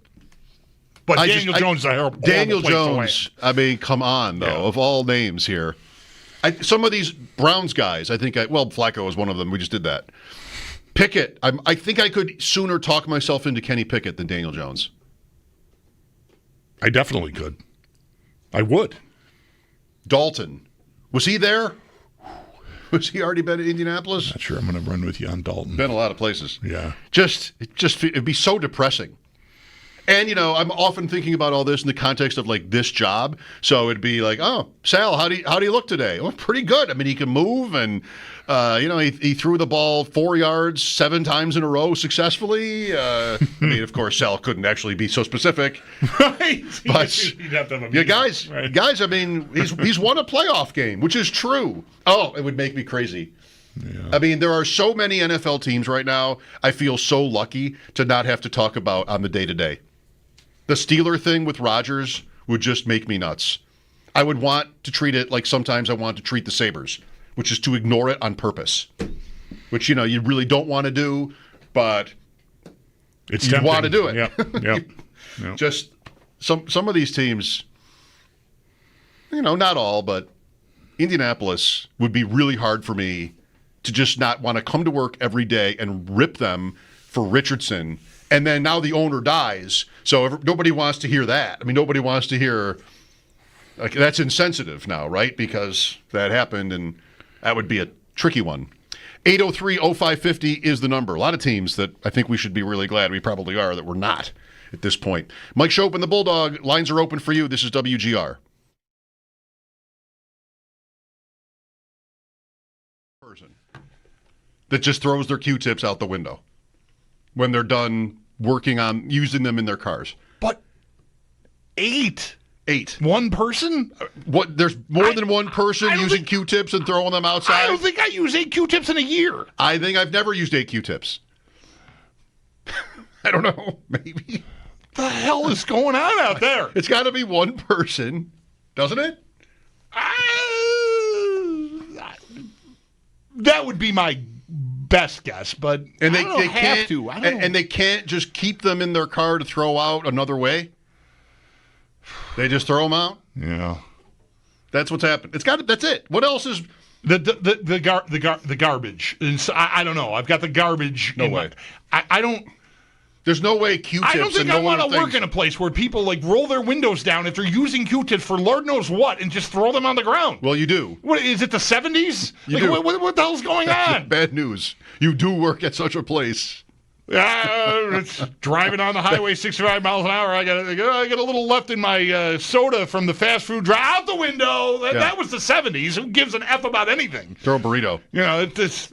But Daniel Jones is a horrible Daniel place Jones, away. Come on, though, of all names here. Some of these Browns guys, Flacco is one of them. We just did that. Pickett, I think I could sooner talk myself into Kenny Pickett than Daniel Jones. I definitely could. I would. Dalton. Was he there? Was he already been in Indianapolis? Not sure. I'm going to run with you on Dalton. Been a lot of places. Yeah. It'd be so depressing. And, I'm often thinking about all this in the context of, like, this job. So it'd be like, oh, Sal, how do you look today? Oh, pretty good. He can move, and, he threw the ball 4 yards 7 times in a row successfully. Of course, Sal couldn't actually be so specific. Right. But, He'd have to have a guys, right. He's won a playoff game, which is true. Oh, it would make me crazy. Yeah. There are so many NFL teams right now, I feel so lucky to not have to talk about on the day-to-day. The Steeler thing with Rodgers would just make me nuts. I would want to treat it like sometimes I want to treat the Sabres, which is to ignore it on purpose, which, you really don't want to do, but you want to do it. Yep. Just some of these teams, not all, but Indianapolis would be really hard for me to just not want to come to work every day and rip them for Richardson. And then now the owner dies, so nobody wants to hear that. I mean, nobody wants to hear, that's insensitive now, right? Because that happened, and that would be a tricky one. 803-0550 is the number. A lot of teams that I think we should be really glad, we probably are, that we're not at this point. Mike Schopp and the Bulldog, lines are open for you. This is WGR. Person that just throws their Q-tips out the window when they're done working on using them in their cars. But 8. One person? What? There's more than one person using Q-tips and throwing them outside? I don't think I use 8 Q-tips in a year. I think I've never used 8 Q-tips. I don't know. Maybe. What the hell is going on out there? It's got to be one person, doesn't it? That would be my best guess, but and they have can't, to. And they can't just keep them in their car to throw out another way. They just throw them out. Yeah, that's what's happened. That's it. What else is the garbage? And so, I don't know. I've got the garbage. No way. I don't. There's no way Q-tips. I don't think I want to work in a place where people roll their windows down if they're using Q-tips for Lord knows what and just throw them on the ground. Well, you do. What is it? The 70s? What the hell's going on? Bad news. You do work at such a place. It's driving on the highway 65 miles an hour. I got a little left in my soda from the fast food drive out the window. That was the 70s. Who gives an F about anything? Throw a burrito. It's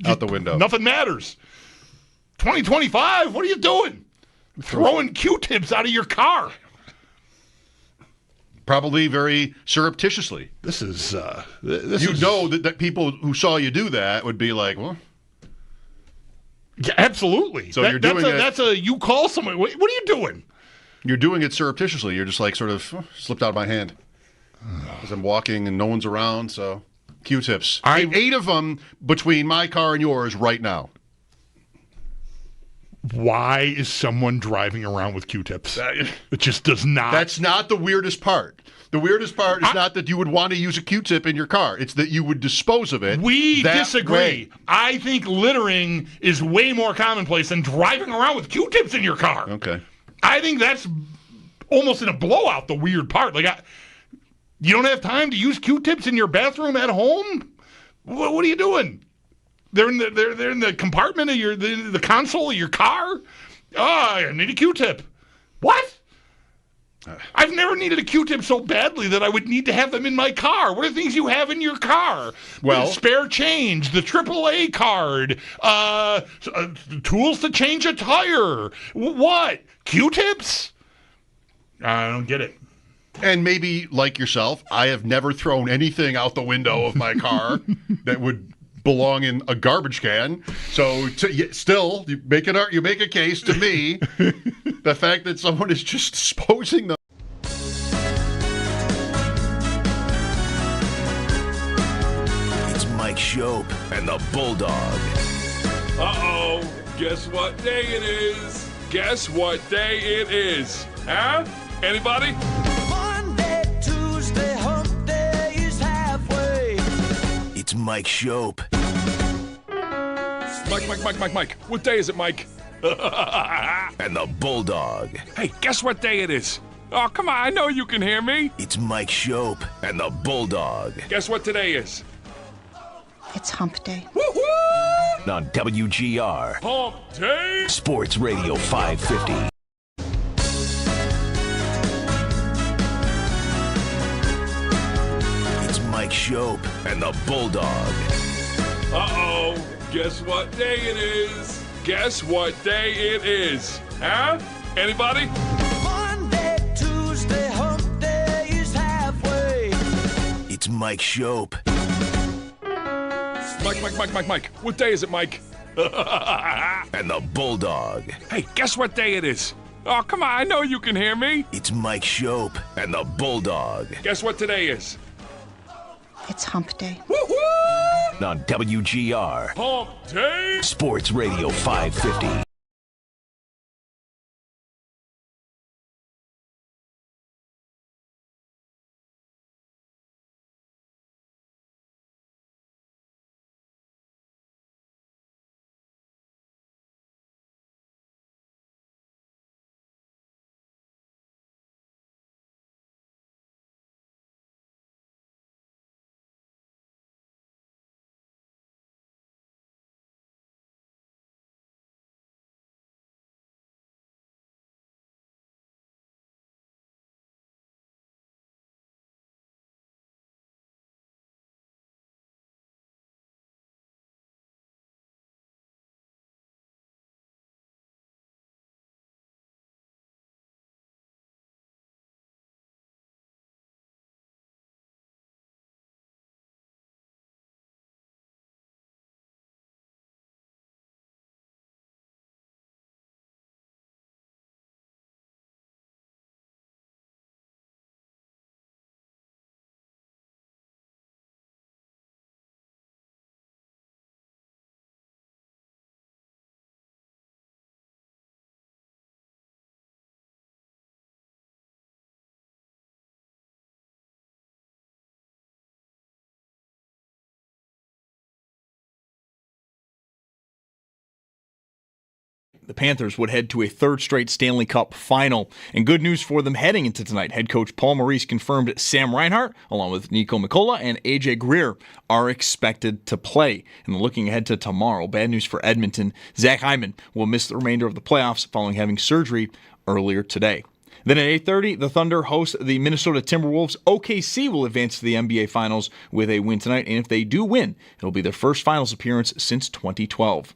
out the window. Nothing matters. 2025, what are you doing? Throwing Q-tips out of your car. Probably very surreptitiously. This is that people who saw you do that would be like, well. Yeah, absolutely. So you're doing it. You call someone. What are you doing? You're doing it surreptitiously. You're just sort of slipped out of my hand as I'm walking and no one's around. So Q-tips. 8 of them between my car and yours right now. Why is someone driving around with Q-tips? It just does not. That's not the weirdest part. The weirdest part is not that you would want to use a Q-tip in your car. It's that you would dispose of it. We disagree. Way. I think littering is way more commonplace than driving around with Q-tips in your car. Okay. I think that's almost in a blowout, the weird part. You don't have time to use Q-tips in your bathroom at home? What are you doing? They're in the compartment of the console of your car. Oh, I need a Q-tip. What? I've never needed a Q-tip so badly that I would need to have them in my car. What are the things you have in your car? Well, the spare change, the AAA card, tools to change a tire. What? Q-tips? I don't get it. And maybe, like yourself, I have never thrown anything out the window of my car that would belong in a garbage can. So still, you make a case to me, the fact that someone is just disposing them. It's Mike Schopp and the Bulldog. Uh-oh, guess what day it is? Guess what day it is? Huh? Anybody? Monday, Tuesday, hump day is halfway. It's Mike Schopp. Mike. What day is it, Mike? And the Bulldog. Hey, guess what day it is? Oh, come on, I know you can hear me. It's Mike Schopp and the Bulldog. Guess what today is? It's hump day. Woo-hoo! On WGR Hump Day Sports Radio 550. It's Mike Schopp and the Bulldog. Uh-oh, guess what day it is? Guess what day it is? Huh? Anybody? Monday, Tuesday, hump day is halfway. It's Mike Schopp. Mike. What day is it, Mike? And the Bulldog. Hey, guess what day it is? Oh, come on, I know you can hear me. It's Mike Schopp and the Bulldog. Guess what today is? It's hump day. Woo-hoo! On WGR Hump Day Sports Radio 550. The Panthers would head to a third straight Stanley Cup final. And good news for them heading into tonight. Head coach Paul Maurice confirmed Sam Reinhart, along with Nico Mikkola and AJ Greer, are expected to play. And looking ahead to tomorrow, bad news for Edmonton. Zach Hyman will miss the remainder of the playoffs following having surgery earlier today. Then at 8:30, the Thunder host the Minnesota Timberwolves. OKC will advance to the NBA Finals with a win tonight. And if they do win, it'll be their first finals appearance since 2012.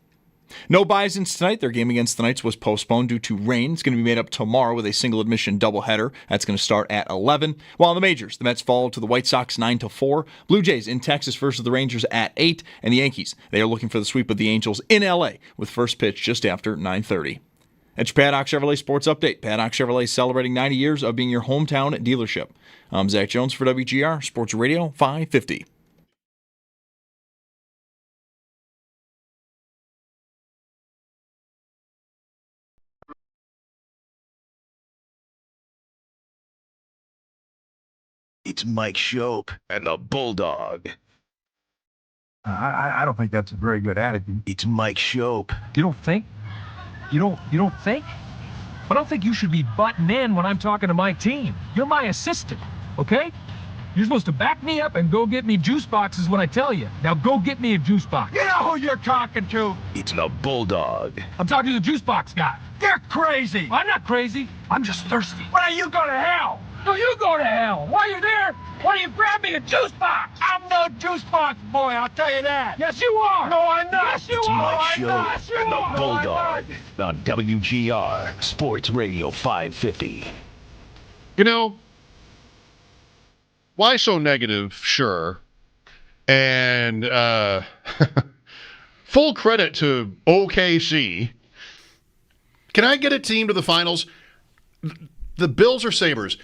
No Bisons tonight. Their game against the Knights was postponed due to rain. It's going to be made up tomorrow with a single admission doubleheader. That's going to start at 11. While in the majors, the Mets fall to the White Sox 9-4. Blue Jays in Texas versus the Rangers at 8. And the Yankees, they are looking for the sweep of the Angels in LA with first pitch just after 9:30. That's your Paddock Chevrolet Sports Update. Paddock Chevrolet celebrating 90 years of being your hometown dealership. I'm Zach Jones for WGR Sports Radio 550. It's Mike Schopp and the Bulldog. I don't think that's a very good attitude. It's Mike Schopp. You don't think? You don't think? I don't think you should be butting in when I'm talking to my team. You're my assistant, okay? You're supposed to back me up and go get me juice boxes when I tell you. Now go get me a juice box. You know who you're talking to. It's the Bulldog. I'm talking to the juice box guy. You're crazy. I'm not crazy. I'm just thirsty. Why don't you go to hell? No, you go to hell. While you're there, why don't you grab me a juice box? I'm no juice box boy, I'll tell you that. Yes, you are. No, I'm not. Yes, you are. Mike Schopp and the Bulldog on WGR Sports Radio 550. You know, why so negative? Sure. And full credit to OKC. Can I get a team to the finals? The Bills or Sabres?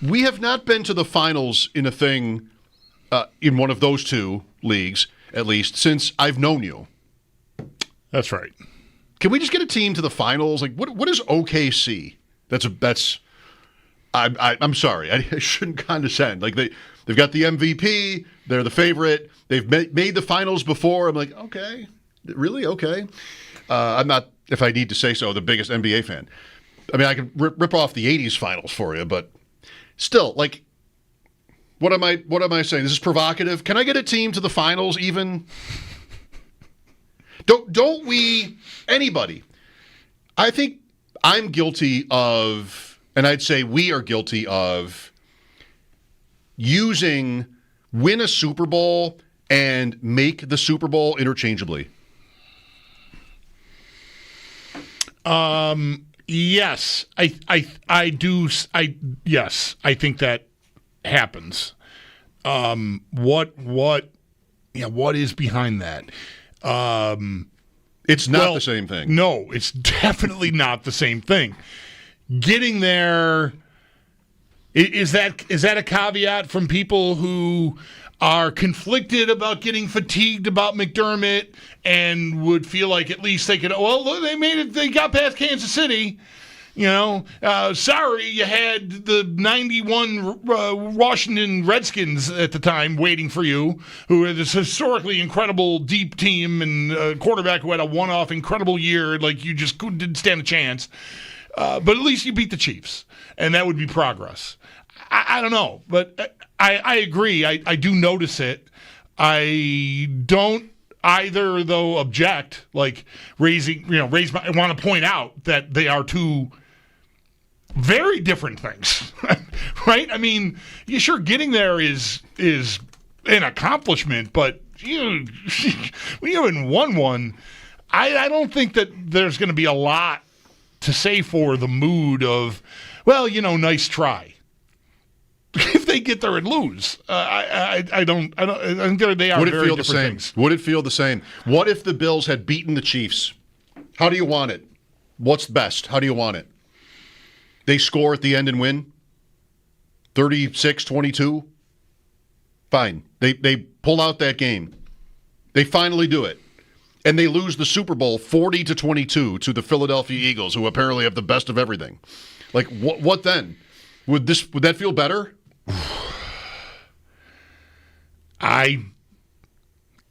We have not been to the finals in a thing, in one of those two leagues, at least, since I've known you. That's right. Can we just get a team to the finals? Like, what is OKC? I'm sorry, I shouldn't condescend. Like they've got the MVP, they're the favorite, they've made the finals before. I'm like, okay, really, okay. I'm not, if I need to say so, the biggest NBA fan. I mean, I can rip off the '80s finals for you, but still, like, what am I saying? This is provocative. Can I get a team to the finals even? Don't we, anybody? I think I'm guilty of, and I'd say we are guilty of, using win a Super Bowl and make the Super Bowl interchangeably. Yes, I do. Yes, I think that happens. What is behind that? It's not the same thing. No, it's definitely not the same thing. Getting there, is that a caveat from people who are conflicted about getting fatigued about McDermott and would feel like at least they could, they made it, they got past Kansas City. Sorry, you had the 91 Washington Redskins at the time waiting for you, who are this historically incredible deep team and a quarterback who had a one-off incredible year, like you just didn't stand a chance. But at least you beat the Chiefs, and that would be progress. I don't know, but I agree. I do notice it. I don't either, though, object, like I want to point out that they are two very different things, right? I mean, sure, getting there is an accomplishment, but when you haven't won one, I don't think that there's going to be a lot to say for the mood of, nice try. If they get there and lose, I think they are very different things. Would it feel the same? What if the Bills had beaten the Chiefs? How do you want it? What's best? How do you want it? They score at the end and win? 36-22? Fine. They pull out that game. They finally do it. And they lose the Super Bowl 40-22 to the Philadelphia Eagles, who apparently have the best of everything. Like, what then? Would that feel better?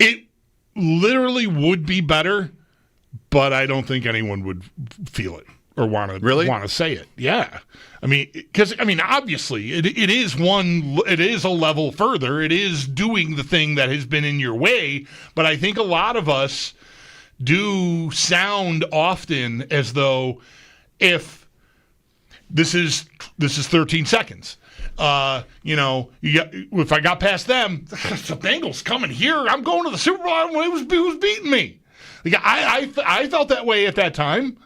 It literally would be better, but I don't think anyone would feel it or want to say it. Yeah. Obviously it is a level further. It is doing the thing that has been in your way, but I think a lot of us do sound often as though if this is 13 seconds. If I got past them, the Bengals coming here. I'm going to the Super Bowl. Who's beating me? Like, I felt that way at that time.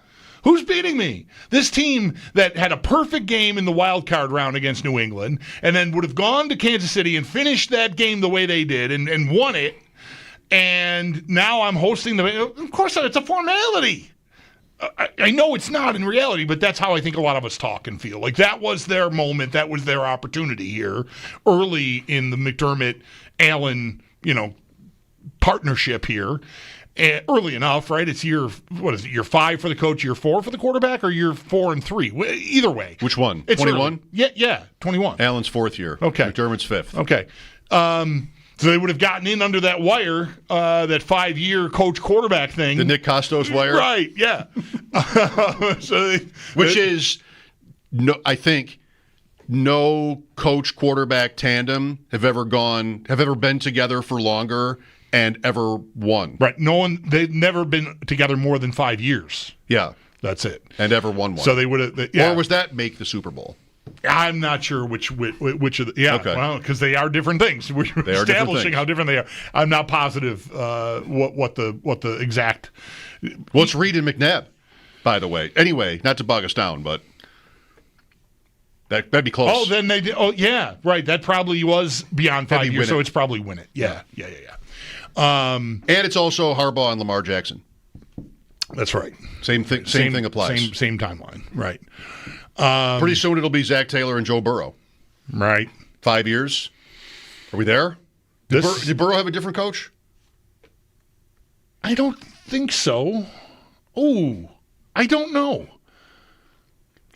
Who's beating me? This team that had a perfect game in the wild card round against New England and then would have gone to Kansas City and finished that game the way they did and won it. And now I'm hosting of course, it's a formality. I know it's not in reality, but that's how I think a lot of us talk and feel. Like that was their moment. That was their opportunity here early in the McDermott-Allen, partnership here. Early enough, right? It's year 5 for the coach, year 4 for the quarterback, or year 4 and 3? Either way. Which one? 21? Yeah, 21. Allen's 4th year. Okay. McDermott's 5th. Okay. So they would have gotten in under that wire, that 5-year coach quarterback thing. The Nick Costos wire? Right, yeah. I think no coach quarterback tandem have ever been together for longer and ever won. Right. They've never been together more than 5 years. Yeah. That's it. And ever won one. So they would have. Or was that make the Super Bowl? I'm not sure which of the. Yeah. Okay. Well, because they are different things. We're establishing how different they are. I'm not positive what the exact. Well, it's Reed and McNabb, by the way. Anyway, not to bog us down, but that'd be close. Oh, then they did. Oh, yeah. Right. That probably was beyond 5 years, so it's probably win it. Yeah. And it's also Harbaugh and Lamar Jackson. That's right. Same thing applies. Same timeline. Right. Pretty soon it'll be Zach Taylor and Joe Burrow. Right. 5 years. Are we there? Did Burrow have a different coach? I don't think so. Oh, I don't know.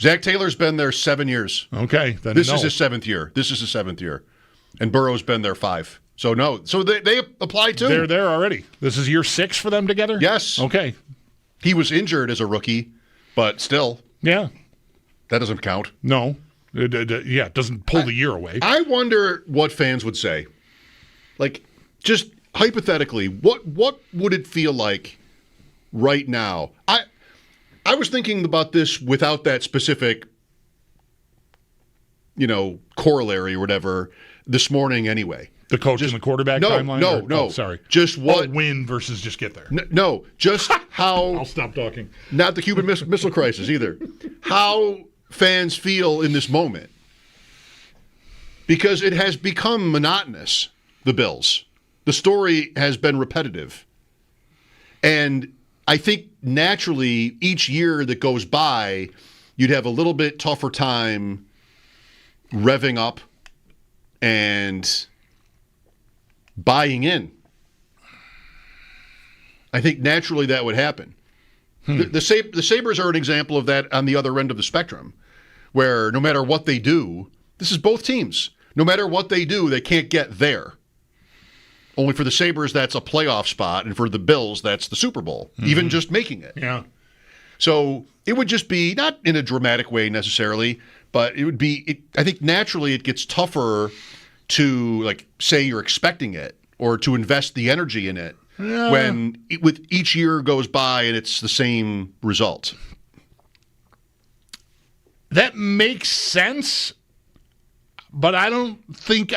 Zach Taylor's been there 7 years. Okay. Then this is his 7th year. This is his 7th year. And Burrow's been there 5. So no. So they apply too. They're there already. This is year 6 for them together? Yes. Okay. He was injured as a rookie, but still. Yeah. That doesn't count. No. It doesn't pull the year away. I wonder what fans would say. Like, just hypothetically, what would it feel like right now? I was thinking about this without that specific, corollary or whatever this morning anyway. The coach and the quarterback timeline? No. Sorry. Just what win versus just get there. No, just how. I'll stop talking. Not the Cuban Missile Crisis either. How fans feel in this moment. Because it has become monotonous, the Bills. The story has been repetitive. And I think naturally each year that goes by, you'd have a little bit tougher time revving up and buying in. I think naturally that would happen. The Sabres are an example of that on the other end of the spectrum, where no matter what they do, this is both teams. No matter what they do, they can't get there. Only for the Sabres, that's a playoff spot, and for the Bills, that's the Super Bowl, even just making it. Yeah. So it would just be, not in a dramatic way necessarily, but it would be, I think naturally it gets tougher to, like, say you're expecting it or to invest the energy in it when with each year goes by and it's the same result. That makes sense, but I don't think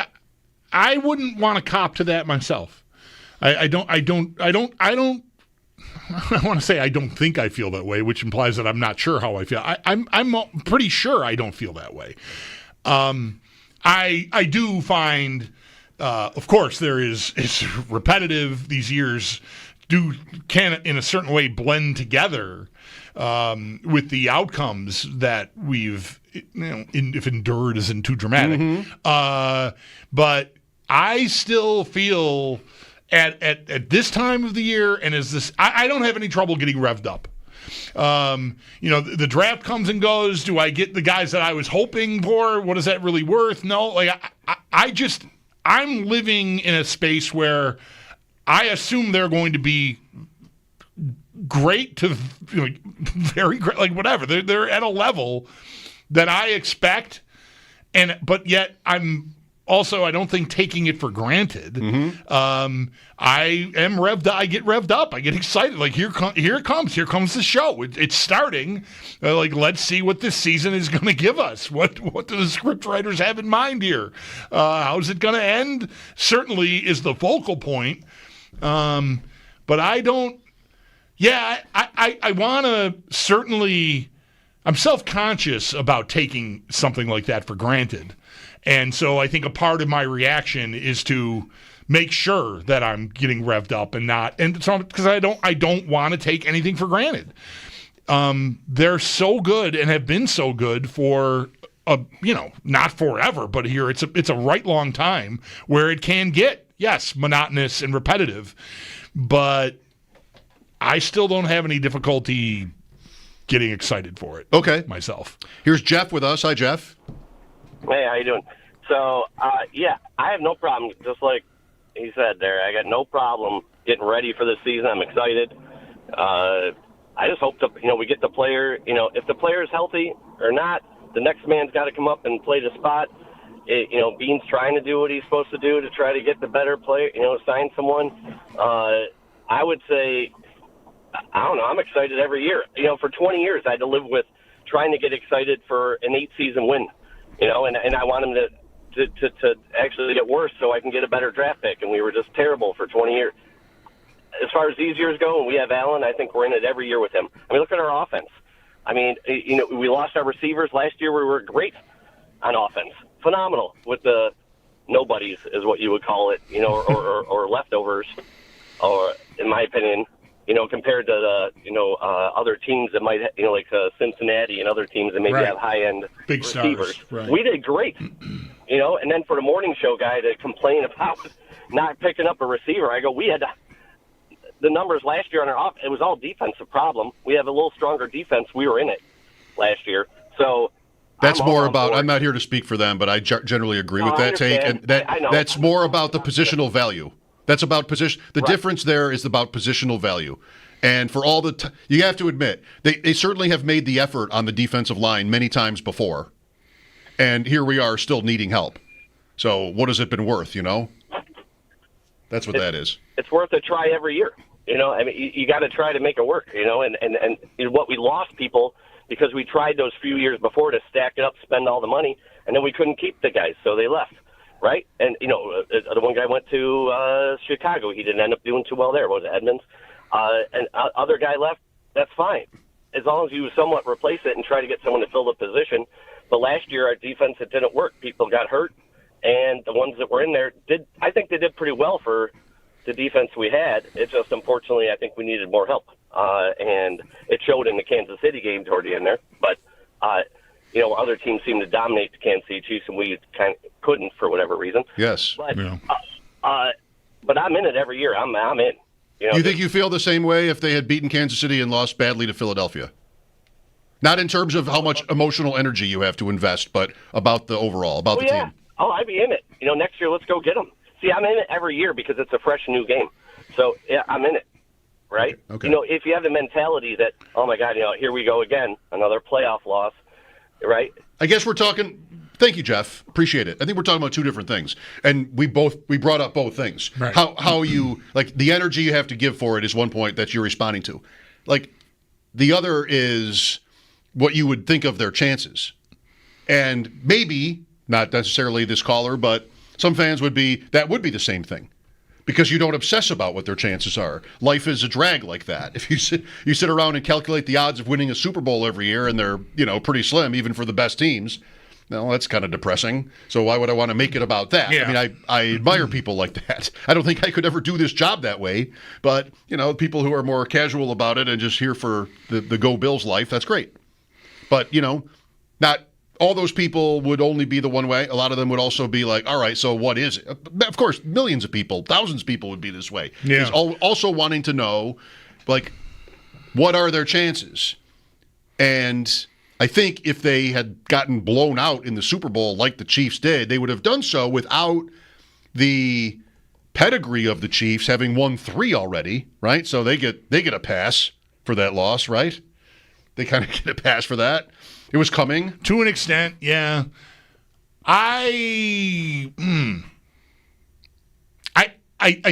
I wouldn't want to cop to that myself. I don't want to say I don't think I feel that way, which implies that I'm not sure how I feel. I'm pretty sure I don't feel that way. I do find, of course, it's repetitive. These years can in a certain way blend together with the outcomes that we've, if endured isn't too dramatic. But I still feel at this time of the year, and I don't have any trouble getting revved up. The draft comes and goes. Do I get the guys that I was hoping for? What is that really worth? No. Like I'm living in a space where I assume they're going to be great to very great, like whatever. They're at a level that I expect, but yet I'm also, I don't think, taking it for granted. I am revved. I get revved up. I get excited. Like here it comes. Here comes the show. It's starting. Let's see what this season is going to give us. What do the script writers have in mind here? How's it going to end? Certainly is the focal point. But I don't. Yeah, I want to certainly. I'm self-conscious about taking something like that for granted. And so I think a part of my reaction is to make sure that I'm getting revved up and so because I don't want to take anything for granted. They're so good and have been so good for not forever, but here it's a right long time where it can get, yes, monotonous and repetitive, but I still don't have any difficulty getting excited for it. Okay. Myself. Here's Jeff with us. Hi, Jeff. Hey, how you doing? So, I have no problem. Just like he said there, I got no problem getting ready for this season. I'm excited. I just hope we get the player. If the player is healthy or not, the next man's got to come up and play the spot. Bean's trying to do what he's supposed to do to try to get the better player. Sign someone. I would say, I don't know. I'm excited every year. For 20 years, I had to live with trying to get excited for an 8-season win. And I want him to actually get worse so I can get a better draft pick. And we were just terrible for 20 years. As far as these years go, and we have Allen, I think we're in it every year with him. I mean, look at our offense. I mean, we lost our receivers. Last year we were great on offense. Phenomenal with the nobodies is what you would call it, or leftovers, or in my opinion, compared to the, other teams that might, like Cincinnati and other teams that maybe have high-end big receivers. Stars, right. We did great, and then for the morning show guy to complain about not picking up a receiver, I go, we had the numbers last year on our offense. It was all defensive problem. We have a little stronger defense. We were in it last year. So that's more about, I'm not here to speak for them, but I generally agree with that take. And that's more about the positional value. That's about position. The difference there is about positional value. And for all you have to admit, they certainly have made the effort on the defensive line many times before. And here we are still needing help. So what has it been worth, That's what that is. It's worth a try every year. I mean, you got to try to make it work, and what we lost people because we tried those few years before to stack it up, spend all the money, and then we couldn't keep the guys, so they left. Right? And, the one guy went to Chicago. He didn't end up doing too well there. What was it, Edmonds? And other guy left. That's fine. As long as you somewhat replace it and try to get someone to fill the position. But last year, our defense, it didn't work. People got hurt. And the ones that were in there I think they did pretty well for the defense we had. It just, unfortunately, I think we needed more help. and it showed in the Kansas City game toward the end there. But other teams seemed to dominate the Kansas City Chiefs, and we kind of couldn't for whatever reason. Yes. But but I'm in it every year. I'm in. You think you feel the same way if they had beaten Kansas City and lost badly to Philadelphia? Not in terms of how much emotional energy you have to invest, but about the overall, about the team. Oh, I'd be in it. Next year, let's go get them. See, I'm in it every year because it's a fresh new game. So, yeah, I'm in it, right? Okay. If you have the mentality that, oh, my God, here we go again, another playoff loss, right? I guess we're talking – thank you, Jeff. Appreciate it. I think we're talking about two different things. And we brought up both things. Right. How you – like the energy you have to give for it is one point that you're responding to. Like the other is what you would think of their chances. And maybe, not necessarily this caller, but some fans would be – that would be the same thing. Because you don't obsess about what their chances are. Life is a drag like that. If you sit around and calculate the odds of winning a Super Bowl every year, and they're pretty slim, even for the best teams, well, that's kind of depressing. So why would I want to make it about that? Yeah. I mean, I admire people like that. I don't think I could ever do this job that way. But people who are more casual about it and just here for the Go Bills life, that's great. But not. All those people would only be the one way. A lot of them would also be like, all right, so what is it? Of course, millions of people, thousands of people would be this way. Yeah. Is also wanting to know, like, what are their chances? And I think if they had gotten blown out in the Super Bowl like the Chiefs did, they would have done so without the pedigree of the Chiefs having won 3 already, right? So they get a pass for that loss, right? They kind of get a pass for that. It was coming. To an extent, yeah. I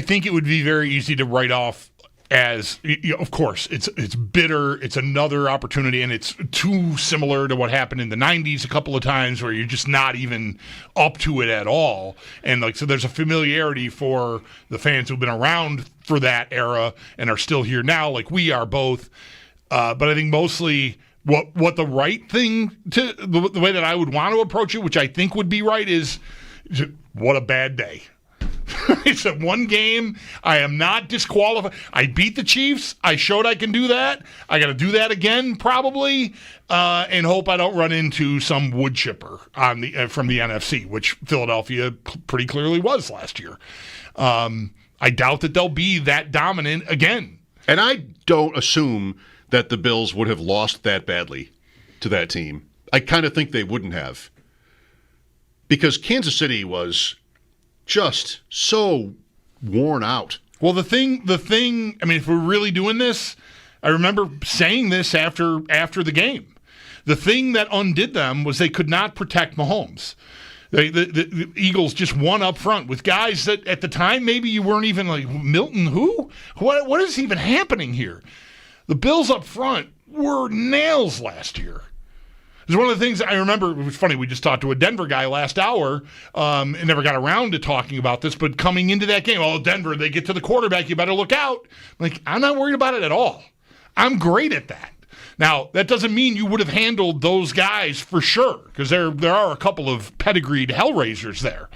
think it would be very easy to write off as, of course, it's bitter, it's another opportunity, and it's too similar to what happened in the 90s a couple of times where you're just not even up to it at all. And so there's a familiarity for the fans who've been around for that era and are still here now, like we are both. But I think mostly what the right thing to the way that I would want to approach it, which I think would be right, is what a bad day. It's a one game. I am not disqualified. I beat the Chiefs. I showed I can do that. I got to do that again probably, and hope I don't run into some wood chipper from the NFC, which Philadelphia pretty clearly was last year. I doubt that they'll be that dominant again. And I don't assume that the Bills would have lost that badly to that team. I kind of think they wouldn't have. Because Kansas City was just so worn out. Well, the thing, I mean, if we're really doing this, I remember saying this after the game. The thing that undid them was they could not protect Mahomes. The Eagles just won up front with guys that at the time maybe you weren't even like, Milton, who? What is even happening here? The Bills up front were nails last year. It was one of the things I remember. It was funny. We just talked to a Denver guy last hour and never got around to talking about this. But coming into that game, Denver, they get to the quarterback. You better look out. I'm not worried about it at all. I'm great at that. Now, that doesn't mean you would have handled those guys for sure, because there are a couple of pedigreed hellraisers there.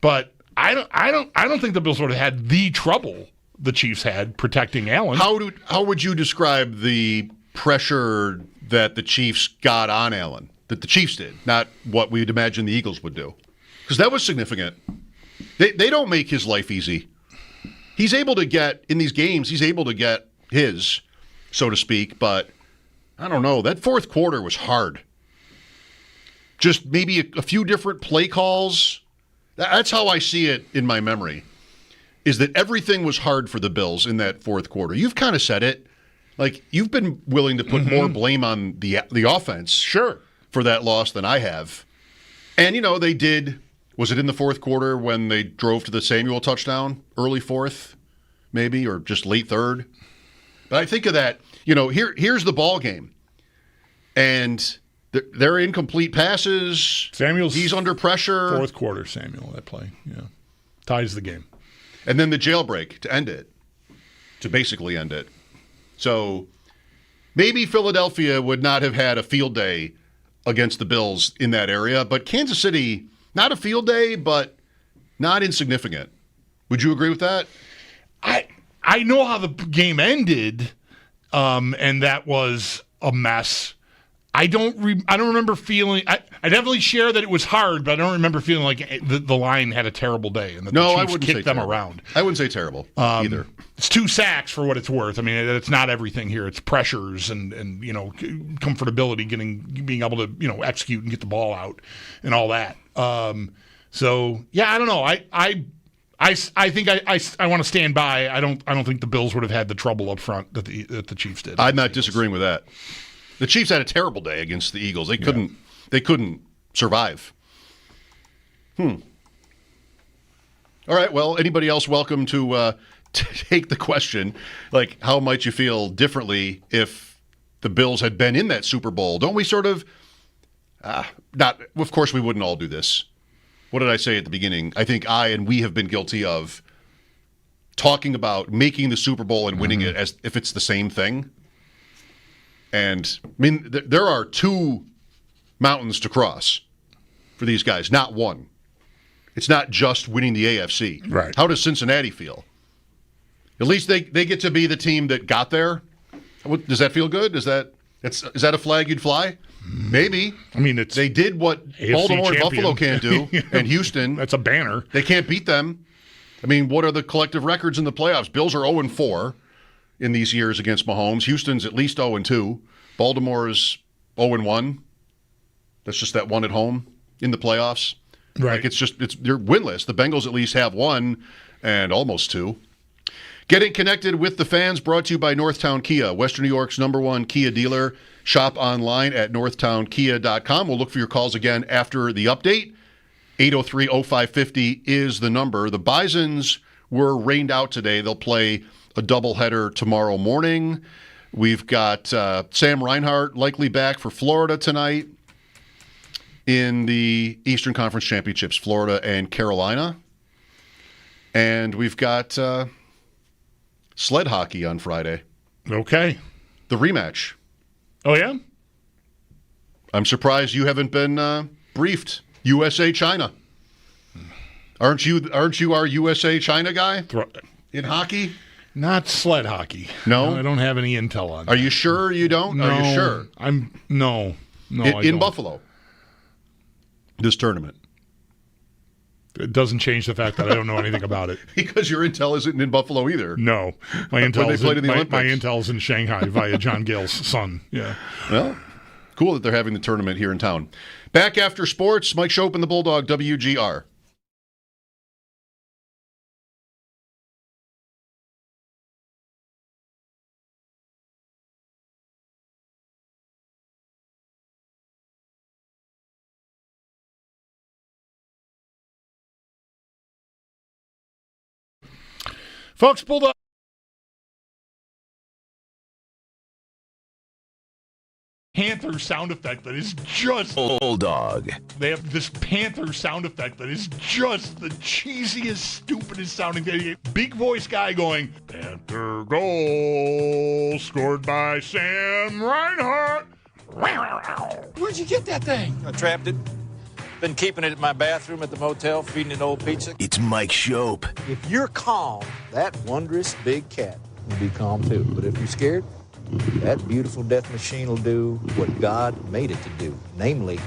But I don't think the Bills would have had the trouble the Chiefs had protecting Allen. How would you describe the pressure that the Chiefs got on Allen, that the Chiefs did, not what we'd imagine the Eagles would do? Because that was significant. They don't make his life easy. He's able to get, in these games, his, so to speak, but I don't know. That fourth quarter was hard. Just maybe a few different play calls. That's how I see it in my memory, is that everything was hard for the Bills in that fourth quarter. You've kind of said it. Like, you've been willing to put more blame on the offense, sure, for that loss than I have. And, they did, was it in the fourth quarter when they drove to the Samuel touchdown? Early fourth, maybe, or just late third? But I think of that, here's the ball game. And they're incomplete passes. He's under pressure. Fourth quarter, Samuel, that play, yeah. Ties the game. And then the jailbreak to end it, to basically end it. So maybe Philadelphia would not have had a field day against the Bills in that area, but Kansas City, not a field day, but not insignificant. Would you agree with that? I know how the game ended, and that was a mess. I don't remember feeling. I definitely share that it was hard, but I don't remember feeling like the line had a terrible day and that the Chiefs I wouldn't kicked say them terrible. around. I wouldn't say terrible either. It's 2 sacks for what it's worth. I mean, it's not everything here. It's pressures and comfortability, being able to execute and get the ball out and all that. So yeah, I don't know. I think I want to stand by. I don't think the Bills would have had the trouble up front that the Chiefs did. I'm not disagreeing with that. The Chiefs had a terrible day against the Eagles. They couldn't survive. All right. Well, anybody else welcome to take the question? Like, how might you feel differently if the Bills had been in that Super Bowl? Don't we sort of not? Of course, we wouldn't all do this. What did I say at the beginning? I think we have been guilty of talking about making the Super Bowl and winning it as if it's the same thing. And, I mean, there are 2 mountains to cross for these guys, not one. It's not just winning the AFC. Right. How does Cincinnati feel? At least they get to be the team that got there. Does that feel good? Is that a flag you'd fly? Maybe. I mean, they did what AFC Baltimore and champion. Buffalo can't do, and Houston. That's a banner. They can't beat them. I mean, what are the collective records in the playoffs? Bills are 0-4 in these years against Mahomes. Houston's at least 0-2. Baltimore's 0-1. That's just that one at home in the playoffs. Right. Like they're winless. The Bengals at least have 1 and almost 2. Getting connected with the fans brought to you by Northtown Kia, Western New York's #1 Kia dealer. Shop online at northtownkia.com. We'll look for your calls again after the update. 803-0550 is the number. The Bisons were rained out today. They'll play a doubleheader tomorrow morning. We've got Sam Reinhart likely back for Florida tonight in the Eastern Conference Championships, Florida and Carolina. And we've got sled hockey on Friday. Okay. The rematch. Oh, yeah? I'm surprised you haven't been briefed. USA China. Aren't you our USA China guy in hockey? Not sled hockey. No? I don't have any intel on that. Are you sure you don't? No. Are you sure? No. In Buffalo. This tournament. It doesn't change the fact that I don't know anything about it. Because your intel isn't in Buffalo either. No. My When they played in the Olympics. my intel's in Shanghai via John Gale's son. Yeah. Well, cool that they're having the tournament here in town. Back after sports, Mike Schopp and the Bulldog, WGR. Folks, Bulldog. Panther sound effect that is just Bulldog. They have this Panther sound effect that is just the cheesiest, stupidest sounding thing. Big voice guy going, Panther goal scored by Sam Reinhart. Where'd you get that thing? I trapped it. Been keeping it in my bathroom at the motel, feeding it old pizza. It's Mike Schopp. If you're calm, that wondrous big cat will be calm too. But if you're scared, that beautiful death machine will do what God made it to do. Namely,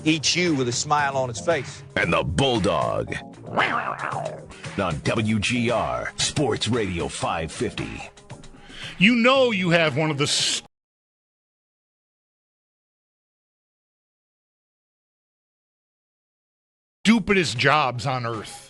eat you with a smile on its face. And the Bulldog. On WGR Sports Radio 550. You know you have one of the stupidest jobs on earth.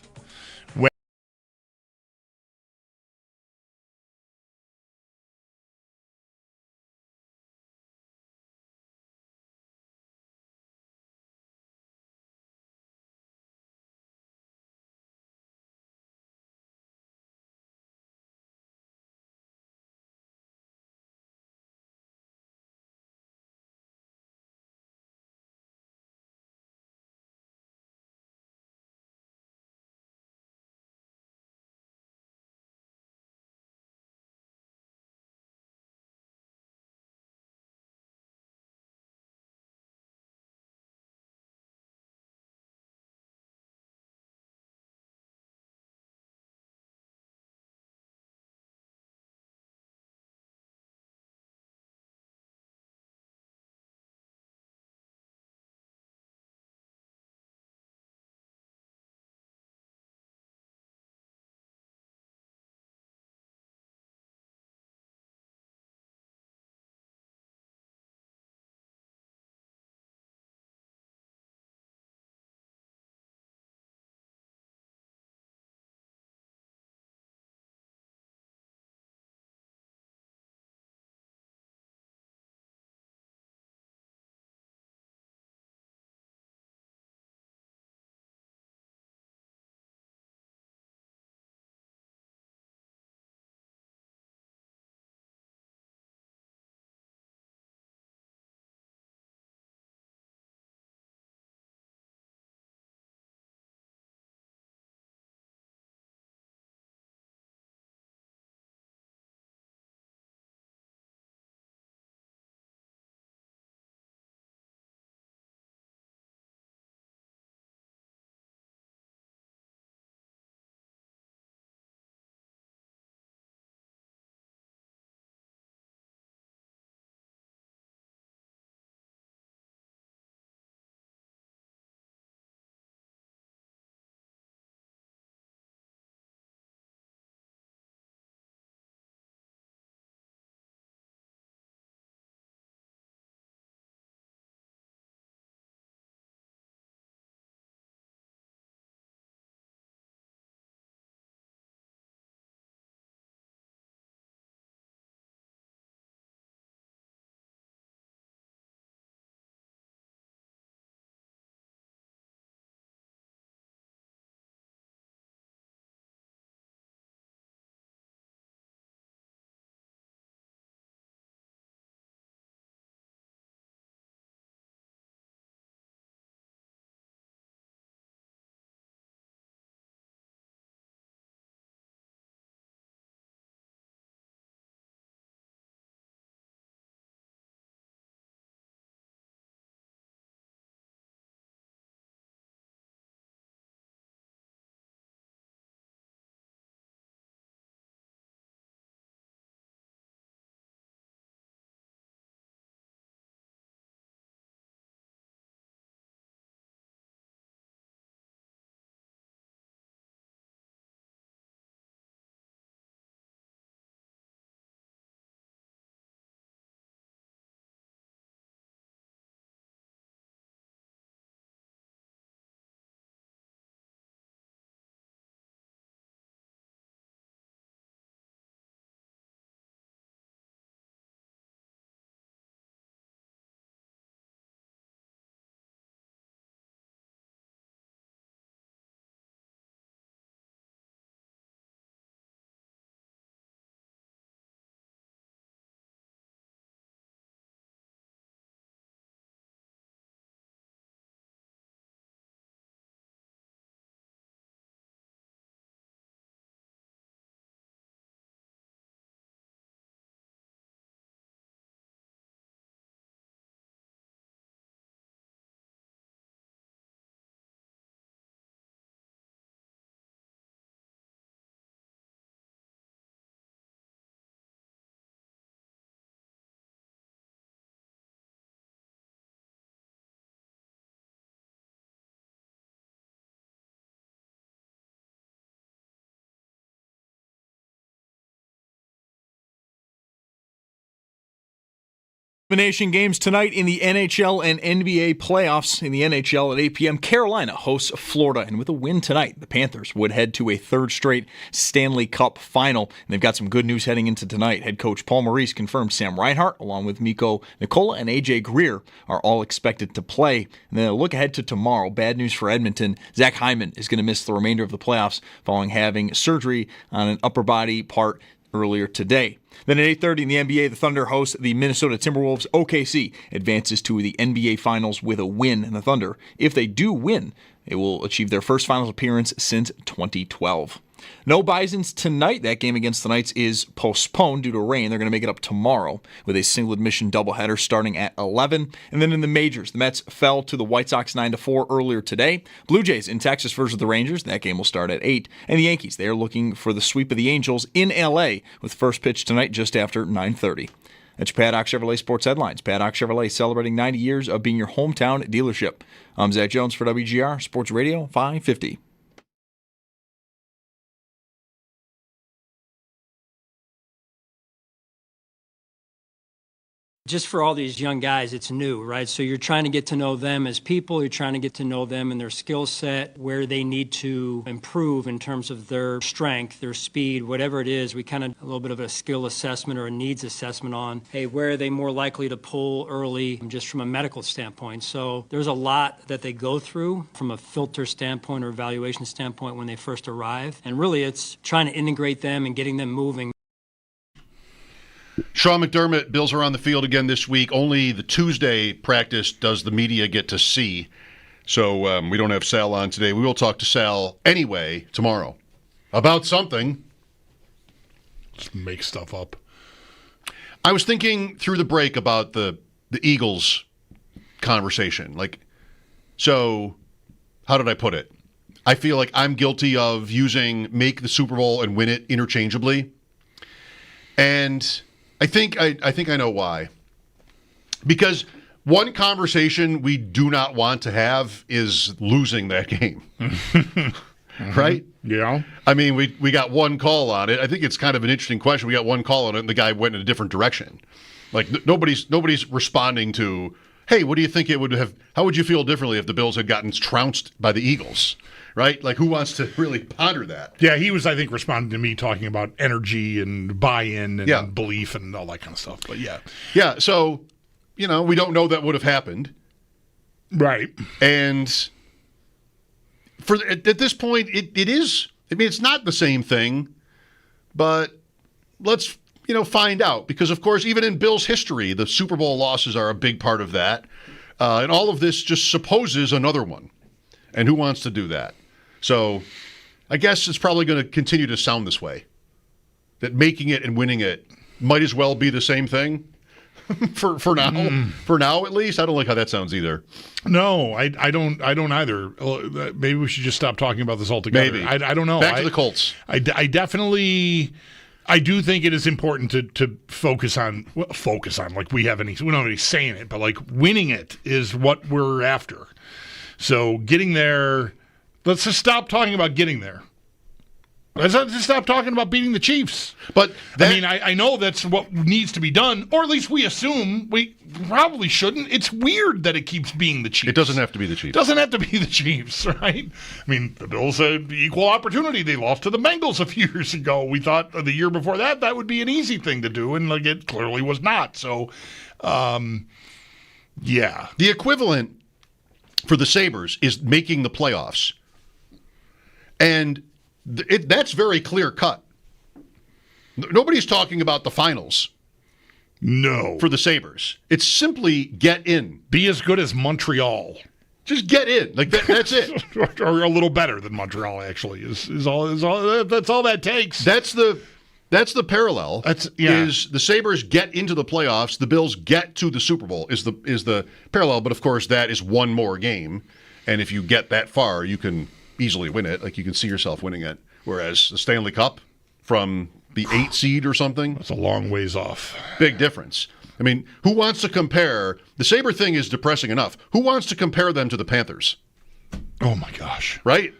Elimination games tonight in the NHL and NBA playoffs. In the NHL at 8 p.m., Carolina hosts Florida. And with a win tonight, the Panthers would head to a third straight Stanley Cup final. And they've got some good news heading into tonight. Head coach Paul Maurice confirmed Sam Reinhart, along with Mikko Nicola and A.J. Greer, are all expected to play. And then a look ahead to tomorrow. Bad news for Edmonton. Zach Hyman is going to miss the remainder of the playoffs following having surgery on an upper body part earlier today. Then at 8:30 in the NBA, the Thunder host the Minnesota Timberwolves. OKC advances to the NBA Finals with a win, and the Thunder, if they do win, they will achieve their first Finals appearance since 2012. No Bisons tonight. That game against the Knights is postponed due to rain. They're going to make it up tomorrow with a single admission doubleheader starting at 11. And then in the majors, the Mets fell to the White Sox 9-4 earlier today. Blue Jays in Texas versus the Rangers. That game will start at 8. And the Yankees, they are looking for the sweep of the Angels in L.A. with first pitch tonight just after 9:30. That's your Paddock Chevrolet Sports Headlines. Paddock Chevrolet celebrating 90 years of being your hometown dealership. I'm Zach Jones for WGR Sports Radio 550. Just for all these young guys, it's new, right? So you're trying to get to know them as people. You're trying to get to know them and their skill set, where they need to improve in terms of their strength, their speed, whatever it is. We kind of a little bit of a skill assessment or a needs assessment on, hey, where are they more likely to pull early just from a medical standpoint. So there's a lot that they go through from a filter standpoint or evaluation standpoint when they first arrive. And really it's trying to integrate them and getting them moving. Sean McDermott, Bills are on the field again this week. Only the Tuesday practice does the media get to see. So we don't have Sal on today. We will talk to Sal anyway tomorrow about something. Just make stuff up. I was thinking through the break about the Eagles conversation. So how did I put it? I feel like I'm guilty of using make the Super Bowl and win it interchangeably. And I think I know why. Because one conversation we do not want to have is losing that game. Right? Yeah. I mean, we got one call on it. I think it's kind of an interesting question. We got one call on it, and the guy went in a different direction. Nobody's responding to, hey, what do you think it would have? How would you feel differently if the Bills had gotten trounced by the Eagles? Right? Who wants to really ponder that? Yeah, he was, I think, responding to me talking about energy and buy-in and belief and all that kind of stuff. But yeah. Yeah, so, we don't know that would have happened. Right. And at this point, it is, it's not the same thing, but let's, find out. Because, of course, even in Bills history, the Super Bowl losses are a big part of that. And all of this just supposes another one. And who wants to do that? So I guess it's probably going to continue to sound this way, that making it and winning it might as well be the same thing for now. For now, at least. I don't like how that sounds either. No, I don't either. Maybe we should just stop talking about this altogether. Maybe. I don't know. Back to the Colts. I definitely... I do think it is important to focus on like we don't have any saying it, but winning it is what we're after. So getting there, let's just stop talking about getting there. Let's just stop talking about beating the Chiefs. But I know that's what needs to be done, or at least we assume. We probably shouldn't. It's weird that it keeps being the Chiefs. It doesn't have to be the Chiefs. It doesn't have to be the Chiefs, right? I mean, the Bills had equal opportunity. They lost to the Bengals a few years ago. We thought the year before that would be an easy thing to do, and it clearly was not. So, yeah. The equivalent for the Sabres is making the playoffs. And that's very clear cut. Nobody's talking about the finals. No. For the Sabres. It's simply get in. Be as good as Montreal. Just get in. That's it. Or a little better than Montreal, actually, is all that's all that takes. That's the parallel. Is the Sabres get into the playoffs, the Bills get to the Super Bowl is the parallel, but of course that is one more game. And if you get that far, you can easily win it. You can see yourself winning it. Whereas the Stanley Cup from the 8 seed or something. That's a long ways off. Big difference. I mean, who wants to compare? The Sabre thing is depressing enough. Who wants to compare them to the Panthers? Oh, my gosh. Right?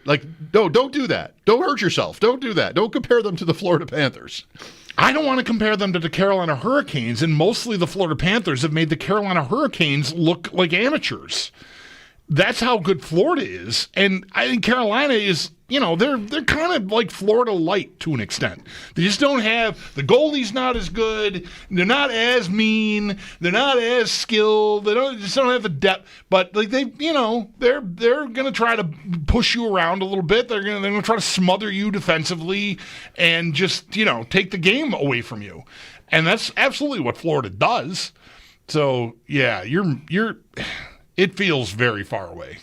No, don't do that. Don't hurt yourself. Don't do that. Don't compare them to the Florida Panthers. I don't want to compare them to the Carolina Hurricanes, and mostly the Florida Panthers have made the Carolina Hurricanes look like amateurs. That's how good Florida is, and I think Carolina is, they're kind of like Florida light to an extent. They just don't have, the goalie's not as good, they're not as mean, they're not as skilled, they just don't have the depth, but like they're going to try to push you around a little bit, they're going to try to smother you defensively and just, take the game away from you. And that's absolutely what Florida does. So, yeah, it feels very far away.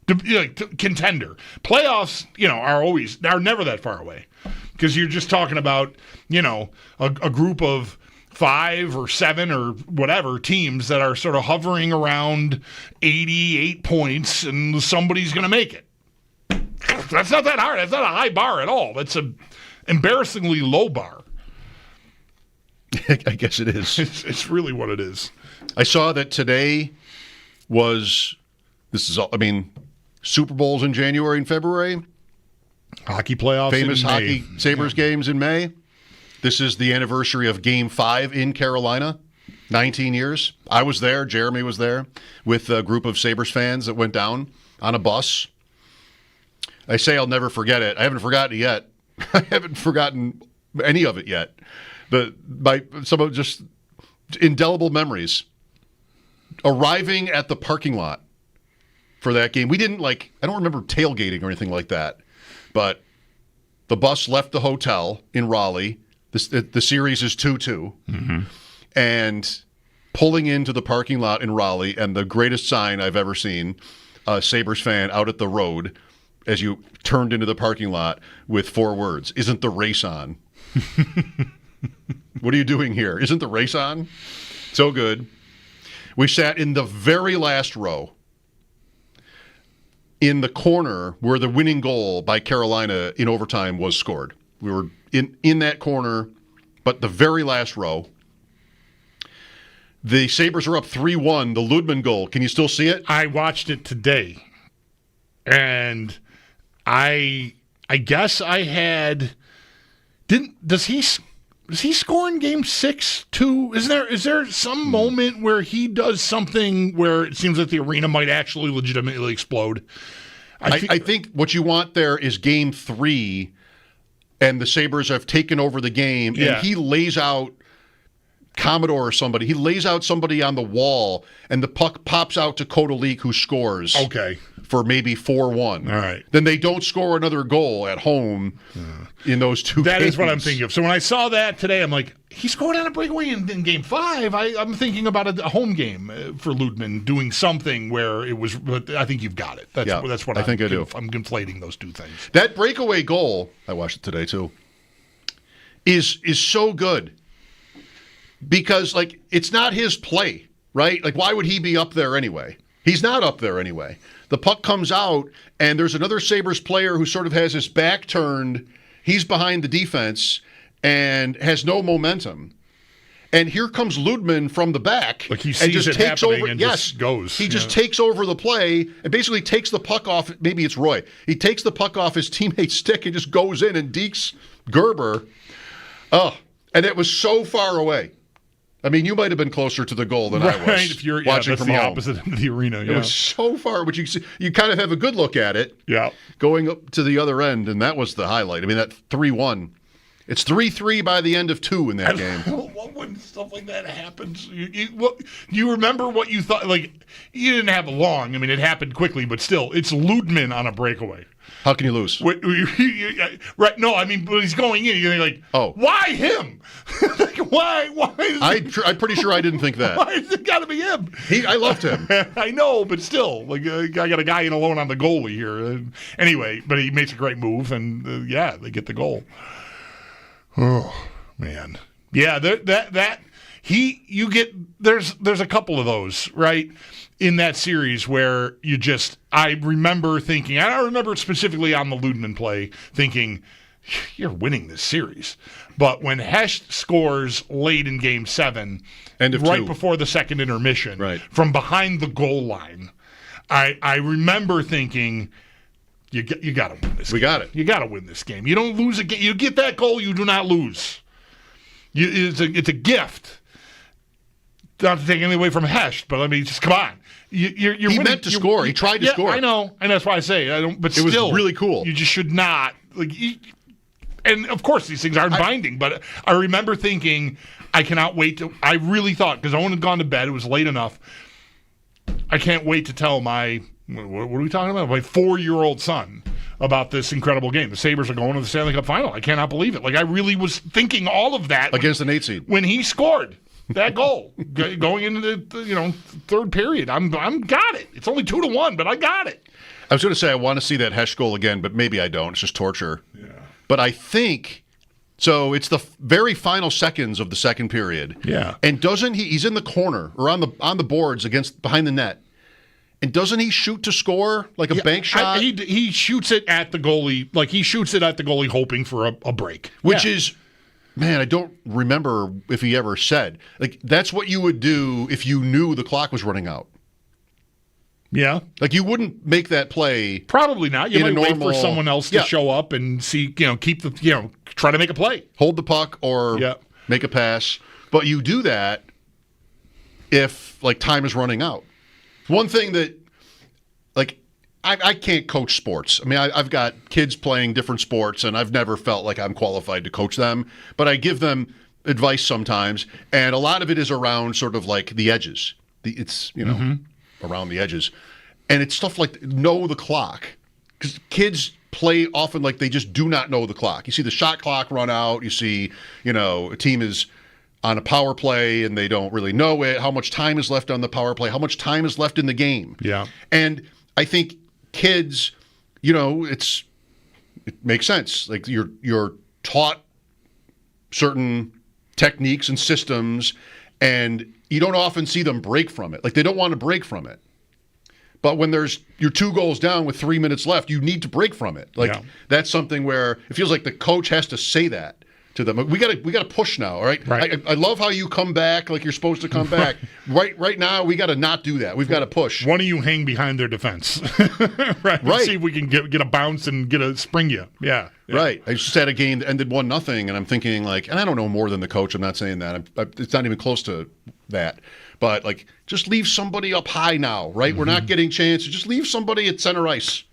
Contender. Playoffs, are never that far away. Because you're just talking about, a group of 5 or 7 or whatever teams that are sort of hovering around 88 points, and somebody's going to make it. That's not that hard. That's not a high bar at all. That's an embarrassingly low bar. I guess it is. It's really what it is. I saw that today Super Bowls in January and February. Hockey playoffs famous in hockey May. Sabres games in May. This is the anniversary of Game 5 in Carolina. 19 years. I was there. Jeremy was there with a group of Sabres fans that went down on a bus. I say I'll never forget it. I haven't forgotten it yet. I haven't forgotten any of it yet. Some of just indelible memories. Arriving at the parking lot for that game. We didn't I don't remember tailgating or anything like that, but the bus left the hotel in Raleigh. The series is 2-2. Mm-hmm. And pulling into the parking lot in Raleigh, and the greatest sign I've ever seen, a Sabres fan out at the road as you turned into the parking lot with 4 words, "Isn't the race on?" What are you doing here? Isn't the race on? So good. We sat in the very last row in the corner where the winning goal by Carolina in overtime was scored. We were in that corner, but the very last row. The Sabres are up 3-1, the Ludman goal. Can you still see it? I watched it today, and I guess I had... Does he score in Game 6 too? Is there some moment where he does something where it seems like the arena might actually legitimately explode? I think what you want there is Game 3, and the Sabres have taken over the game, and he lays out Commodore or somebody. He lays out somebody on the wall, and the puck pops out to Kodalik, who scores. Okay. For maybe 4-1. All right. Then they don't score another goal at home in those two games. That is what I'm thinking of. So when I saw that today, I'm like, he scored on a breakaway in Game 5. I'm thinking about a home game for Ludman doing something where it was, but I think you've got it. That's what I think I do. I'm conflating those two things. That breakaway goal, I watched it today too, is so good. Because, it's not his play, right? Why would he be up there anyway? He's not up there anyway. The puck comes out, and there's another Sabres player who sort of has his back turned. He's behind the defense and has no momentum. And here comes Ludman from the back. He sees and just it takes happening over. and Yes, just goes. He just takes over the play and basically takes the puck off. Maybe it's Roy. He takes the puck off his teammate's stick and just goes in and dekes Gerber. Oh, and it was so far away. I mean, you might have been closer to the goal than I was. If you're watching from the home. opposite end of the arena. It was so far, but you kind of have a good look at it. Yeah. Going up to the other end, and that was the highlight. I mean, that 3-1. It's 3-3 by the end of 2 in that game. What when stuff like that happens? You remember what you thought? You didn't have long. I mean, it happened quickly, but still, it's Ludman on a breakaway. How can you lose? Right? No, I mean, but he's going in. You're like, why him? Why? I'm pretty sure I didn't think that. Why has it got to be him? I loved him. I know, but still, I got a guy in alone on the goalie here. Anyway, but he makes a great move, and they get the goal. Oh man, yeah. There's a couple of those right in that series where I remember thinking, I don't remember specifically on the Ludman play, thinking, you're winning this series. But when Hesh scores late in Game 7, right before the second intermission, from behind the goal line, I remember thinking, you got to win this game. We got it. You got to win this game. You don't lose a game. You get that goal, you do not lose. It's a gift. Not to take anything away from Hesh, but I mean, just come on. He meant to score. He tried to score. I know, and that's why I say I don't. But it was really cool. You just should not and of course, these things aren't binding. But I remember thinking, I cannot wait to. I really thought, because Owen had gone to bed, it was late enough. I can't wait to tell my what are we talking about? My 4-year-old son about this incredible game. The Sabres are going to the Stanley Cup final. I cannot believe it. Like, I really was thinking all of that against an 8 seed when he scored that goal going into the third period. I'm got it. It's only 2-1, but I got it. I was going to say I want to see that Hesh goal again, but maybe I don't. It's just torture. Yeah. But I think so. It's the very final seconds of the second period. Yeah. And doesn't he's in the corner or on the boards behind the net. And doesn't he shoot to score like a bank shot? He shoots it at the goalie, like he shoots it at the goalie, hoping for a break. Which is, man, I don't remember if he ever said like that's what you would do if you knew the clock was running out. Yeah, like you wouldn't make that play. Probably not. You might wait for someone else to show up and see, keep the, try to make a play, hold the puck, or make a pass. But you do that if like time is running out. One thing that, like, I can't coach sports. I mean, I've got kids playing different sports, and I've never felt like I'm qualified to coach them. But I give them advice sometimes, and a lot of it is around sort of like the edges. It's around the edges, and it's stuff like know the clock, because kids play often like they just do not know the clock. You see the shot clock run out. You see, a team is on a power play and they don't really know it, how much time is left on the power play, how much time is left in the game. Yeah. And I think kids, it makes sense. Like you're taught certain techniques and systems, and you don't often see them break from it. Like they don't want to break from it. But when you're 2 goals down with 3 minutes left, you need to break from it. Like that's something where it feels like the coach has to say that to them. We got to push now, all right? I love how you come back like you're supposed to come back. Right now, we got to not do that. We've got to push. One of you hang behind their defense, right? See if we can get a bounce and spring you. Yeah. Right. I just had a game that ended 1-0, and I'm thinking like, and I don't know more than the coach. I'm not saying that. It's not even close to that. But like, just leave somebody up high now, right? Mm-hmm. We're not getting chances. Just leave somebody at center ice.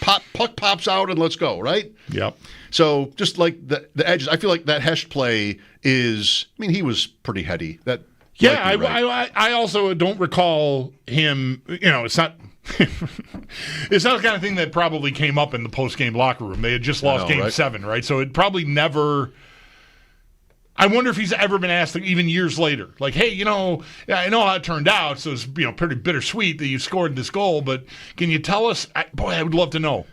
Puck pops out and let's go, right? Yep. So just like the edges, I feel like that Hesh play is. I mean, he was pretty heady. I also don't recall him. It's not. It's not the kind of thing that probably came up in the post-game locker room. They had just lost Game 7, right? So it probably never. I wonder if he's ever been asked, even years later, like, hey, I know how it turned out, so it's pretty bittersweet that you scored this goal, but can you tell us? I would love to know.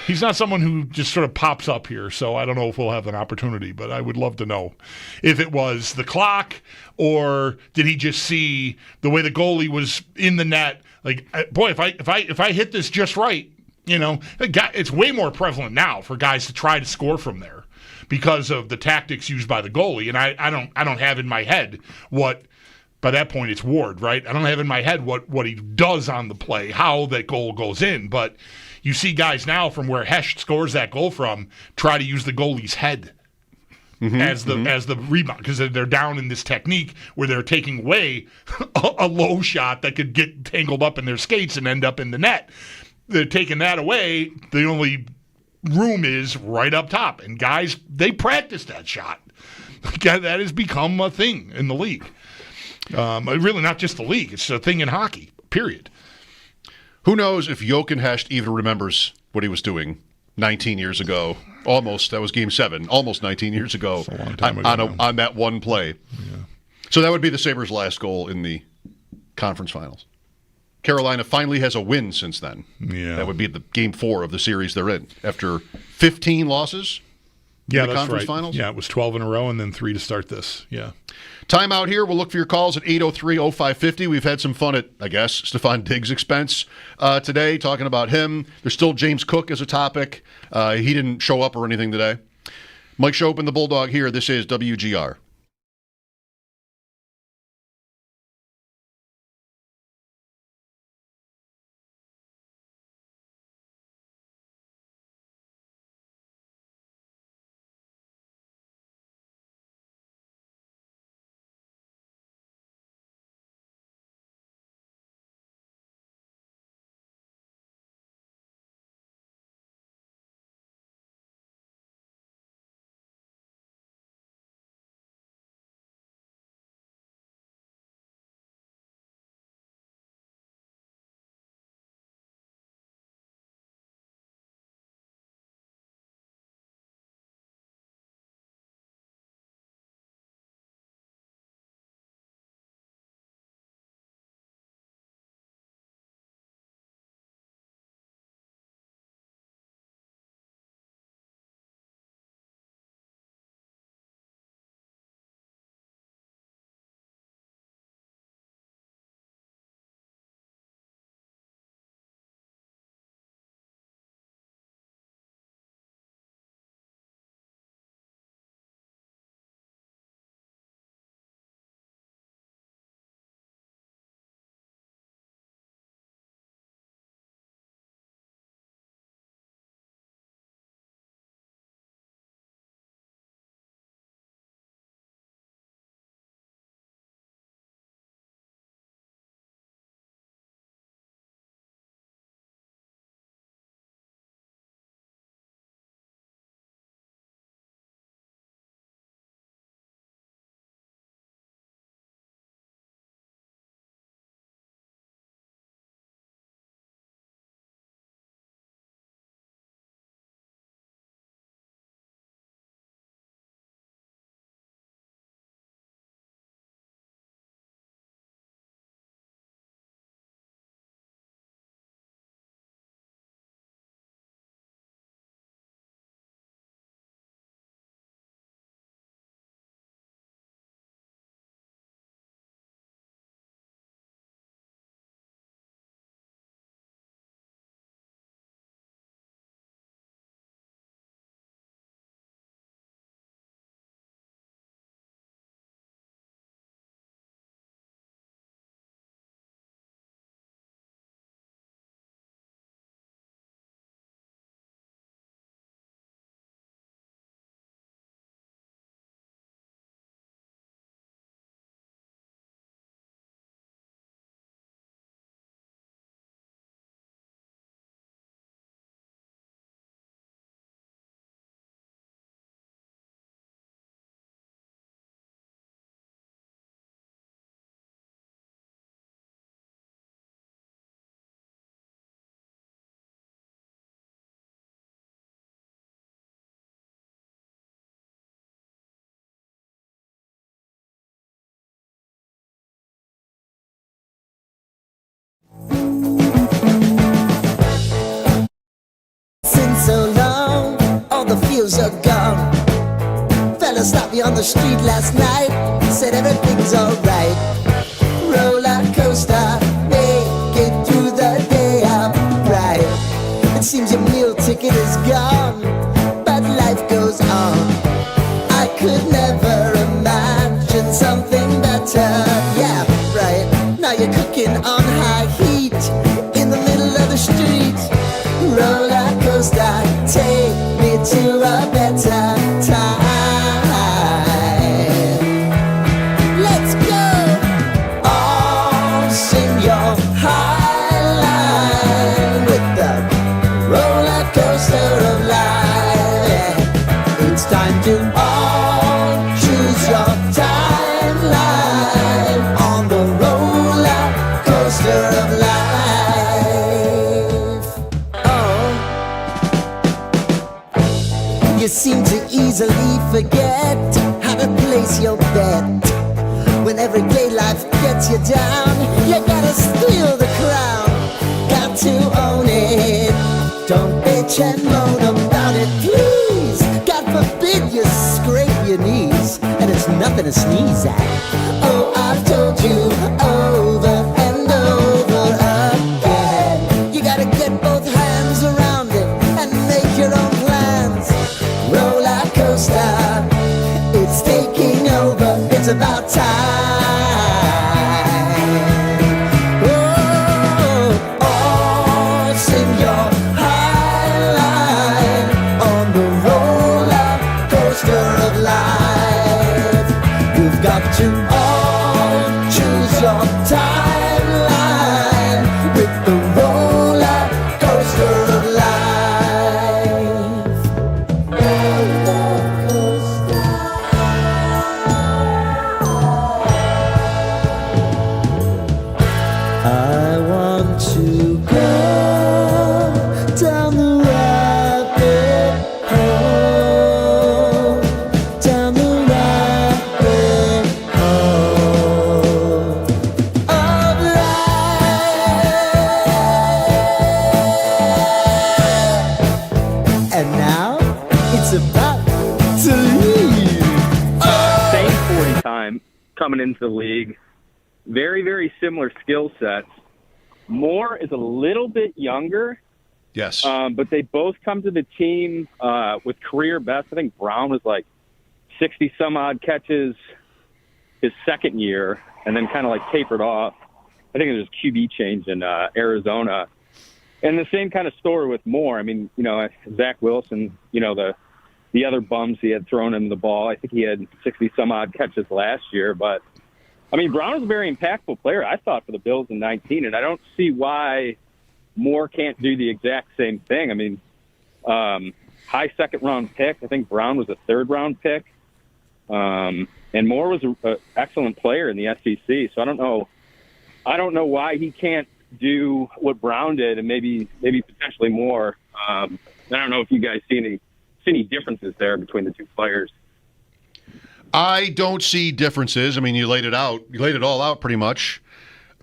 He's not someone who just sort of pops up here, so I don't know if we'll have an opportunity, but I would love to know if it was the clock or did he just see the way the goalie was in the net? Like, boy, if I hit this just right, it's way more prevalent now for guys to try to score from there, because of the tactics used by the goalie. And I don't have in my head what, by that point it's Ward, right? I don't have in my head what he does on the play, how that goal goes in. But you see guys now from where Hesh scores that goal from try to use the goalie's head as the rebound, because they're down in this technique where they're taking away a low shot that could get tangled up in their skates and end up in the net. They're taking that away. The only room is right up top, and guys, they practice that shot. That has become a thing in the league. Really, not just the league; it's a thing in hockey. Period. Who knows if Jochen Hecht even remembers what he was doing 19 years ago? Almost. That was Game 7. Almost 19 years ago. That's a long time ago on that one play. Yeah. So that would be the Sabres' last goal in the conference finals. Carolina finally has a win since then. Yeah. That would be the Game 4 of the series they're in after 15 losses in the conference finals. Yeah, it was 12 in a row and then 3 to start this. Yeah. Time out here. We'll look for your calls at 803-0550. We've had some fun at, I guess, Stephon Diggs' expense today, talking about him. There's still James Cook as a topic. He didn't show up or anything today. Mike Schopp and the Bulldog here. This is WGR. wheels are gone. Fella stopped me on the street last night, said everything's alright. Roller coaster, make it through the day upright. It seems your meal ticket is gone, but life goes on. I could never imagine something better. Yeah, right. Now you're cooking on high heat in the middle of the street. Roller coaster, take me to a better time. Let's go. All sing your high line with the roller coaster of life. Yeah. It's time to all choose your timeline on the roller coaster of life. You seem to easily forget how to place your bet. When everyday life gets you down, you gotta steal the crown. Got to own it. Don't bitch and moan about it, please. God forbid you scrape your knees, and it's nothing to sneeze at. Oh, I've told you over and over again. You gotta get both hands around it and make your own plans. Roller coaster, it's taking over, it's about time. Oh, all sing your high line on the roller coaster of life. You've got to all choose your timeline with the roller coaster of life. I want to go down the rabbit hole, down the rabbit hole of life. And now it's about to leave. Same 40 time coming into the league. Very, very similar skill sets. Moore is a little bit younger. Yes. But they both come to the team with career best. I think Brown was like 60-some-odd catches his second year and then kind of like tapered off. I think it was QB change in Arizona. And the same kind of story with Moore. I mean, you know, Zach Wilson, you know, the other bums he had thrown him the ball. I think he had 60-some-odd catches last year, but I mean, Brown is a very impactful player, I thought, for the Bills in 19, and I don't see why Moore can't do the exact same thing. I mean, high second-round pick. I think Brown was a third-round pick. And Moore was an excellent player in the SEC, so I don't know why he can't do what Brown did and maybe potentially more. I don't know if you guys see any differences there between the two players. I don't see differences. I mean, you laid it out. You laid it all out pretty much.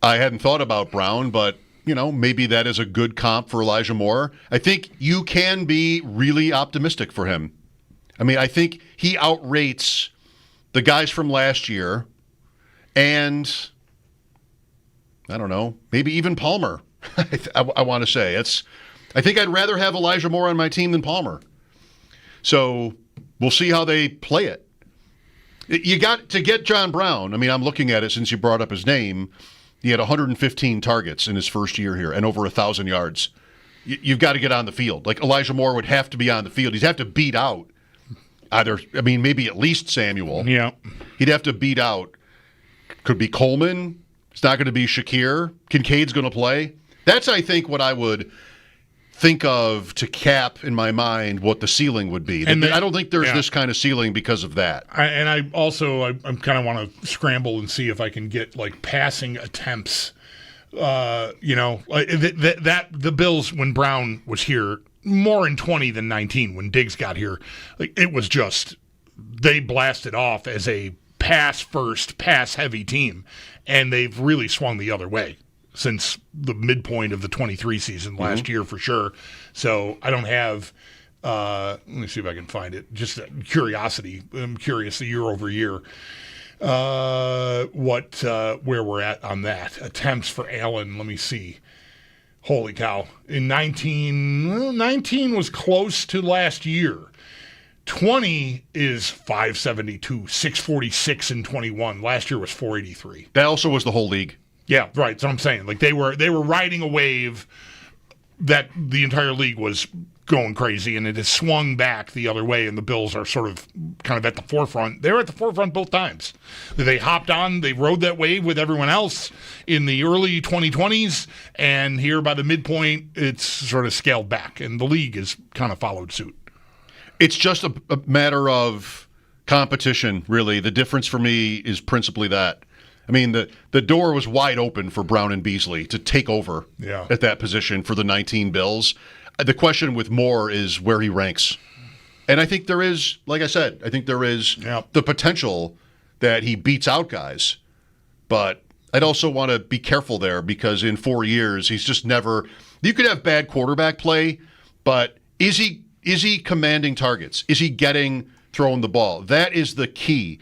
I hadn't thought about Brown, but, you know, maybe that is a good comp for Elijah Moore. I think you can be really optimistic for him. I mean, I think he outrates the guys from last year and, I don't know, maybe even Palmer, I want to say. I think I'd rather have Elijah Moore on my team than Palmer. So we'll see how they play it. You got to get John Brown. I mean, I'm looking at it since you brought up his name. He had 115 targets in his first year here and over 1,000 yards. You've got to get on the field. Like Elijah Moore would have to be on the field. He'd have to beat out maybe at least Samuel. Yeah. He'd have to beat out. Could be Coleman. It's not going to be Shakir. Kincaid's going to play. That's, I think, what I would think of to cap in my mind what the ceiling would be. And I don't think there's this kind of ceiling because of that. I kind of want to scramble and see if I can get like passing attempts. The Bills when Brown was here more in 20 than 19 when Diggs got here. Like it was just they blasted off as a pass first, pass heavy team, and they've really swung the other way since the midpoint of the 23 season last year for sure. So I don't have Let me see if I can find it. Just curiosity. I'm curious year over year. Where we're at on that. Attempts for Allen, let me see. Holy cow. In 19 was close to last year. 20 is 572, 646 in 21. Last year was 483. That also was the whole league. Yeah, right. That's what I'm saying. Like they were riding a wave that the entire league was going crazy, and it has swung back the other way, and the Bills are sort of kind of at the forefront. They were at the forefront both times. They hopped on, they rode that wave with everyone else in the early 2020s, and here by the midpoint, it's sort of scaled back, and the league has kind of followed suit. It's just a matter of competition, really. The difference for me is principally that. I mean, the door was wide open for Brown and Beasley to take over at that position for the 19 Bills. The question with Moore is where he ranks. And I think there is, like I said, the potential that he beats out guys. But I'd also want to be careful there because in 4 years, he's just never – you could have bad quarterback play, but is he commanding targets? Is he throwing the ball? That is the key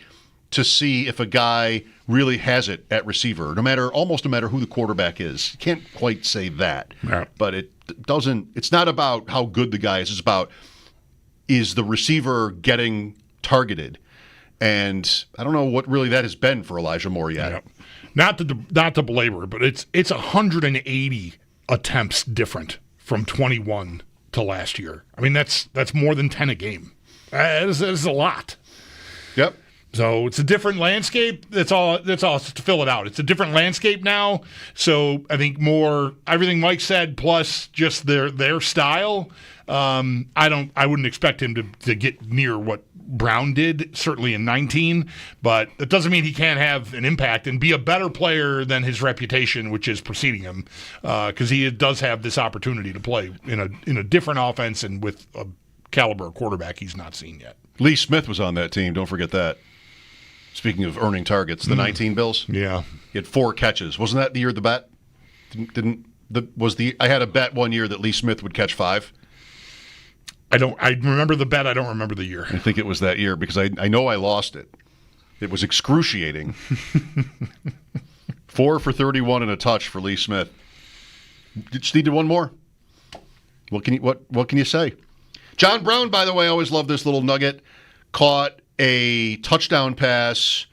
to see if a guy really has it at receiver, almost no matter who the quarterback is. You can't quite say that. Yeah. But it's not about how good the guy is. It's about, is the receiver getting targeted? And I don't know what really that has been for Elijah Moore yet. Yeah. Not to belabor, but it's 180 attempts different from 21 to last year. I mean, that's more than 10 a game. That is a lot. Yep. So it's a different landscape. That's all to fill it out. It's a different landscape now. So I think more everything Mike said plus just their style. I wouldn't expect him to get near what Brown did, certainly in 19, but it doesn't mean he can't have an impact and be a better player than his reputation, which is preceding him, because he does have this opportunity to play in a different offense and with a caliber of quarterback he's not seen yet. Lee Smith was on that team. Don't forget that. Speaking of earning targets, the 19 Bills. Yeah, he had 4 catches. Wasn't that the year the bet? I had a bet one year that Lee Smith would catch 5. I remember the bet. I don't remember the year. I think it was that year because I know I lost it. It was excruciating. 4 for 31 and a touch for Lee Smith. Just needed one more. What can you say? John Brown, by the way, I always love this little nugget. Caught a touchdown pass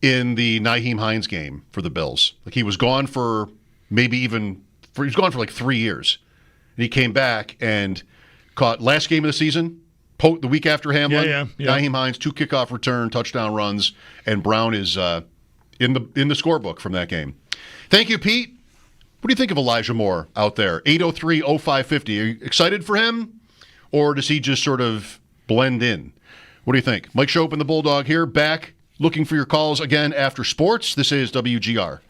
in the Nyheim Hines game for the Bills. Like he was gone for like 3 years. And he came back and caught last game of the season, the week after Hamlin. Yeah. Nyheim Hines, 2 kickoff return, touchdown runs, and Brown is in the scorebook from that game. Thank you, Pete. What do you think of Elijah Moore out there? 803-0550. Are you excited for him? Or does he just sort of blend in? What do you think? Mike Schopp and the Bulldog here, back looking for your calls again after sports. This is WGR.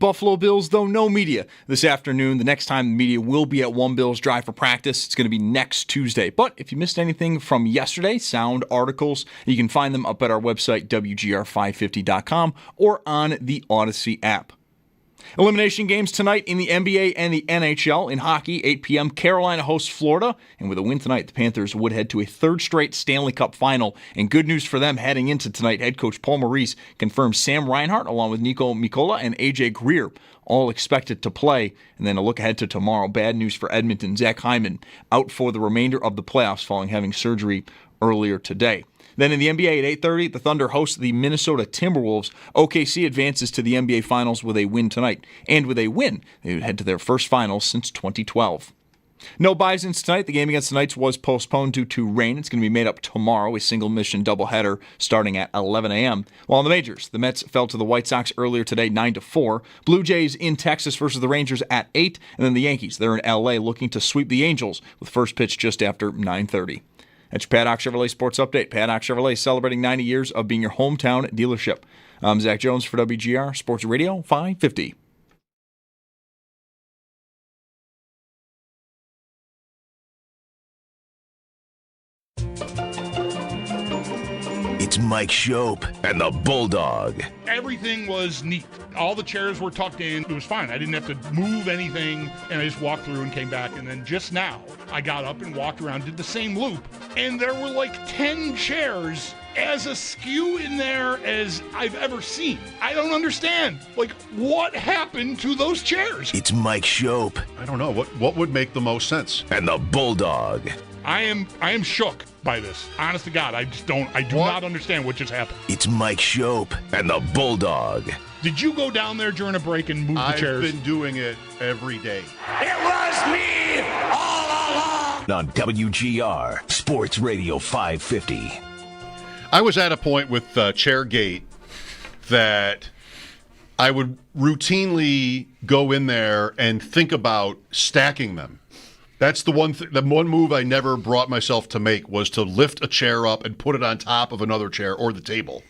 Buffalo Bills, though, no media this afternoon. The next time the media will be at One Bills Drive for practice, it's going to be next Tuesday. But if you missed anything from yesterday, sound articles, you can find them up at our website, WGR550.com, or on the Odyssey app. Elimination games tonight in the NBA and the NHL. In hockey, 8 p.m., Carolina hosts Florida. And with a win tonight, the Panthers would head to a third straight Stanley Cup final. And good news for them heading into tonight. Head coach Paul Maurice confirms Sam Reinhart, along with Nico Mikola and A.J. Greer, all expected to play. And then a look ahead to tomorrow. Bad news for Edmonton. Zach Hyman out for the remainder of the playoffs following having surgery earlier today. Then in the NBA at 8:30, the Thunder host the Minnesota Timberwolves. OKC advances to the NBA Finals with a win tonight. And with a win, they would head to their first finals since 2012. No Bisons tonight. The game against the Knights was postponed due to rain. It's going to be made up tomorrow, a single-mission doubleheader starting at 11 a.m. While in the majors, the Mets fell to the White Sox earlier today, 9-4. Blue Jays in Texas versus the Rangers at 8. And then the Yankees, they're in L.A. looking to sweep the Angels with first pitch just after 9:30. That's your Paddock Chevrolet Sports Update. Paddock Chevrolet celebrating 90 years of being your hometown dealership. I'm Zach Jones for WGR Sports Radio 550. It's Mike Schopp and the Bulldog. Everything was neat. All the chairs were tucked in. It was fine. I didn't have to move anything, and I just walked through and came back. And then just now, I got up and walked around, did the same loop, and there were like 10 chairs as askew in there as I've ever seen. I don't understand. Like, what happened to those chairs? It's Mike Schopp. I don't know. What would make the most sense? And the Bulldog. I am shook by this. Honest to God, I do not understand what just happened. It's Mike Schopp and the Bulldog. Did you go down there during a break and move the chairs? I've been doing it every day. It was me all along. On WGR Sports Radio 550. I was at a point with Chairgate that I would routinely go in there and think about stacking them. That's the one move I never brought myself to make was to lift a chair up and put it on top of another chair or the table.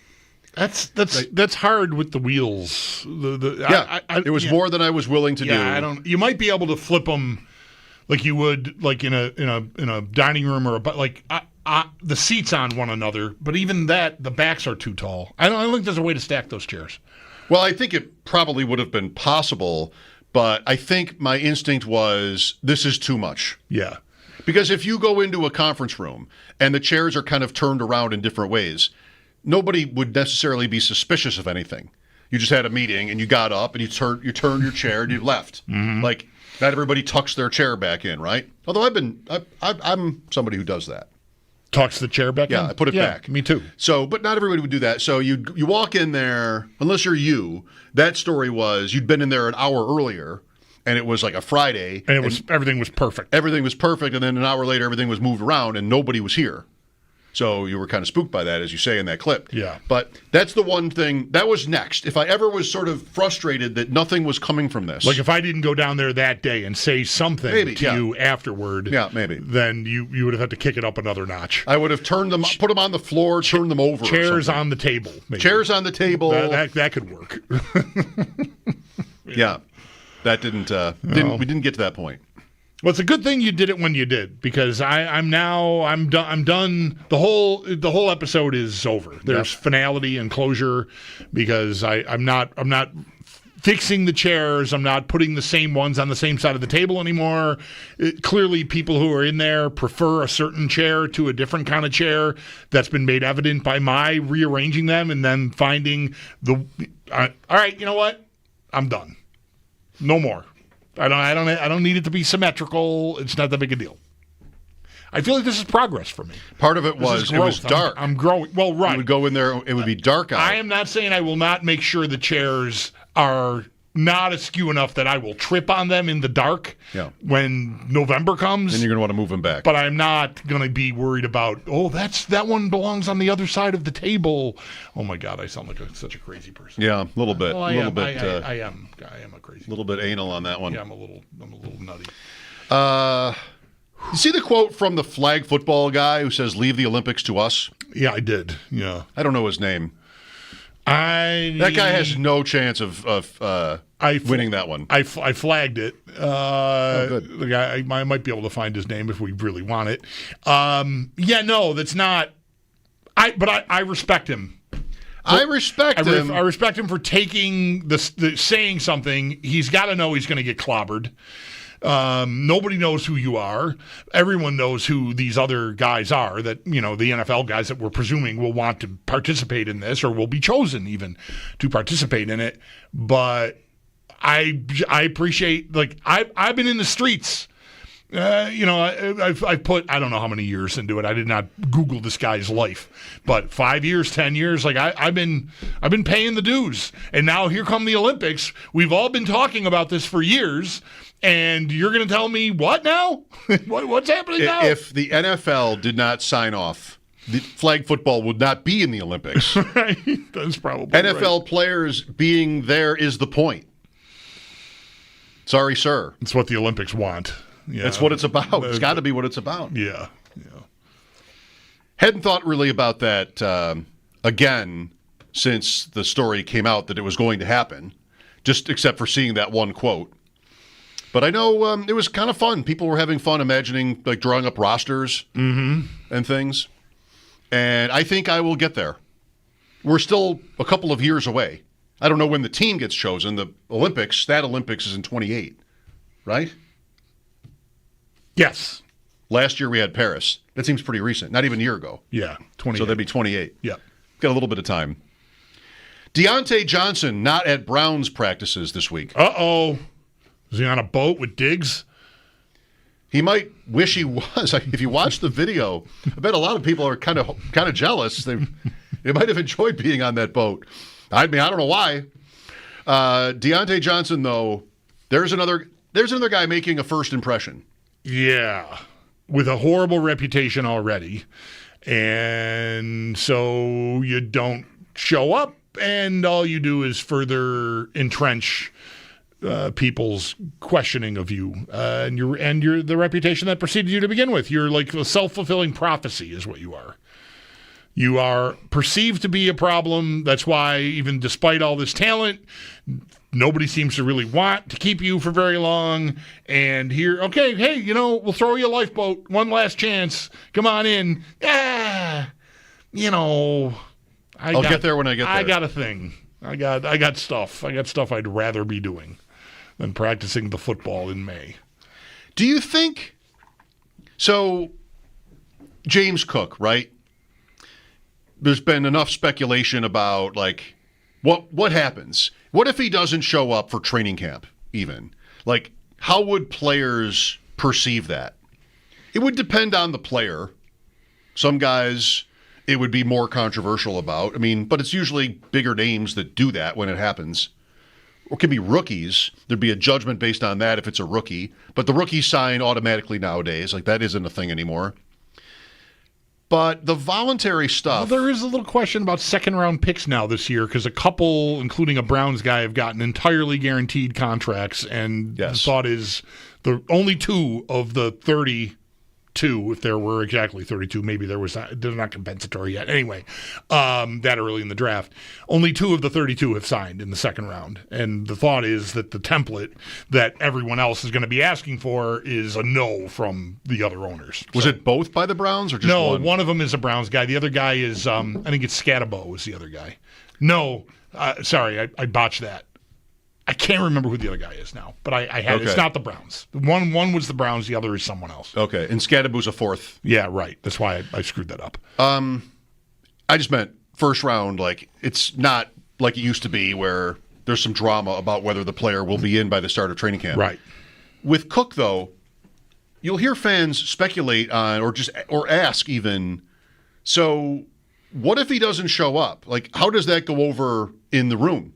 That's hard with the wheels. It was more than I was willing to do. You might be able to flip them like you would like in a dining room or the seats on one another. But even that, the backs are too tall. I don't think there's a way to stack those chairs. Well, I think it probably would have been possible. But I think my instinct was, this is too much. Yeah. Because if you go into a conference room and the chairs are kind of turned around in different ways, nobody would necessarily be suspicious of anything. You just had a meeting and you got up and you turned your chair and you left. Mm-hmm. Like, not everybody tucks their chair back in, right? Although I'm somebody who does that. Tucks the chair back in? Yeah, I put it back. Me too. So, but not everybody would do that. So you walk in there, unless you're you. That story was you'd been in there an hour earlier, and it was like a Friday. And everything was perfect. Everything was perfect, and then an hour later, everything was moved around, and nobody was here. So you were kind of spooked by that, as you say in that clip. Yeah. But that's the one thing. That was next. If I ever was sort of frustrated that nothing was coming from this. Like if I didn't go down there that day and say something to you afterward. Yeah, maybe. Then you would have had to kick it up another notch. I would have put them on the floor, turned them over. Chairs on the table. Maybe. Chairs on the table. That could work. Yeah. That didn't we didn't get to that point. Well, it's a good thing you did it when you did, because I'm done. The whole episode is over. There's finality and closure, because I'm not fixing the chairs. I'm not putting the same ones on the same side of the table anymore. Clearly, people who are in there prefer a certain chair to a different kind of chair. That's been made evident by my rearranging them and then finding all right, you know what? I'm done. No more. I don't need it to be symmetrical. It's not that big a deal. I feel like this is progress for me. Part of it was dark. I'm growing. Well, right. You would go in there, it would be dark out. I am not saying I will not make sure the chairs are not askew enough that I will trip on them in the dark when November comes. Then you're going to want to move them back. But I'm not going to be worried about, that one belongs on the other side of the table. Oh, my God, I sound like such a crazy person. Yeah, a little bit. Well, I am a crazy. A little bit anal on that one. Yeah, I'm a little nutty. You see the quote from the flag football guy who says, "Leave the Olympics to us"? Yeah, I did. Yeah. I don't know his name. That guy has no chance of winning that one. I flagged it. Good. The guy, I might be able to find his name if we really want it. That's not. But I respect him. I respect him. I respect him for taking the saying something. He's got to know he's going to get clobbered. Nobody knows who you are. Everyone knows who these other guys are that, the NFL guys that we're presuming will want to participate in this or will be chosen even to participate in it. But I appreciate, I've been in the streets. I've put, I don't know how many years into it. I did not Google this guy's life, but 5 years, 10 years, I've been paying the dues. And now here come the Olympics. We've all been talking about this for years. And you're going to tell me what now? What's happening now? If the NFL did not sign off, the flag football would not be in the Olympics. Right. That's probably NFL players being there is the point. Sorry, sir. It's what the Olympics want. Yeah. That's what it's about. It's got to be what it's about. Yeah. Hadn't thought really about that again since the story came out that it was going to happen, just except for seeing that one quote. But I know it was kind of fun. People were having fun imagining, drawing up rosters and things. And I think I will get there. We're still a couple of years away. I don't know when the team gets chosen. The Olympics, that Olympics is in 28, right? Yes. Last year we had Paris. That seems pretty recent. Not even a year ago. Yeah, 28. So that'd be 28. Yeah. Got a little bit of time. Deontay Johnson not at Browns practices this week. Uh-oh. Is he on a boat with Diggs? He might wish he was. If you watch the video, I bet a lot of people are kind of jealous. They might have enjoyed being on that boat. I don't know why. Deontay Johnson, though, there's another guy making a first impression. Yeah, with a horrible reputation already. And so you don't show up, and all you do is further entrench people's questioning of you, and you're the reputation that preceded you to begin with. You're like a self-fulfilling prophecy is what you are. You are perceived to be a problem. That's why even despite all this talent, nobody seems to really want to keep you for very long. And here, okay, hey, we'll throw you a lifeboat. One last chance. Come on in. I'll get there when I get there. I got a thing. I got stuff. I got stuff I'd rather be doing than practicing the football in May. Do you think so? James Cook, right? There's been enough speculation about what happens. What if he doesn't show up for training camp even? How would players perceive that? It would depend on the player. Some guys it would be more controversial about. But it's usually bigger names that do that when it happens. Or it can be rookies. There'd be a judgment based on that if it's a rookie. But the rookies sign automatically nowadays. That isn't a thing anymore. But the voluntary stuff... Well, there is a little question about second-round picks now this year because a couple, including a Browns guy, have gotten entirely guaranteed contracts. And The thought is the only 2 of the 32, if there were exactly 32, maybe they're not compensatory yet. Anyway, that early in the draft, only 2 of the 32 have signed in the second round. And the thought is that the template that everyone else is going to be asking for is a no from the other owners. Was it both by the Browns or just one? No, one of them is a Browns guy. The other guy is, I think it's Scatabo is the other guy. No, sorry, I botched that. I can't remember who the other guy is now, but I had it. It's not the Browns. One was the Browns, the other is someone else. Okay, and Scadabu's a 4th. Yeah, right. That's why I screwed that up. I just meant first round, it's not like it used to be where there's some drama about whether the player will be in by the start of training camp. Right. With Cook, though, you'll hear fans speculate on or ask even, so what if he doesn't show up? How does that go over in the room?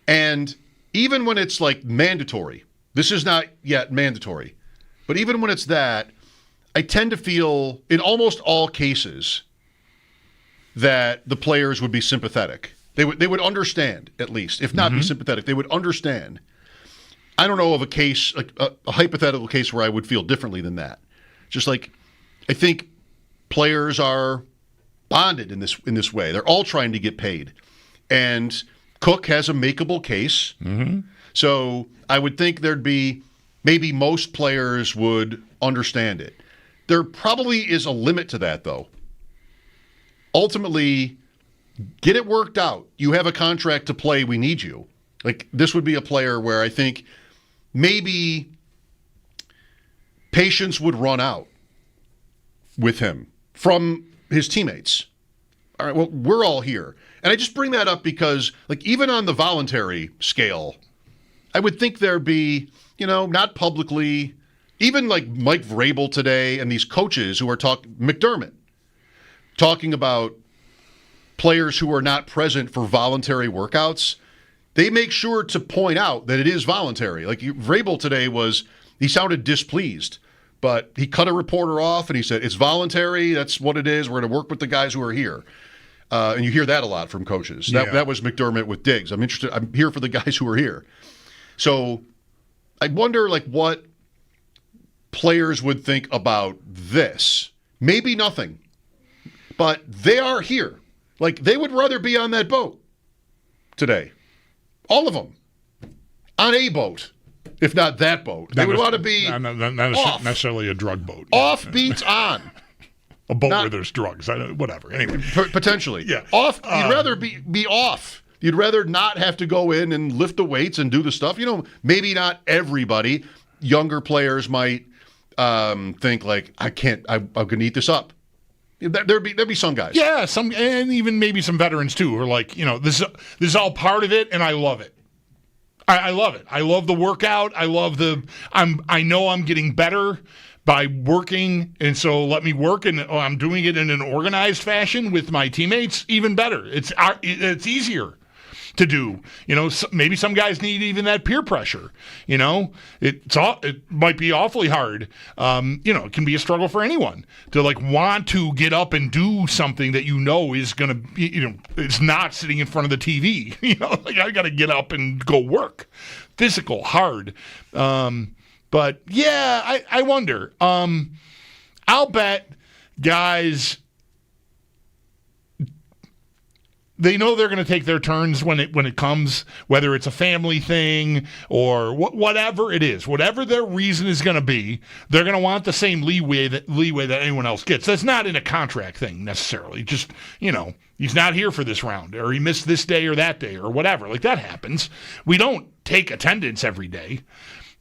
And even when it's mandatory, this is not yet mandatory, but even when it's that, I tend to feel in almost all cases that the players would be sympathetic. They would understand, at least. If not be sympathetic, they would understand. I don't know of a case, a hypothetical case where I would feel differently than that. Just I think players are bonded in this way. They're all trying to get paid. And Cook has a makeable case. Mm-hmm. So I would think there'd be maybe most players would understand it. There probably is a limit to that, though. Ultimately, get it worked out. You have a contract to play. We need you. Like, this would be a player where I think maybe patience would run out with him from his teammates. All right, well, we're all here. And I just bring that up because, like, even on the voluntary scale, I would think there'd be, not publicly, even like Mike Vrabel today and these coaches who are McDermott, talking about players who are not present for voluntary workouts. They make sure to point out that it is voluntary. Like Vrabel today he sounded displeased, but he cut a reporter off and he said, it's voluntary. That's what it is. We're going to work with the guys who are here. And you hear that a lot from coaches. That was McDermott with Diggs. I'm interested. I'm here for the guys who are here. So I wonder what players would think about this. Maybe nothing, but they are here. Like, they would rather be on that boat today. All of them. On a boat, if not that boat. They would want to be not off. necessarily a drug boat. Off beats on. A boat where there's drugs. Whatever. Anyway. Potentially. Yeah. Off. You'd rather be off. You'd rather not have to go in and lift the weights and do the stuff. Maybe not everybody. Younger players might think like, I'm going to eat this up. There'd be some guys. Yeah, and even maybe some veterans too, who are like, this is all part of it, and I love it. I love it. I love the workout. I love I know I'm getting better by working, and so let me work, and I'm doing it in an organized fashion with my teammates. Even better. It's easier to do. Maybe some guys need even that peer pressure. It might be awfully hard. It can be a struggle for anyone to want to get up and do something that is going to be, it's not sitting in front of the TV. I got to get up and go work. Physical, hard. But yeah, I wonder. I'll bet guys, they know they're going to take their turns when it comes, whether it's a family thing or whatever it is, whatever their reason is going to be, they're going to want the same leeway that anyone else gets. That's not in a contract thing necessarily. Just, he's not here for this round, or he missed this day or that day or whatever. Like, that happens. We don't take attendance every day.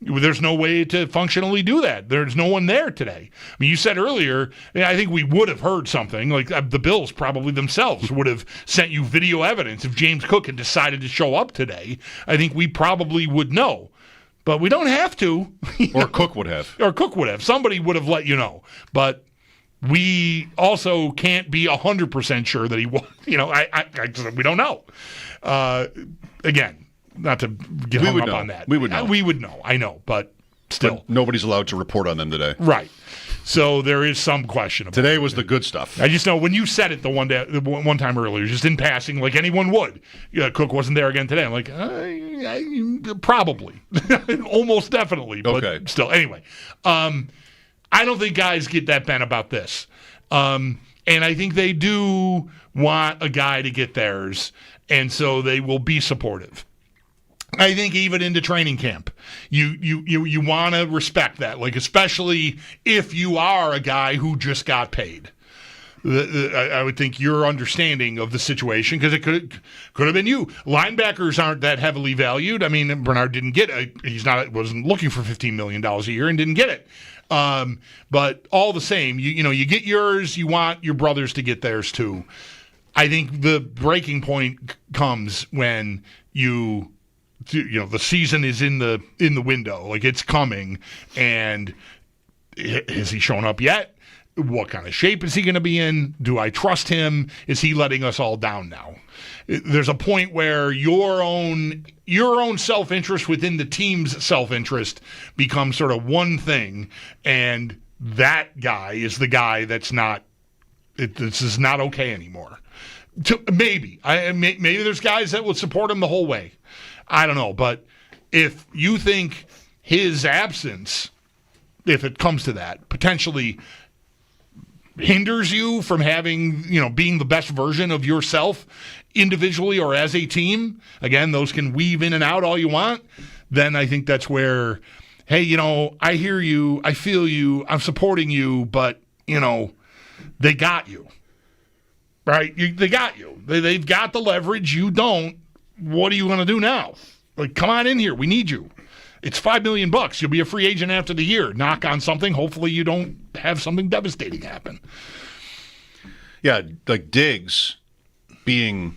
There's no way to functionally do that. There's no one there today. I mean, you said earlier, I think we would have heard something. Like, the Bills probably themselves would have sent you video evidence if James Cook had decided to show up today. I think we probably would know. But we don't have to. Or Cook would have. Or Cook would have. Somebody would have let you know. But we also can't be 100% sure that he was. We don't know. Again, not to get hung up on that. We would know. We would know. I know, but still. But nobody's allowed to report on them today. Right. So there is some question about today was the good stuff. I just know when you said it the one time earlier, just in passing, like anyone would. Cook wasn't there again today. I'm like, probably. Almost definitely. But okay. Still. Anyway. I don't think guys get that bent about this. And I think they do want a guy to get theirs, and so they will be supportive. I think even into training camp, you want to respect that, like especially if you are a guy who just got paid. I would think your understanding of the situation, because it could have been you. Linebackers aren't that heavily valued. I mean, Bernard didn't get it. Wasn't looking for $15 million a year and didn't get it. But all the same, you get yours. You want your brothers to get theirs too. I think the breaking point comes when the season is in the window, like it's coming, and has he shown up yet? What kind of shape is he going to be in? Do I trust him? Is he letting us all down now? There's a point where your own self-interest within the team's self-interest becomes sort of one thing, and that guy is the guy that's not. This is not okay anymore. Maybe there's guys that will support him the whole way. I don't know, but if you think his absence, if it comes to that, potentially hinders you from having, being the best version of yourself individually or as a team, again, those can weave in and out all you want, then I think that's where, hey, I hear you, I feel you, I'm supporting you, but, they got you. Right? They got you. They've got the leverage. You don't. What are you going to do now? Like, come on in here. We need you. It's $5 million. You'll be a free agent after the year. Knock on something. Hopefully you don't have something devastating happen. Yeah, like Diggs being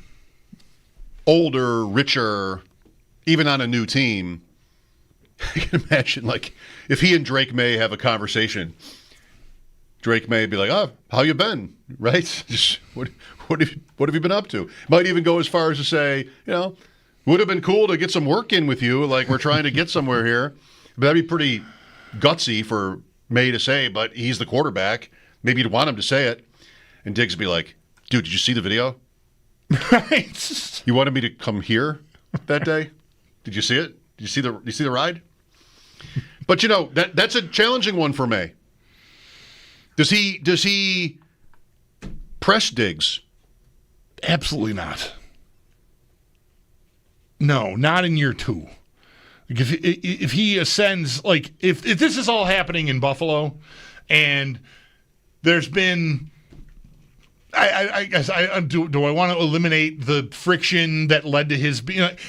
older, richer, even on a new team. I can imagine, like, if he and Drake May have a conversation, Drake may be like, "Oh, how you been?" Right? Just what have you been up to? Might even go as far as to say, would have been cool to get some work in with you. Like, we're trying to get somewhere here. But that'd be pretty gutsy for May to say. But he's the quarterback. Maybe you'd want him to say it. And Diggs would be like, "Dude, did you see the video? Right? You wanted me to come here that day? Did you see it? Did you see the ride?" But that's a challenging one for May. Does he press Diggs? Absolutely not. No, not in year 2. Like if he ascends, like if this is all happening in Buffalo, and there's been, I guess do I want to eliminate the friction that led to his?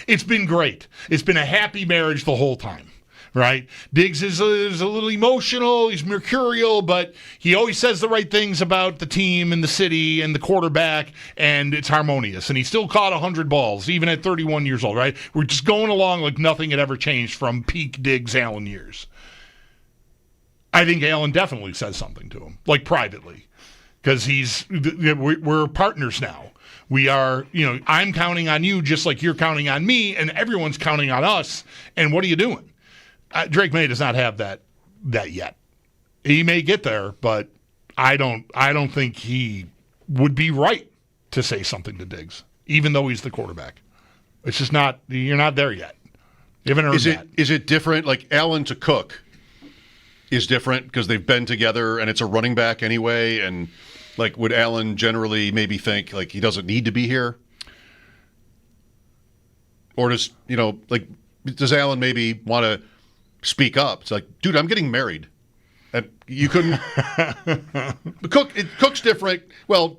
It's been great. It's been a happy marriage the whole time. Right? Diggs is a little emotional. He's mercurial, but he always says the right things about the team and the city and the quarterback, and it's harmonious. And he still caught 100 balls, even at 31 years old, right? We're just going along like nothing had ever changed from peak Diggs Allen years. I think Allen definitely says something to him, like privately, because we're partners now. We are, I'm counting on you just like you're counting on me, and everyone's counting on us. And what are you doing? Drake May does not have that yet. He may get there, but I don't think he would be right to say something to Diggs, even though he's the quarterback. It's just not. You're not there yet. You haven't earned that. Is it different? Like Allen to Cook is different because they've been together, and it's a running back anyway. And like, would Allen generally maybe think like he doesn't need to be here, or does Allen maybe want to speak up? It's like, dude, I'm getting married. And you couldn't. Cook's different. Well,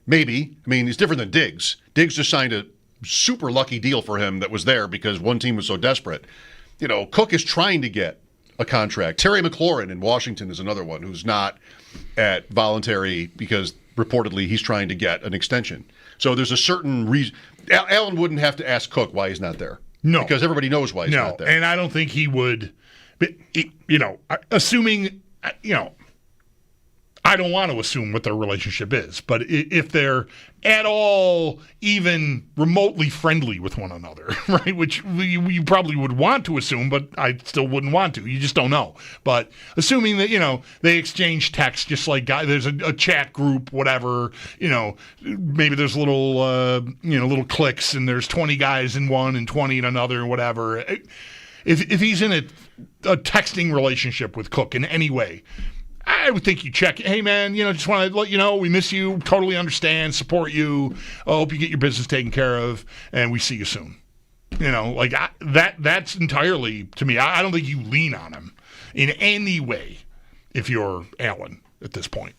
maybe. I mean, he's different than Diggs. Diggs just signed a super lucky deal for him that was there because one team was so desperate. Cook is trying to get a contract. Terry McLaurin in Washington is another one who's not at voluntary because reportedly he's trying to get an extension. So there's a certain reason. Allen wouldn't have to ask Cook why he's not there. No. Because everybody knows why he's not there. And I don't think he would. But, assuming, I don't want to assume what their relationship is, but if they're at all even remotely friendly with one another, right, which you probably would want to assume, but I still wouldn't want to. You just don't know. But assuming that, they exchange texts just like there's a chat group, whatever, maybe there's little cliques and there's 20 guys in one and 20 in another, whatever. If he's in a texting relationship with Cook in any way, I would think you check. Hey, man, just want to let you know we miss you. Totally understand, support you. I hope you get your business taken care of, and we see you soon. That's entirely to me. I don't think you lean on him in any way if you're Allen at this point.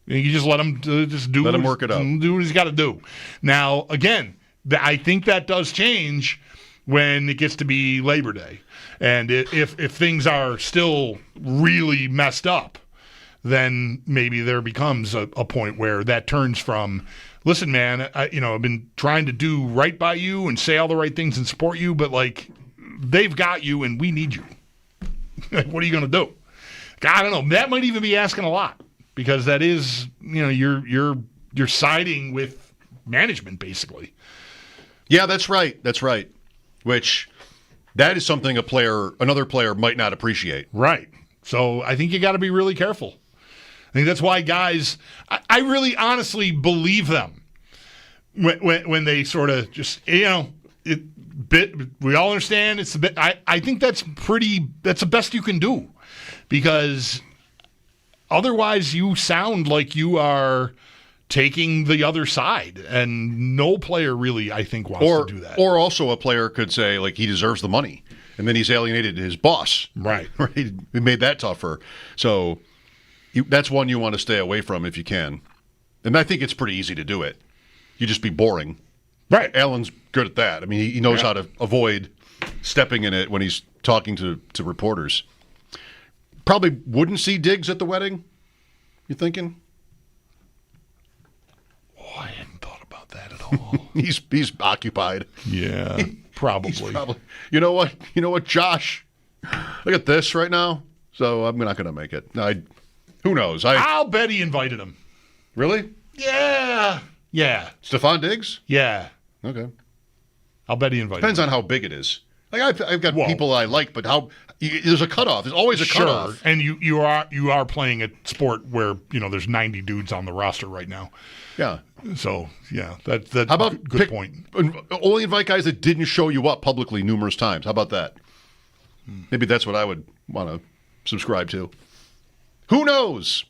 You just let him let him work it out. Do what he's got to do. Now, again, I think that does change when it gets to be Labor Day. And if things are still really messed up, then maybe there becomes a point where that turns from, listen, man, I've been trying to do right by you and say all the right things and support you, but like they've got you and we need you. What are you going to do? I don't know. That might even be asking a lot because that is, you're siding with management basically. Yeah, that's right. That's right. Which that is something another player might not appreciate. Right. So I think you got to be really careful. I think that's why guys, I really honestly believe them when they sort of just, we all understand it's a bit, I think that's the best you can do because otherwise you sound like you are taking the other side, and no player really, I think, wants to do that. Or also a player could say, like, he deserves the money, and then he's alienated his boss. Right. He made that tougher. So that's one you want to stay away from if you can. And I think it's pretty easy to do it. You just be boring. Right. Allen's good at that. I mean, he knows how to avoid stepping in it when he's talking to reporters. Probably wouldn't see Diggs at the wedding, you thinking? Oh, I hadn't thought about that at all. He's occupied. Yeah, probably. You know what, Josh? Look at this right now. So I'm not going to make it. Who knows? I'll bet he invited him. Really? Yeah. Yeah. Stephon Diggs? Yeah. Okay. I'll bet he invited Depends him. on how big it is. Like I've got people I like, but there's a cutoff. There's always a cutoff. And you are playing a sport where there's 90 dudes on the roster right now. Yeah. So yeah, that's how about good point. Only invite guys that didn't show you up publicly numerous times. How about that? Maybe that's what I would want to subscribe to. Who knows?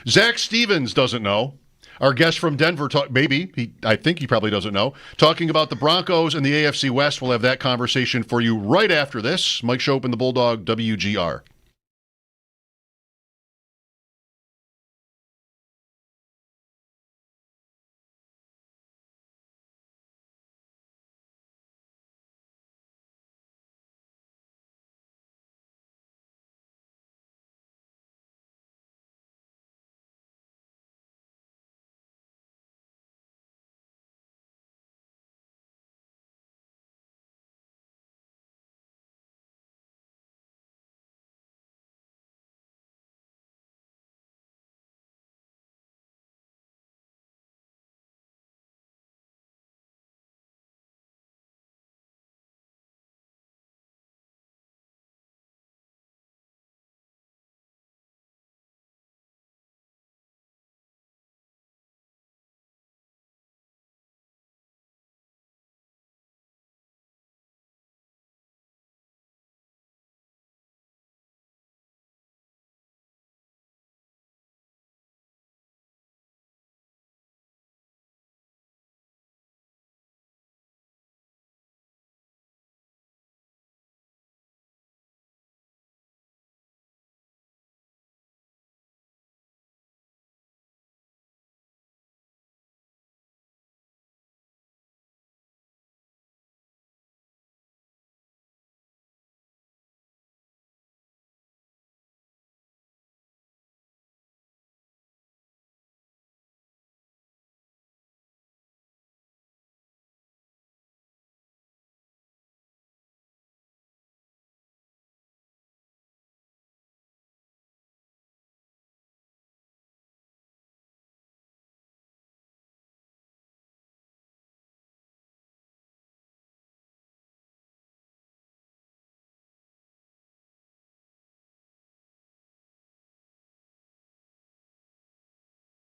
Zach Stevens doesn't know. Our guest from Denver, I think he probably doesn't know, talking about the Broncos and the AFC West. We'll have that conversation for you right after this. Mike Schopp and the Bulldog, WGR.